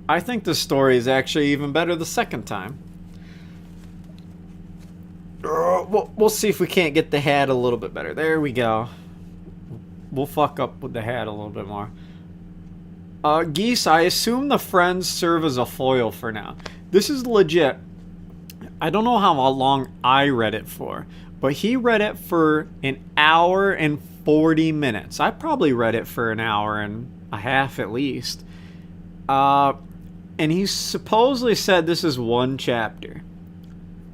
S1: I think the story is actually even better the second time. We'll see if we can't get the hat a little bit better. There we go. We'll fuck up with the hat a little bit more. Geese, I assume the friends serve as a foil for now. This is legit. I don't know how long I read it for, but he read it for an hour and 40 minutes. I probably read it for an hour and a half at least. And he supposedly said this is one chapter.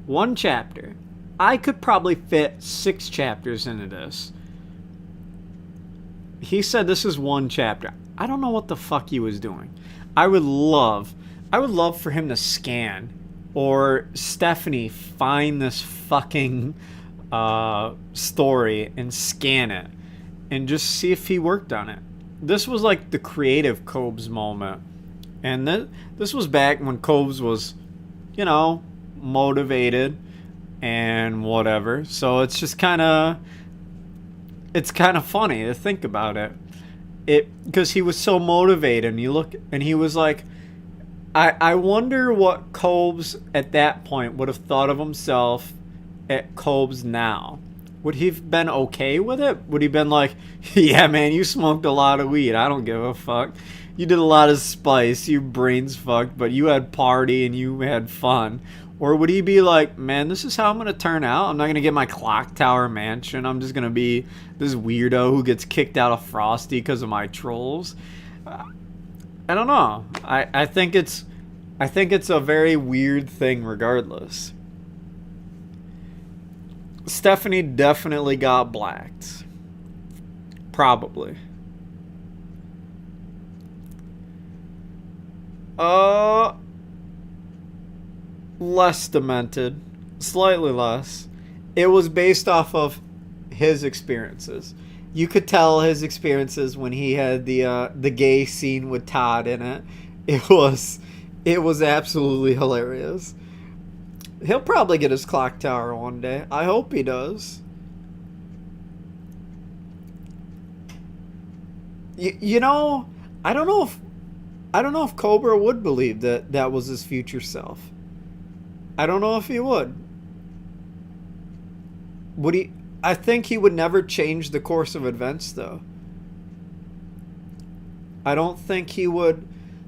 S1: One chapter. I could probably fit 6 chapters into this. He said this is one chapter. I don't know what the fuck he was doing. I would love for him to scan, or Stephanie find this fucking story and scan it and just see if he worked on it. This was like the creative Cobes moment. And this was back when Cobes was, you know, motivated and whatever. So it's just kind of funny to think about it. Because he was so motivated, and you look, and he was like, I wonder what Cobes at that point would have thought of himself at Cobes now. Would he have been okay with it? Would he have been like, yeah, man, you smoked a lot of weed. I don't give a fuck. You did a lot of spice. Your brain's fucked, but you had party and you had fun. Or would he be like, man, this is how I'm going to turn out. I'm not going to get my clock tower mansion. I'm just going to be this weirdo who gets kicked out of Frosty because of my trolls. I don't know. I think it's a very weird thing regardless. Stephanie definitely got blacked. Probably. Uh, Less demented. Slightly less. It was based off of his experiences. You could tell his experiences when he had the gay scene with Todd in it. It was it was absolutely hilarious. He'll probably get his clock tower one day. I hope he does. You know, I don't know if I don't know if Cobra would believe that that was his future self. I don't know if he would. Would he? I think he would never change the course of events, though. I don't think he would.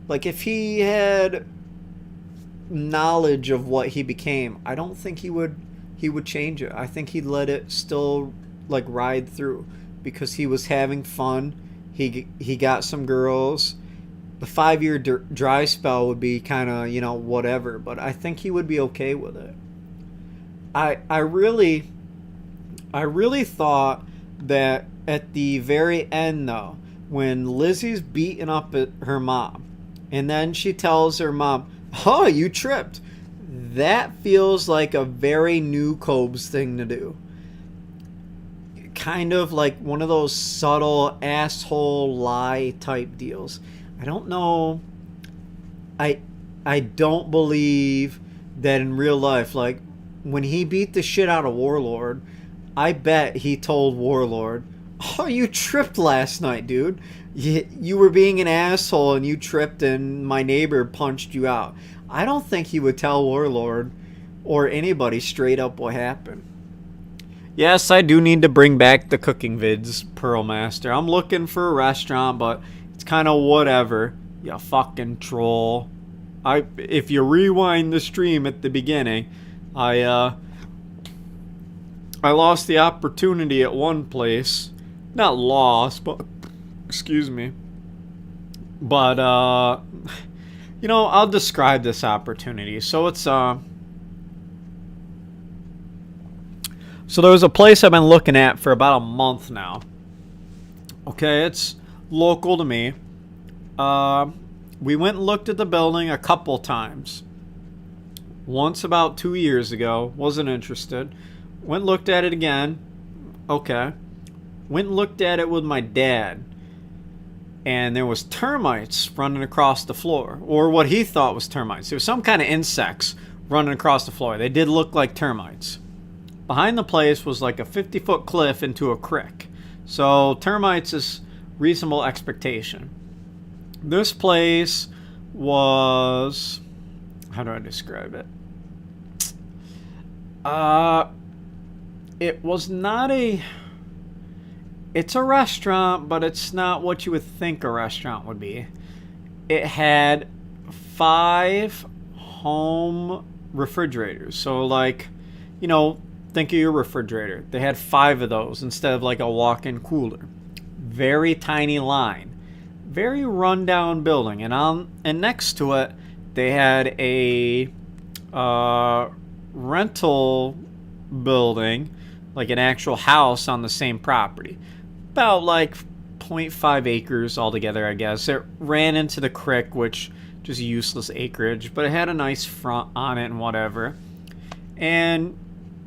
S1: Like, if he had knowledge of what he became, I don't think he would. He would change it. I think he'd let it still like ride through because he was having fun. He got some girls. The 5 year dry spell would be kind of whatever, but I think he would be okay with it. I really thought that at the very end, though, when Lizzie's beating up at her mom, and then she tells her mom, "Oh, you tripped." That feels like a very new Cobes thing to do. Kind of like one of those subtle asshole lie type deals. I don't know. I I don't believe that in real life, like when he beat the shit out of Warlord, I bet he told Warlord, "Oh, you tripped last night, dude. You were being an asshole and you tripped and my neighbor punched you out." I don't think he would tell Warlord or anybody straight up what happened. Yes, I do need to bring back the cooking vids, Pearl Master. I'm looking for a restaurant, but it's kind of whatever. You fucking troll. If you rewind the stream at the beginning, I lost the opportunity at one place. Not lost, but excuse me. But I'll describe this opportunity. So so there was a place I've been looking at for about a month now. Okay, it's local to me. We went and looked at the building a couple times. Once about 2 years ago, wasn't interested. Went and looked at it again. Okay. Went and looked at it with my dad. And there was termites running across the floor. Or what he thought was termites. There was some kind of insects running across the floor. They did look like termites. Behind the place was like a 50-foot cliff into a creek. So termites is reasonable expectation. This place was... how do I describe it? It was not a... It's a restaurant, but it's not what you would think a restaurant would be. It had 5 home refrigerators. So like, think of your refrigerator. They had 5 of those instead of like a walk-in cooler. Very tiny line. Very rundown building. And next to it, they had a rental building, like an actual house on the same property. About like 0.5 acres altogether, I guess. It ran into the creek, which just useless acreage, but it had a nice front on it and whatever. And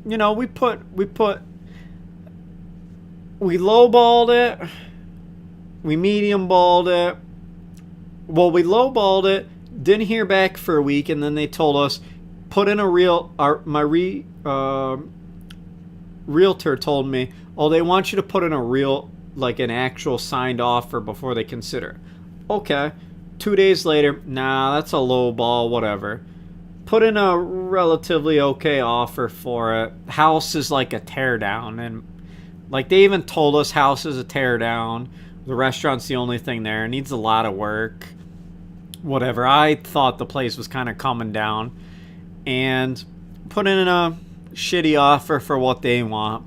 S1: we lowballed it. We medium balled it. Well, we lowballed it. Didn't hear back for a week, and then they told us put in a realtor told me, "Oh, they want you to put in an actual signed offer before they consider." Okay. 2 days later, nah, that's a low ball, whatever. Put in a relatively okay offer for it. House is like a teardown, and like they even told us house is a teardown. The restaurant's the only thing there. It needs a lot of work. Whatever. I thought the place was kind of coming down, and put in a shitty offer for what they want.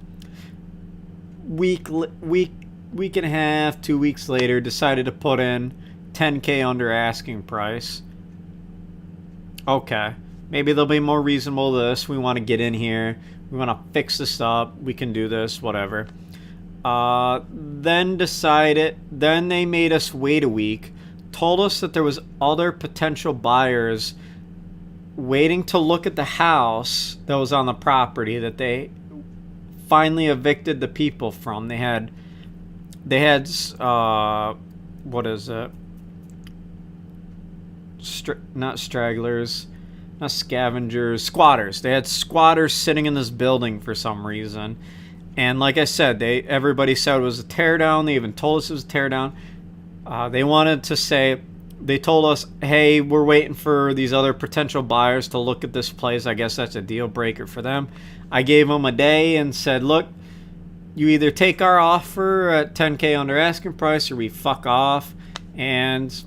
S1: Week and a half, 2 weeks later, decided to put in $10K under asking price. Okay, maybe they'll be more reasonable to this. We want to get in here. We want to fix this up. We can do this, whatever. Then they made us wait a week, told us that there was other potential buyers waiting to look at the house that was on the property that they finally evicted the people from. They had what is it? Not stragglers, not scavengers, squatters. They had squatters sitting in this building for some reason. And like I said, everybody said it was a teardown. They even told us it was a teardown. They wanted to say, they told us, hey, we're waiting for these other potential buyers to look at this place. I guess that's a deal breaker for them. I gave them a day and said, look, you either take our offer at $10K under asking price or we fuck off. And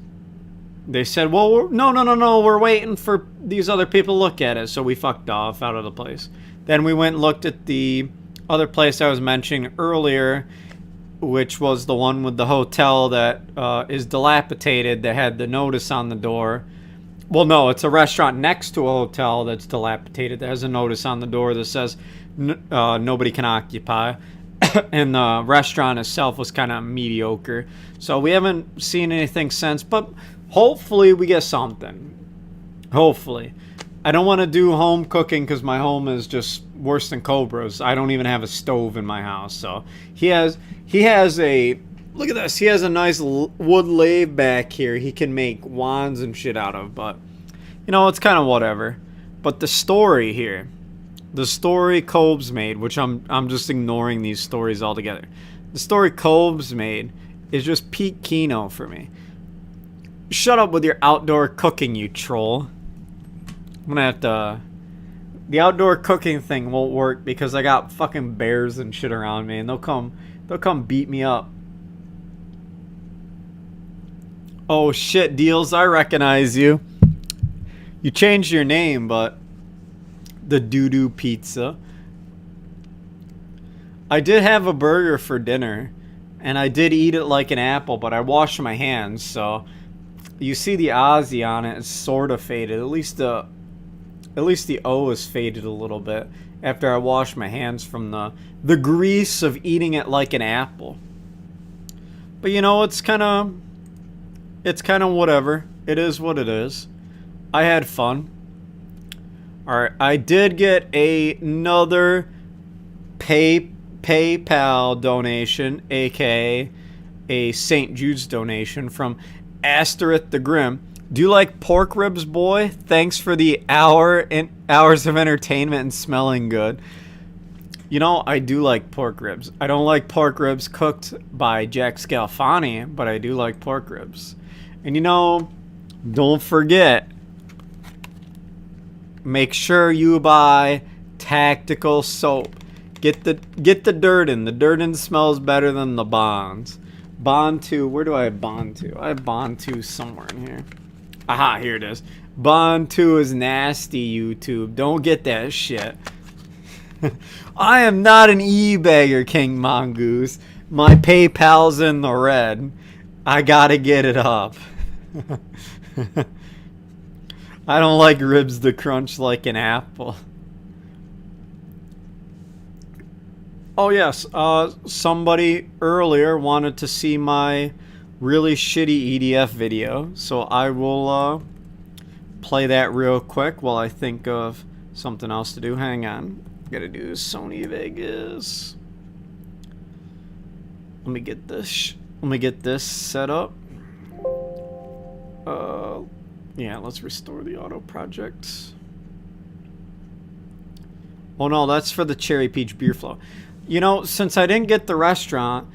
S1: they said, well, no, we're waiting for these other people to look at it. So we fucked off out of the place. Then we went and looked at the other place I was mentioning earlier, which was the one with the hotel that is dilapidated, that had the notice on the door. Well, no, it's a restaurant next to a hotel that's dilapidated that has a notice on the door that says nobody can occupy. And the restaurant itself was kind of mediocre. So we haven't seen anything since, but hopefully we get something. Hopefully. I don't want to do home cooking because my home is just worse than Cobra's. I don't even have a stove in my house. So he has a, look at this. He has a nice wood lathe back here he can make wands and shit out of. But, you know, it's kind of whatever. But the story here, the story Cobes made, which I'm just ignoring these stories altogether. The story Cobes made is just peak Kino for me. Shut up with your outdoor cooking, you troll. I'm gonna have to... The outdoor cooking thing won't work because I got fucking bears and shit around me, and they'll come beat me up. Oh shit, Deals, I recognize you. You changed your name, but the doo-doo pizza. I did have a burger for dinner, and I did eat it like an apple, but I washed my hands, so you see the Aussie on it is sort of faded. At least the O is faded a little bit after I washed my hands from the grease of eating it like an apple. But you know, it's kind of whatever. It is what it is. I had fun. Alright, I did get another PayPal donation, aka a St. Jude's donation from Asterith the Grim. Do you like pork ribs, boy? Thanks for the hours of entertainment and smelling good. You know, I do like pork ribs. I don't like pork ribs cooked by Jack Scalfani, but I do like pork ribs. And you know, don't forget, make sure you buy Tactical soap. Get the Durden. The Durden smells better than the Bonds. Bond 2, where do I have Bond 2? I have Bond 2 somewhere in here. Aha, here it is. Bond 2 is nasty, YouTube. Don't get that shit. I am not an e-bagger, King Mongoose. My PayPal's in the red. I gotta get it up. I don't like ribs to crunch like an apple. Oh yes, somebody earlier wanted to see my really shitty EDF video, so I will play that real quick while I think of something else to do. Hang on, gotta do Sony Vegas. Let me get this set up. Yeah, let's restore the auto project. Oh no, that's for the Cherry Peach Beer Flow. You know, since I didn't get the restaurant,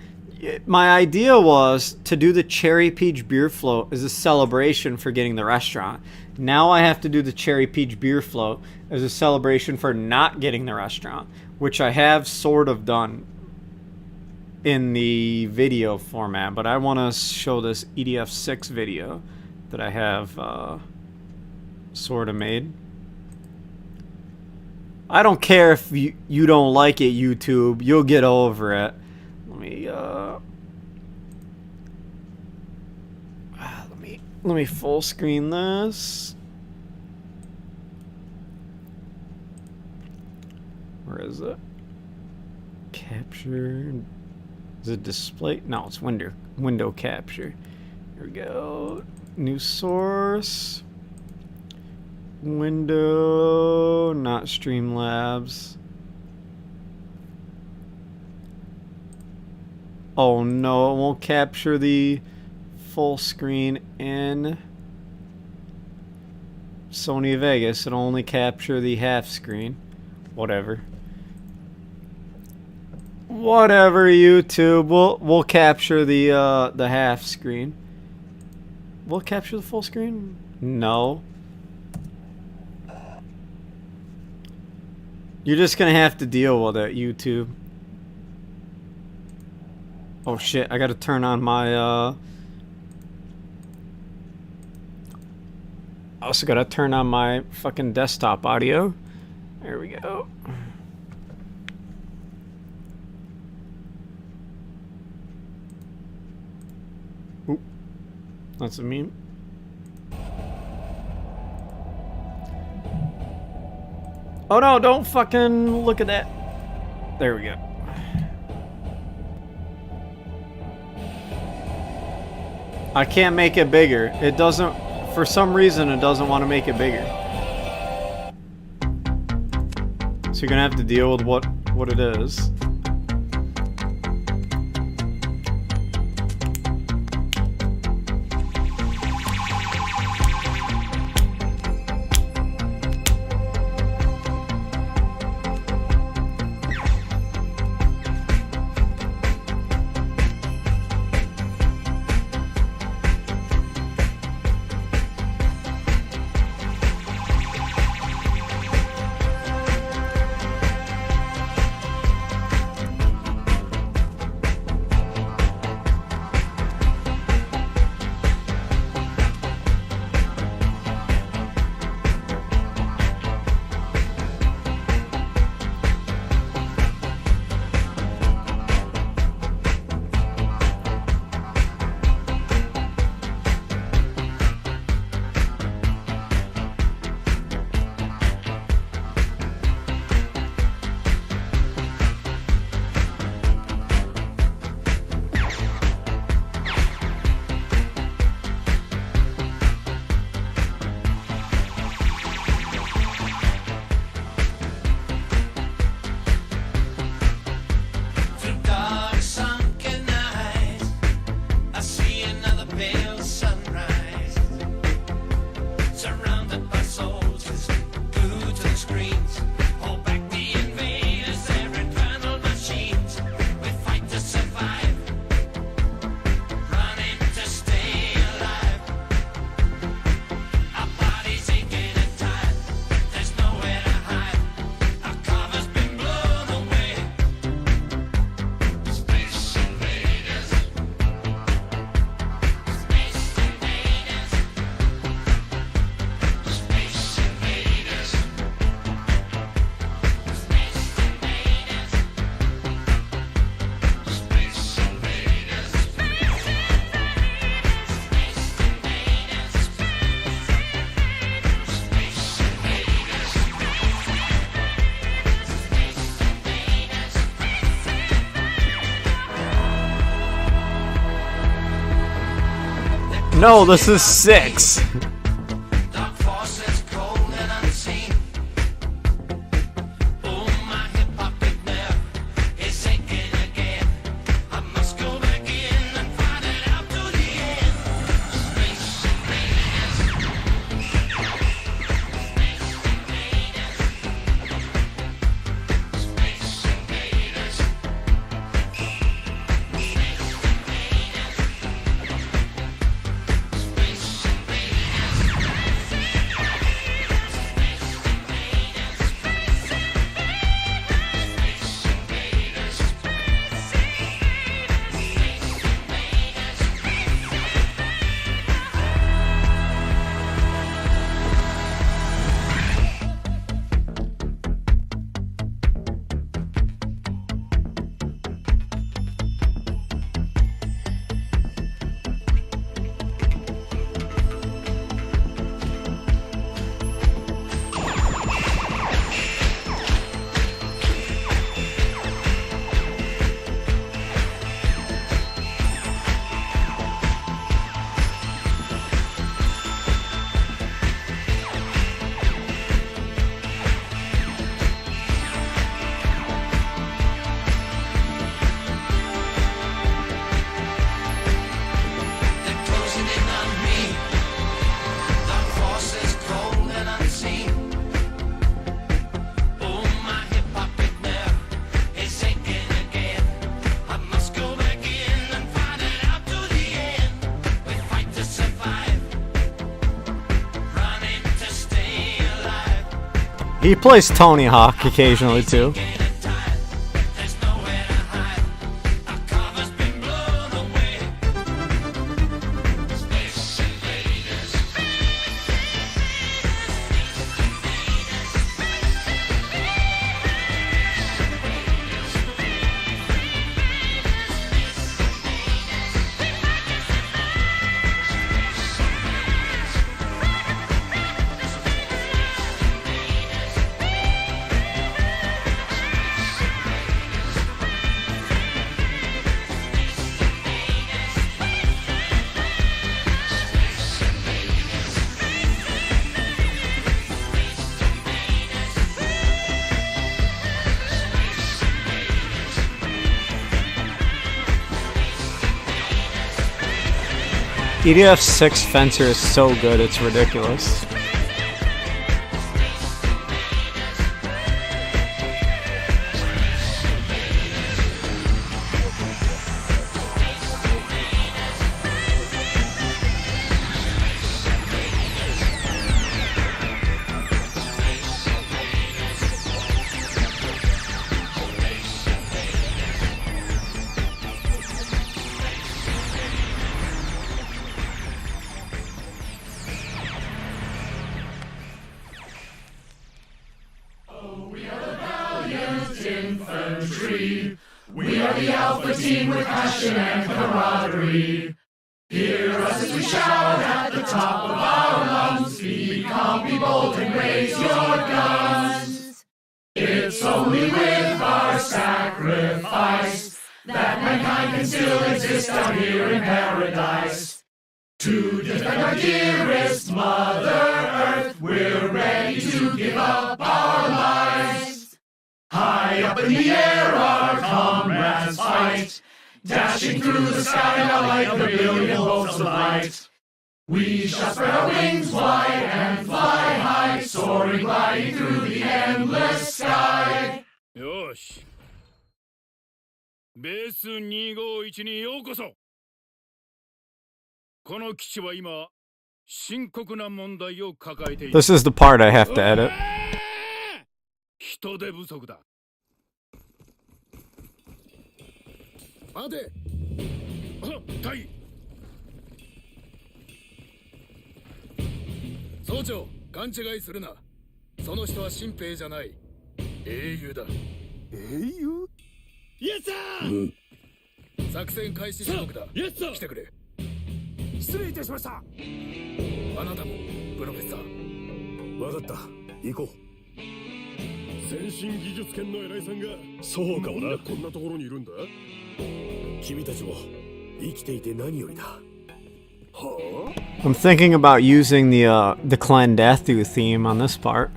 S1: my idea was to do the Cherry Peach Beer Float as a celebration for getting the restaurant. Now I have to do the Cherry Peach Beer Float as a celebration for not getting the restaurant, which I have sort of done in the video format, but I want to show this EDF6 video that I have sort of made. I don't care if you don't like it, YouTube. You'll get over it. Let me full screen this. Where is is it? Capture. Is it display? No, it's window capture. Here we go. New source. Window, not Streamlabs. Oh no, it won't capture the full screen in Sony Vegas. It'll only capture the half screen. Whatever. Whatever, YouTube. We'll capture the half screen. We'll capture the full screen? No. You're just gonna have to deal with it, YouTube. Oh shit, I gotta turn on my I also gotta turn on my fucking desktop audio. There we go. Oop. That's a meme. Oh no, don't fucking look at that. There we go. I can't make it bigger. It doesn't, for some reason, it doesn't want to make it bigger. So you're gonna have to deal with what it is. No, this is 6. He plays Tony Hawk occasionally too. EDF 6 Fencer is so good, it's ridiculous.
S3: We are the Alpha Team with passion and camaraderie. Hear us as we shout at the top of our lungs. Be calm, be bold, and raise your guns. It's only with our sacrifice that mankind can still exist out here in paradise. To defend our dearest Mother Earth, we're ready to give up our lives. High up in the air, our comrades fight, dashing through the sky now like a billion bolts of light. We shall spread our wings wide and fly high, soaring, gliding through the endless sky.
S4: よし。ベース251にようこそ。この基地は今、深刻な問題を抱えている。
S1: This is the part I have to edit.
S4: 人手不足だ。待て。隊。総長、勘違いするな。その人は新兵じゃない。英雄だ。英雄？イエスサー！作戦開始時刻だ。イエスサー！来てくれ。失礼いたしました。あなたもプロフェッサー。わかった。行こう。先進技術圏の偉いさんがそうかもな。こんなところにいるんだ。君たちも生きていて何よりだ。
S1: I'm thinking about using the Clandathu theme on this part.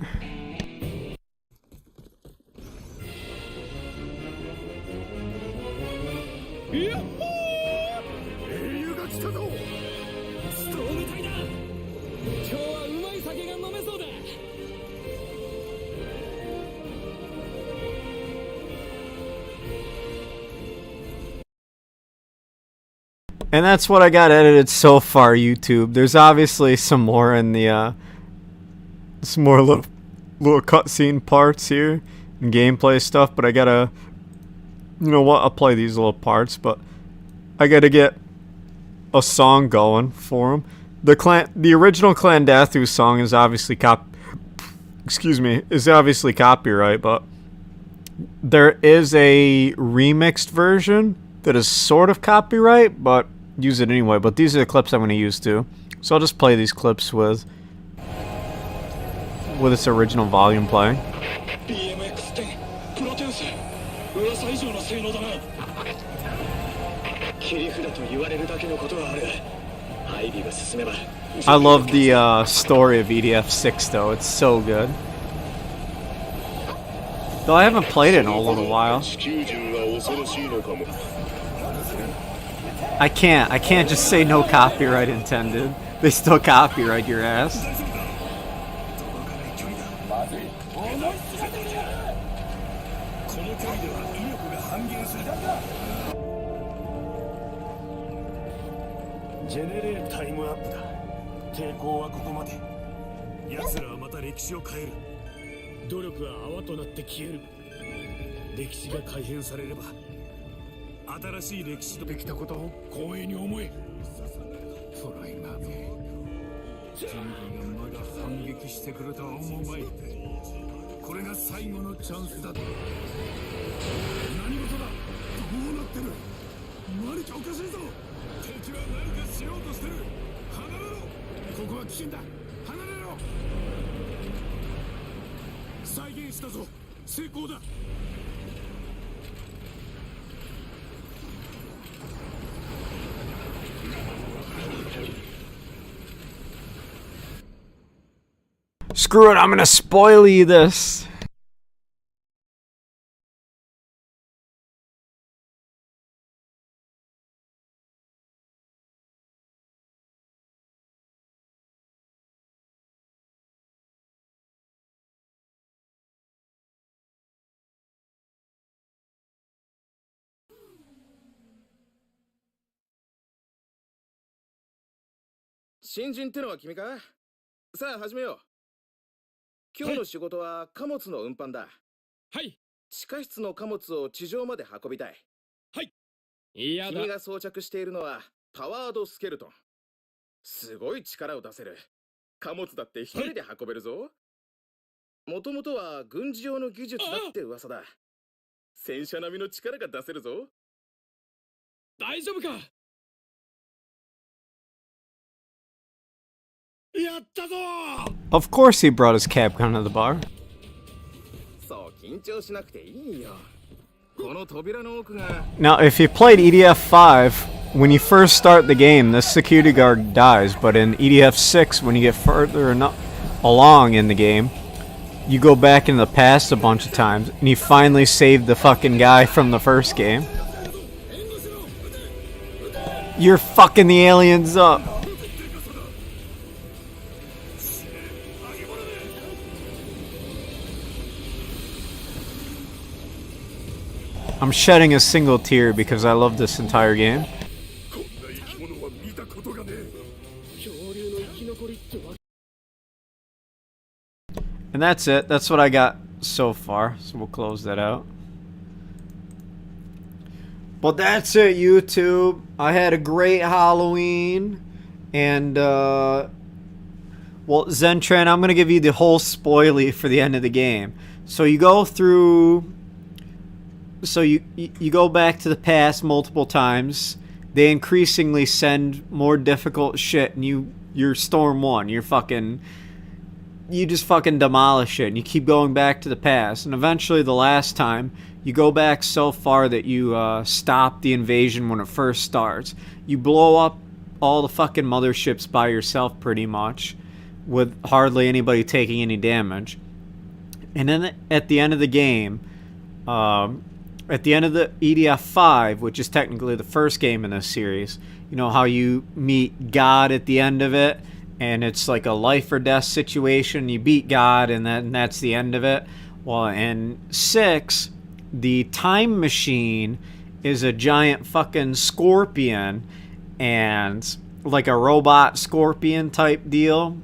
S1: And that's what I got edited so far, YouTube. There's obviously some more in the, some more little cutscene parts here, and gameplay stuff, but I gotta, you know what, I'll play these little parts, but I gotta get a song going for them. The original Clandathu song is obviously is obviously copyright, but there is a remixed version that is sort of copyright, but use it anyway. But these are the clips I'm going to use too, so I'll just play these clips with its original volume playing. I love the story of EDF 6 though, it's so good. Though I haven't played it in a little while. I can't just say no copyright intended. They still copyright your ass.
S4: 努力は泡となって消える。歴史が改変されれば新しい歴史とできたことを光栄に思え。フライマめ、人類がまだ反撃してくるとは思うまい。これが最後のチャンスだ。何事だ。どうなってる。何かおかしいぞ。敵は何かしようとしてる。離れろ。ここは危険だ。離れろ。再現したぞ。成功だ。
S1: Screw it, I'm gonna spoil you this. .
S4: 新人ってのは君か。さあ始めよう。今日の仕事は貨物の運搬だ。はい。地下室の貨物を地上まで運びたい。はい。いやだ。君が装着しているのはパワードスケルトン。すごい力を出せる。貨物だって一人で運べるぞ。もともとは軍事用の技術だって噂だ。戦車並みの力が出せるぞ。大丈夫か。やったぞ。
S1: Of course he brought his cap gun to the bar.
S4: そう緊張しなくていいよ。この扉の奥が。
S1: Now, if you played EDF 5, when you first start the game, this security guard dies. But in EDF 6, when you get further along in the game, you go back in the past a bunch of times, and you finally save the fucking guy from the first game. You're fucking the aliens up. I'm shedding a single tear because I love this entire game. And that's it. That's what I got so far. So we'll close that out. But that's it, YouTube. I had a great Halloween. And, well, Zentran, I'm going to give you the whole spoilie for the end of the game. So you go through... So you go back to the past multiple times. They increasingly send more difficult shit, and you're Storm 1. You just fucking demolish it, and you keep going back to the past. And eventually, the last time, you go back so far that you stop the invasion when it first starts. You blow up all the fucking motherships by yourself, pretty much, with hardly anybody taking any damage. And then at the end of the game, at the end of the EDF 5, which is technically the first game in this series, you know how you meet God at the end of it, and it's like a life or death situation. You beat God, and then that's the end of it. Well, in 6, the time machine is a giant fucking scorpion, and like a robot scorpion type deal,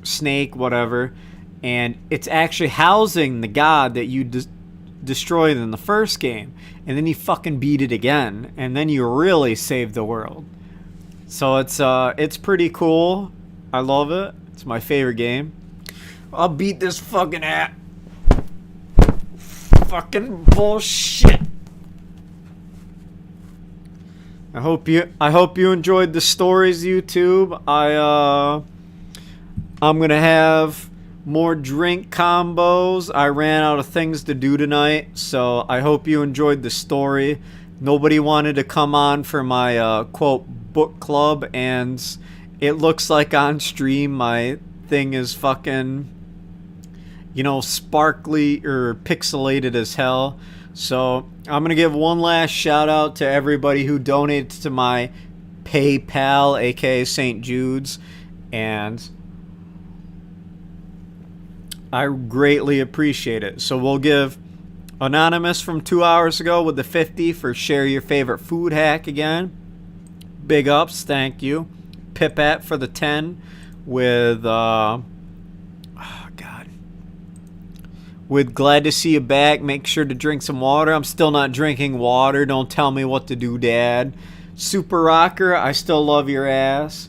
S1: snake, whatever, and it's actually housing the God that you destroyed in the first game, and then you fucking beat it again, and then you really save the world. So it's pretty cool. I love it. It's my favorite game. I'll beat this fucking ass. Fucking bullshit. I hope you enjoyed the stories, YouTube. I'm gonna have more drink combos. I ran out of things to do tonight, so I hope you enjoyed the story. Nobody wanted to come on for my quote book club, and it looks like on stream my thing is fucking, you know, sparkly or pixelated as hell. So I'm gonna give one last shout out to everybody who donated to my PayPal, aka St. Jude's, and I greatly appreciate it. So we'll give Anonymous from 2 hours ago with the 50 for share your favorite food hack again. Big ups, thank you. Pipette for the 10 with With glad to see you back. Make sure to drink some water. I'm still not drinking water. Don't tell me what to do, Dad. Super Rocker, I still love your ass.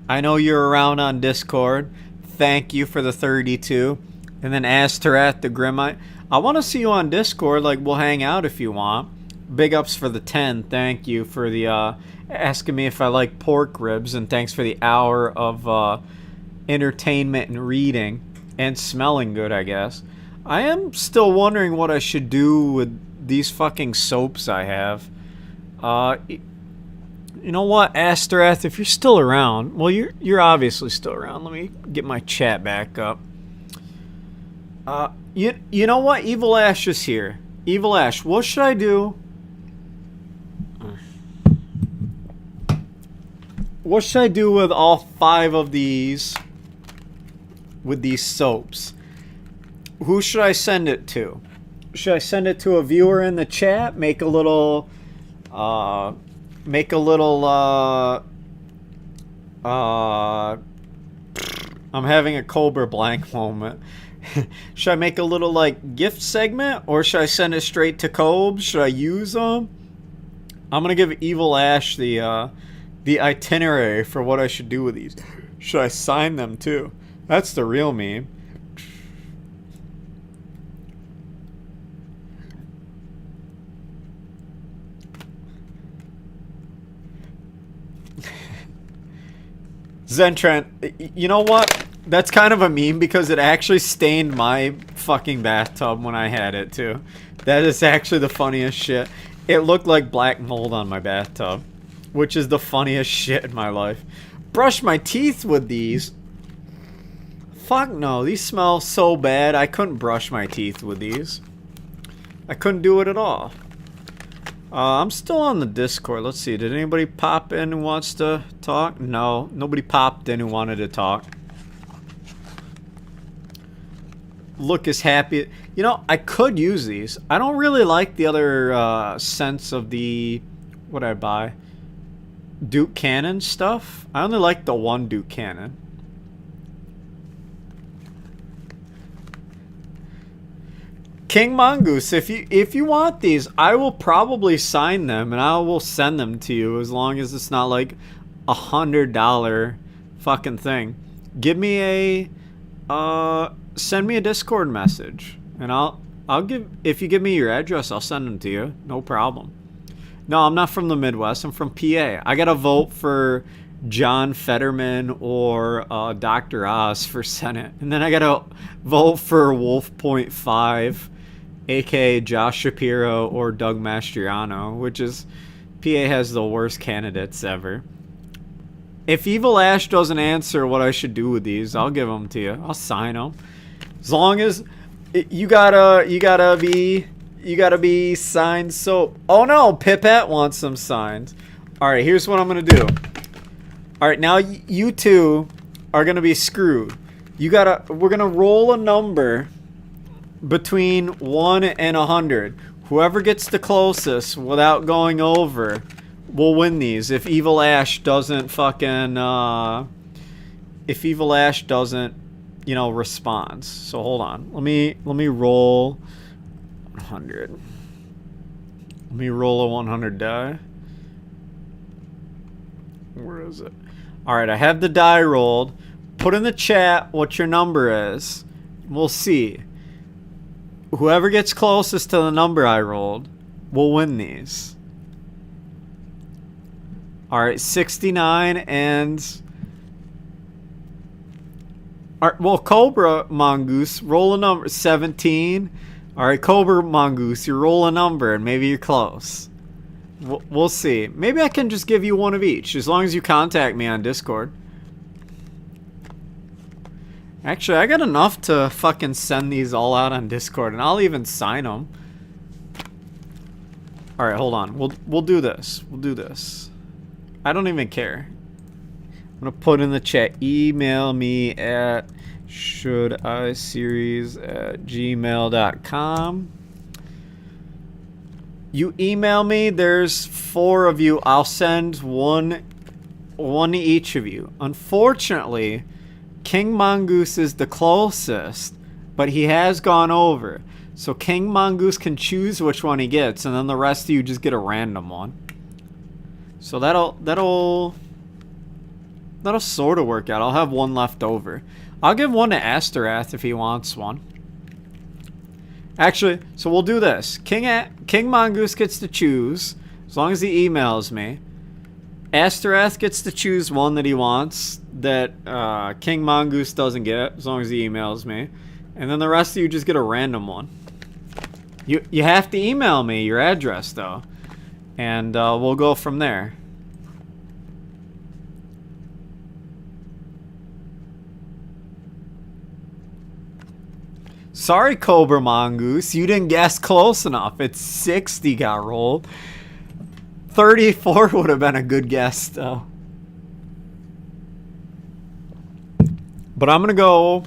S1: I know you're around on Discord. Thank you for the 32. And then Astarat the Grimite. I want to see you on Discord. Like, we'll hang out if you want. Big ups for the 10. Thank you for the asking me if I like pork ribs. And thanks for the hour of entertainment and reading. And smelling good, I guess. I am still wondering what I should do with these fucking soaps I have. You know what, Astrath, if you're still around, well, you're obviously still around. Let me get my chat back up. You know what? Evil Ash is here. Evil Ash, what should I do? What should I do with all 5 of these? With these soaps? Who should I send it to? Should I send it to a viewer in the chat? Make a little I'm having a Cobra blank moment. Should I make a little like gift segment, or should I send it straight to Cobes? Should I use them? I'm gonna give Evil Ash the itinerary for what I should do with these. Should I sign them too? That's the real meme. Zentrant, you know what? That's kind of a meme because it actually stained my fucking bathtub when I had it too. That is actually the funniest shit. It looked like black mold on my bathtub, which is the funniest shit in my life. Brush my teeth with these. Fuck no, these smell so bad. I couldn't brush my teeth with these. I couldn't do it at all. I'm still on the Discord. Let's see. Did anybody pop in who wants to talk? No. Nobody popped in who wanted to talk. Look is happy. You know, I could use these. I don't really like the other scents of the... What did I buy? Duke Cannon stuff. I only like the one Duke Cannon. King Mongoose, if you want these, I will probably sign them and I will send them to you as long as it's not like $100 fucking thing. Give me a send me a Discord message and I'll give, if you give me your address, I'll send them to you. No problem. No, I'm not from the Midwest. I'm from PA. I gotta vote for John Fetterman or Dr. Oz for Senate, and then I gotta vote for Wolf.5, aka Josh Shapiro or Doug Mastriano, which is, PA has the worst candidates ever. If Evil Ash doesn't answer what I should do with these, I'll give them to you. I'll sign them. As long as you gotta be signed soap. Oh no, Pipette wants some signs. All right, here's what I'm gonna do. All right, now you two are gonna be screwed. We're gonna roll a number between 1 and 100. Whoever gets the closest without going over will win these. If Evil Ash doesn't fucking, if Evil Ash doesn't, you know, respond. So hold on. Let me roll 100. Let me roll a 100 die. Where is it? All right, I have the die rolled. Put in the chat what your number is. We'll see. Whoever gets closest to the number I rolled will win these. All right, 69 and... All right, well, Cobra Mongoose, roll a number. 17. All right, Cobra Mongoose, you roll a number and maybe you're close. We'll see. Maybe I can just give you one of each, as long as you contact me on Discord. Actually, I got enough to fucking send these all out on Discord, and I'll even sign them. All right, hold on. We'll do this. We'll do this. I don't even care. I'm gonna put in the chat. Email me at shouldiseries@gmail.com. You email me. There's 4 of you. I'll send one to each of you. Unfortunately, King Mongoose is the closest, but he has gone over. So King Mongoose can choose which one he gets, and then the rest of you just get a random one. So that'll sort of work out. I'll have one left over. I'll give one to Asterath if he wants one. Actually, so we'll do this. King Mongoose gets to choose, as long as he emails me. Asterath gets to choose one that he wants that King Mongoose doesn't get, as long as he emails me. And then the rest of you just get a random one. You have to email me your address, though. And we'll go from there. Sorry, Cobra Mongoose. You didn't guess close enough. It's 60 got rolled. 34 would have been a good guess, though. But I'm gonna go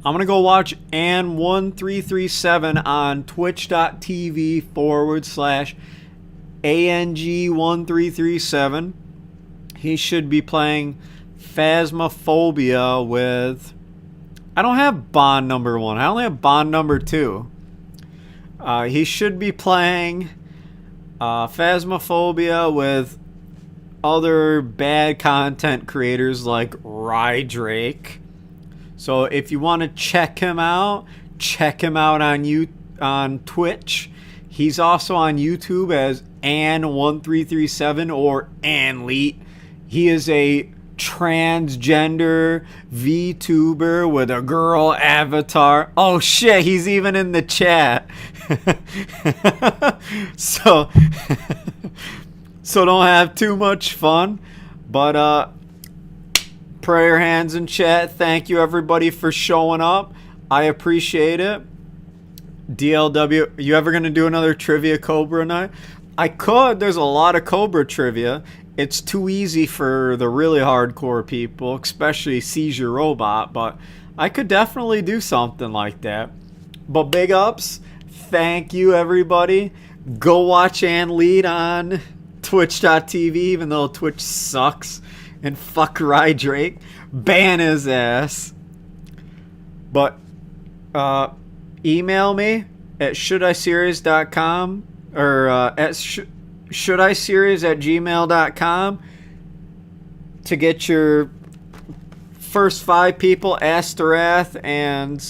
S1: watch An1337 on twitch.tv/ANG1337. He should be playing Phasmophobia with... I don't have Bond number 1. I only have Bond number 2. He should be playing Phasmophobia with other bad content creators like Rydrake. So if you want to check him out on Twitch. He's also on YouTube as An1337 or Anleet. He is a transgender VTuber with a girl avatar. Oh shit, he's even in the chat. So don't have too much fun, but prayer hands in chat. Thank you everybody for showing up. I appreciate it. DLW, you ever gonna do another trivia Cobra night? I could. There's a lot of Cobra trivia. It's too easy for the really hardcore people, especially Seizure Robot, but I could definitely do something like that. But big ups. Thank you, everybody. Go watch Ann Lead on Twitch.tv, even though Twitch sucks. And fuck Rydrake. Ban his ass. But email me at shouldiseries.com or at shouldiseries@gmail.com to get your first 5 people, Asterath and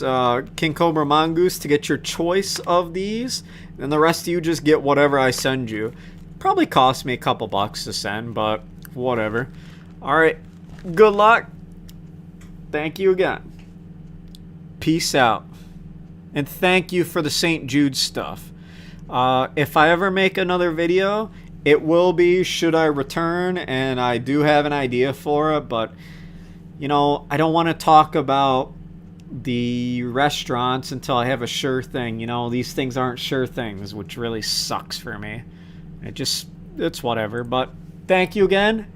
S1: King Cobra Mongoose, to get your choice of these. And the rest of you just get whatever I send you. Probably cost me a couple bucks to send, but whatever. Alright, good luck. Thank you again. Peace out. And thank you for the St. Jude stuff. If I ever make another video, it will be Should I Return, and I do have an idea for it, but you know, I don't want to talk about the restaurants until I have a sure thing. You know, these things aren't sure things, which really sucks for me. It's whatever, but thank you again.